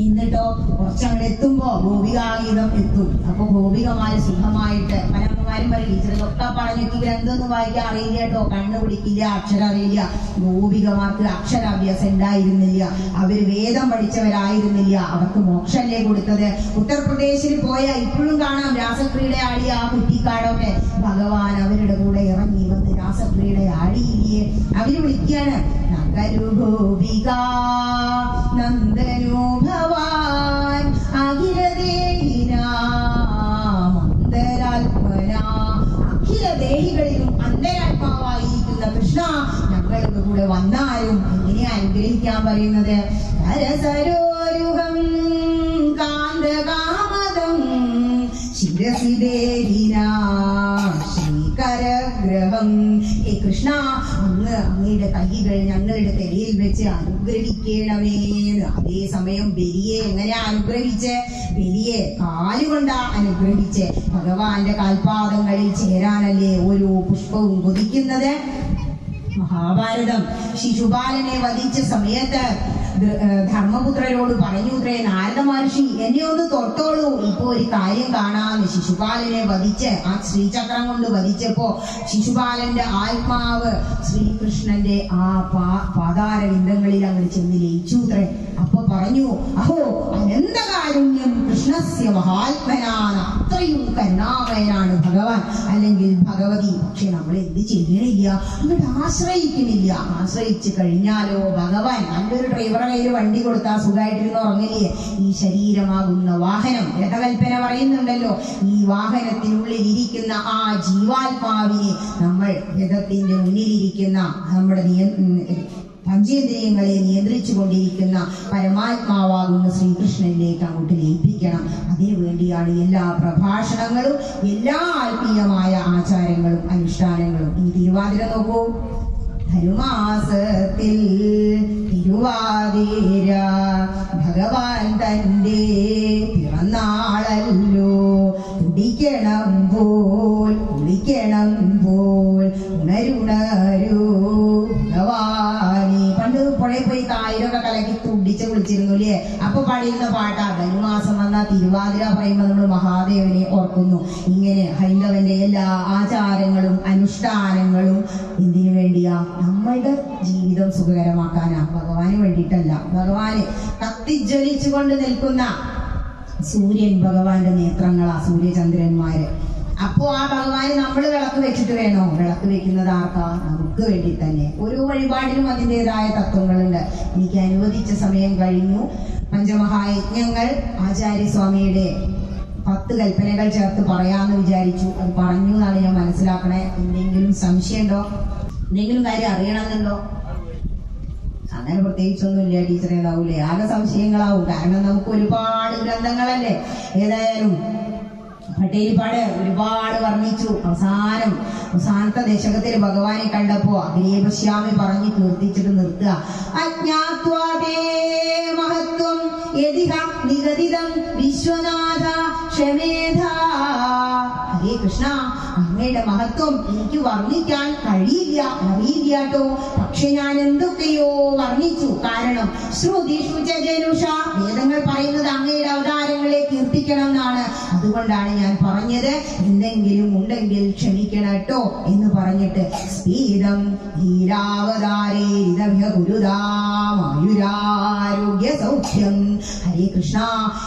എന്നിട്ടോ കുറച്ചങ്ങോട്ട് എത്തുമ്പോ ഗോപികാഗീതം എത്തും. അപ്പൊ ഗോപികമാര് സുഖമായിട്ട്, പലമ്മമാരും പറയും ടീച്ചറൊക്കെ പറഞ്ഞു ഗ്രന്ഥമൊന്നും വായിക്കാൻ അറിയില്ല കേട്ടോ, കണ്ണ് പിടിക്കില്ല, അക്ഷരം അറിയില്ല. ഗോപികമാർക്ക് അക്ഷരാഭ്യാസം ഉണ്ടായിരുന്നില്ല, അവര് വേദം പഠിച്ചവരായിരുന്നില്ല, അവർക്ക് മോക്ഷല്ലേ കൊടുത്തത്. ഉത്തർപ്രദേശിൽ പോയാൽ ഇപ്പോഴും കാണാം രാസക്രീഡ ആടിയ ആ കുറ്റിക്കാടൊക്കെ. ഭഗവാൻ അവരുടെ കൂടെ ഇറങ്ങി വന്ന് രാസക്രീഡ ആടിയില്ലേ. അവര് വിളിക്കാണ്, നഗരു ഗോപിക നന്ദനോ ഭവാൻ അഖിലദേഹിനാമന്തരാത്മനാ. അഖിലദേഹികളിലും അന്തരാത്മാവായിരിക്കുന്ന കൃഷ്ണ, ഞങ്ങളുടെ കൂടെ വന്നാലും എങ്ങനെയാ അനുഗ്രഹിക്കാൻ പറയുന്നത്? ഹരസരോരുഹം കാന്തകാമദം ശിരസിദേഹിനാ ശ്രീകരഗ്രഹം. ഹേ കൃഷ്ണ, അങ്ങയുടെ കൈകൾ ഞങ്ങളുടെ തലയിൽ വെച്ച് അനുഗ്രഹിക്കണമേന്ന്. അതേസമയം ബലിയെ എങ്ങനെയാ അനുഗ്രഹിച്ച്? ബലിയെ കാലുകൊണ്ടാ അനുഗ്രഹിച്ച്. ഭഗവാന്റെ കാൽപാദങ്ങളിൽ ചേരാനല്ലേ ഓരോ പുഷ്പവും കൊതിക്കുന്നത്. മഹാഭാരതം ശിശുപാലനെ വധിച്ച സമയത്ത് ധർമ്മപുത്രരോട് പറഞ്ഞു, നാരദ മഹർഷി എന്നെ ഒന്ന് തൊട്ടോളൂ, ഇപ്പൊ ഒരു കാര്യം കാണാന്ന്. ശിശുപാലനെ വധിച്ച് ആ ശ്രീചക്രം കൊണ്ട് വധിച്ചപ്പോ ശിശുപാലന്റെ ആത്മാവ് ശ്രീകൃഷ്ണന്റെ ആ പാതാരവിന്ദങ്ങളിൽ അങ്ങോട്ട് ചെന്ന് ലയിച്ചുത്രേ. അപ്പൊ പറഞ്ഞു, അഹോ അനന്തകാരുണ്യം കൃഷ്ണസ്യ മഹാത്മനാണ്, അത്രയും കരുണാമയനാണ് ഭഗവാൻ അല്ലെങ്കിൽ ഭഗവതി. പക്ഷെ നമ്മൾ എന്ത് ചെയ്യണില്ല, അങ്ങോട്ട് ആശ്രയിക്കുന്നില്ല. ആശ്രയിച്ചു കഴിഞ്ഞാലോ ഭഗവാൻ നല്ലൊരു ഡ്രൈവറെ കയ്യിൽ വണ്ടി കൊടുത്താൽ സുഖമായിട്ടിരുന്ന് ഉറങ്ങില്ലേ. ഈ ശരീരമാകുന്ന വാഹനം, രഥകൽപ്പന പറയുന്നുണ്ടല്ലോ, ഈ വാഹനത്തിനുള്ളിൽ ഇരിക്കുന്ന ആ ജീവാത്മാവിനെ നമ്മൾ രഥത്തിന്റെ മുന്നിലിരിക്കുന്ന നമ്മുടെ പഞ്ചേന്ദ്രിയങ്ങളെ നിയന്ത്രിച്ചു കൊണ്ടിരിക്കുന്ന പരമാത്മാവാകുന്ന ശ്രീകൃഷ്ണനിലേക്ക് അങ്ങോട്ട് ലയിപ്പിക്കണം. അതിനു വേണ്ടിയാണ് എല്ലാ പ്രഭാഷണങ്ങളും, എല്ലാ ആത്മീയമായ ആചാരങ്ങളും അനുഷ്ഠാനങ്ങളും. ഈ തിരുവാതിര നോക്കൂ, ധനുമാസത്തിൽ തിരുവാതിര ഭഗവാൻ തന്റെ പിറന്നാളല്ലോ. കുടിക്കണം പോൽ കുളിക്കണം പോൽ ഉണരുണരൂ ഭഗവാനെ. പണ്ട് പുഴയിൽ പോയി തായിരൊക്കെ കലക്കി തുടിച്ച് കുളിച്ചിരുന്നു അല്ലേ? അപ്പൊ പാടിയിരുന്ന പാട്ടാ. ധനുമാസം വന്ന തിരുവാതിര പറയുമ്പോൾ നമ്മൾ മഹാദേവനെ ഓർക്കുന്നു. ഇങ്ങനെ ഹൈന്ദവന്റെ എല്ലാ ആചാരങ്ങളും അനുഷ്ഠാനങ്ങളും എന്തിനു വേണ്ടിയാ? നമ്മളുടെ ജീവിതം സുഖകരമാക്കാനാ, ഭഗവാന് വേണ്ടിയിട്ടല്ല. ഭഗവാന് കത്തിജ്വലിച്ചുകൊണ്ട് നിൽക്കുന്ന സൂര്യൻ ഭഗവാന്റെ നേത്രങ്ങളാ, സൂര്യചന്ദ്രന്മാര്. അപ്പോ ആ ഭഗവാന് നമ്മൾ വിളക്ക് വെച്ചിട്ട് വേണോ? വിളക്ക് വെക്കുന്നത് ആർക്കാ? നമുക്ക് വേണ്ടി തന്നെ. ഓരോ വഴിപാടിനും അതിൻ്റെതായ തത്വങ്ങളുണ്ട്. എനിക്ക് അനുവദിച്ച സമയം കഴിഞ്ഞു. പഞ്ചമഹായജ്ഞങ്ങൾ ആചാര്യസ്വാമിയുടെ 10 കൽപ്പനകൾ ചേർത്ത് പറയാന്ന് വിചാരിച്ചു. അത് പറഞ്ഞു എന്നാണ് ഞാൻ മനസ്സിലാക്കണേ. എന്തെങ്കിലും സംശയമുണ്ടോ? എന്തെങ്കിലും കാര്യം അറിയണമെന്നുണ്ടോ? അങ്ങനെ പ്രത്യേകിച്ചൊന്നും ഇല്ല ടീച്ചറെ. ഉണ്ടാവൂലേ? ആകെ സംശയങ്ങളാവും. കാരണം നമുക്ക് ഒരുപാട് ഗ്രന്ഥങ്ങളല്ലേ. ഏതായാലും ഭട്ടേരിപ്പാട് ഒരുപാട് വർണ്ണിച്ചു. അവസാനത്തെ ദശകത്തിൽ ഭഗവാനെ കണ്ടപ്പോ അഗ്നിയെ പശ്യാമി പറഞ്ഞ് കീർത്തിച്ചിട്ട് നിർത്തുക. അജ്ഞാത്വാദേ മഹത്വം യദിഹ നിഗദിതം വിശ്വനാഥ ക്ഷമേധ. ഹരേ കൃഷ്ണ, അങ്ങയുടെ മഹത്വം എനിക്ക് വർണ്ണിക്കാൻ കഴിയില്ല, അറിയില്ലാട്ടോ. പക്ഷെ ഞാൻ എന്തൊക്കെയോ വർണ്ണിച്ചു. കാരണം ശ്രുതിഷു ജനുഷ, വേദങ്ങൾ പറയുന്നത് അങ്ങയുടെ അവതാരങ്ങളെ കീർത്തിക്കണം എന്നാണ്. അതുകൊണ്ടാണ് ഞാൻ പറഞ്ഞത്. എന്തെങ്കിലും ഉണ്ടെങ്കിൽ ക്ഷമിക്കണട്ടോ എന്ന് പറഞ്ഞിട്ട് സ്പീഡം ധീരാവതാരേരുദാമായുരാരോഗ്യ സൗഖ്യം. ഹരേ കൃഷ്ണ,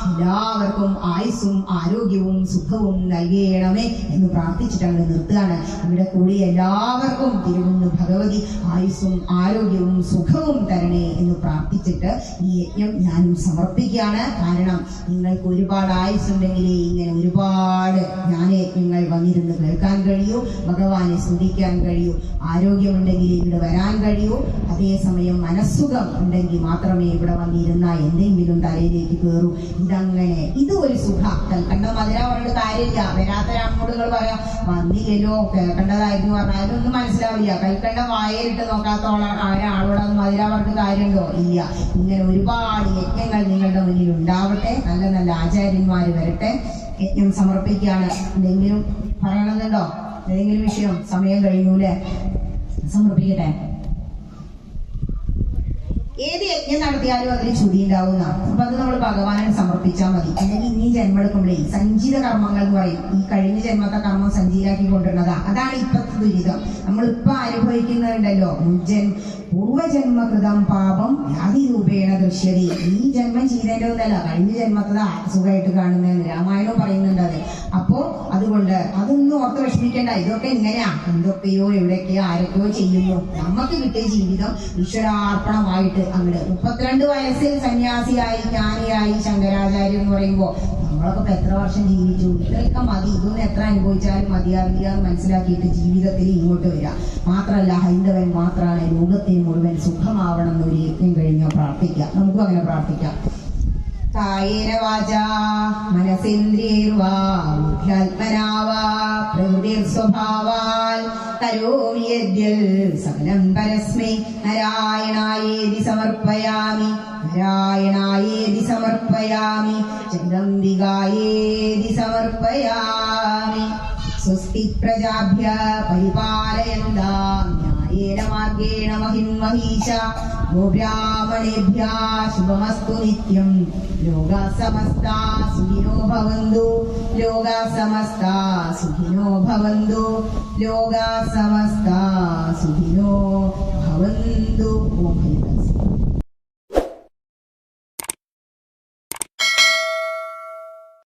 എല്ലാവർക്കും ആയുസ്സും ആരോഗ്യവും സുഖവും നൽകണമേ എന്ന് പ്രാർത്ഥിച്ചിട്ട് അങ്ങ് നിർത്തുകയാണ്. ഇവിടെ കൂടി എല്ലാവർക്കും തിരുവന്ന് ഭഗവതി ആയുസ്സും ആരോഗ്യവും സുഖവും തരണേ എന്ന് പ്രാർത്ഥിച്ചിട്ട് ഈ യജ്ഞം ഞാനും സമർപ്പിക്കുകയാണ്. കാരണം നിങ്ങൾക്ക് ഒരുപാട് ആയുസ്സുണ്ടെങ്കിലേ ഇങ്ങനെ ഒരുപാട് ജ്ഞാനയജ്ഞങ്ങൾ വന്നിരുന്ന് കേൾക്കാൻ കഴിയൂ, ഭഗവാനെ സ്തുതിക്കാൻ കഴിയൂ. ആരോഗ്യമുണ്ടെങ്കിൽ ഇവിടെ വരാൻ കഴിയൂ. അതേസമയം മനസ്സുഖം ഉണ്ടെങ്കിൽ മാത്രമേ ഇവിടെ വന്നിരുന്ന എന്തെങ്കിലും തലയിലേക്ക് കയറൂ. ഇതങ്ങനെ ഇത് ഒരു സുഖ. കൽക്കണ്ട മധുര പറഞ്ഞിട്ട് കാര്യമില്ല. വരാത്തൊരാളോടുകൾ പറയാം വന്നില്ലല്ലോ, കേൾക്കേണ്ടതായിരുന്നു പറഞ്ഞാൽ അതൊന്നും മനസ്സിലാവില്ല. കൽക്കണ്ട വായലിട്ട് നോക്കാത്ത ഒരാളോട് അത് മധുര പറഞ്ഞിട്ട് കാര്യമുണ്ടോ? ഇല്ല. ഇങ്ങനെ ഒരുപാട് യജ്ഞങ്ങൾ നിങ്ങളുടെ മുന്നിൽ ഉണ്ടാവട്ടെ. നല്ല നല്ല ആചാര്യന്മാർ വരട്ടെ. യജ്ഞം സമർപ്പിക്കുകയാണ്. എന്തെങ്കിലും പറയണമെന്നുണ്ടോ? ഏതെങ്കിലും വിഷയം? സമയം കഴിഞ്ഞൂലേ? സമർപ്പിക്കട്ടെ. ഏത് യജ്ഞം നടത്തിയാലും അതിന് ചുതി ഉണ്ടാവുന്ന. അപ്പൊ അത് നമ്മൾ ഭഗവാനെ സമർപ്പിച്ചാൽ മതി. അല്ലെങ്കിൽ ഇനി ജന്മം എടുക്കുമ്പോഴേ സഞ്ചിത കർമ്മങ്ങൾ എന്ന് പറയും. ഈ കഴിഞ്ഞ ജന്മത്തെ കർമ്മം സഞ്ചിയിലാക്കി കൊണ്ടുവരുന്നതാ. അതാണ് ഇപ്പത്തെ ദുരിതം. നമ്മളിപ്പൊ അനുഭവിക്കുന്നുണ്ടല്ലോ. പൂർവജന്മകൃതം പാപം വ്യാധിരൂപേണ ദൃശ്യതി. ഈ ജന്മം ചെയ്തതിന്റെ ഒന്നല്ല, കഴിഞ്ഞ ജന്മത്തത് സുഖമായിട്ട് കാണുന്നതെന്ന് രാമായണം പറയുന്നുണ്ട്. അത് അപ്പോ അതുകൊണ്ട് അതൊന്നും ഓർത്ത് വിഷമിക്കേണ്ട. ഇതൊക്കെ ഇങ്ങനെയാ, എന്തൊക്കെയോ എവിടെയൊക്കെയോ ആരൊക്കെയോ ചെയ്യുന്നു. നമുക്ക് കിട്ടിയ ജീവിതം ഈശ്വരാർപ്പണമായിട്ട് അങ്ങോട്ട് 32 വയസ്സിൽ സന്യാസിയായി ജ്ഞാനിയായി ശങ്കരാചാര്യ എന്ന് പറയുമ്പോ നമ്മളൊക്കെ എത്ര വർഷം ജീവിച്ചു? ഇത്രയൊക്കെ മതി. ഇതൊന്നും എത്ര അനുഭവിച്ചാലും മതിയാവില്ല എന്ന് മനസ്സിലാക്കിയിട്ട് ജീവിതത്തിൽ ഇങ്ങോട്ട് വരാം. മാത്രമല്ല ഹൈന്ദവൻ മാത്രമാണ് ലോകത്തിന് മുഴുവൻ സുഖമാവണം എന്നൊരു യജ്ഞം കഴിഞ്ഞാൽ പ്രാർത്ഥിക്കാം. നമുക്കും അങ്ങനെ പ്രാർത്ഥിക്കാം. കായേന വാചാ മനസേന്ദ്രിയൈർവാ ബുദ്ധ്യാത്മനാ വാ പ്രകൃതിർസ്വഭാവാൽ കരോമി യദ്യൽ സകലം പരസ്മൈ നാരായണായേതി സമർപ്പയാമി. നാരായണായേതി സമർപ്പയാമി. ജഗദംബികായേതി സമർപ്പയാമി. സ്വസ്തി പ്രജാഭ്യ പരിപാലയന്താം ന്യായേന മാർഗേണ മഹിന്മഹീശ. ഗോബ്രാഹ്മണേഭ്യഃ ശുഭമസ്തു നിത്യം. ലോകാ സമസ്താ സുഖിനോ ഭവന്തു. ലോകാ സമസ്താ സുഖിനോ ഭവന്തു. ലോകാ സമസ്താ സുഖിനോ ഭവന്തു. ഓം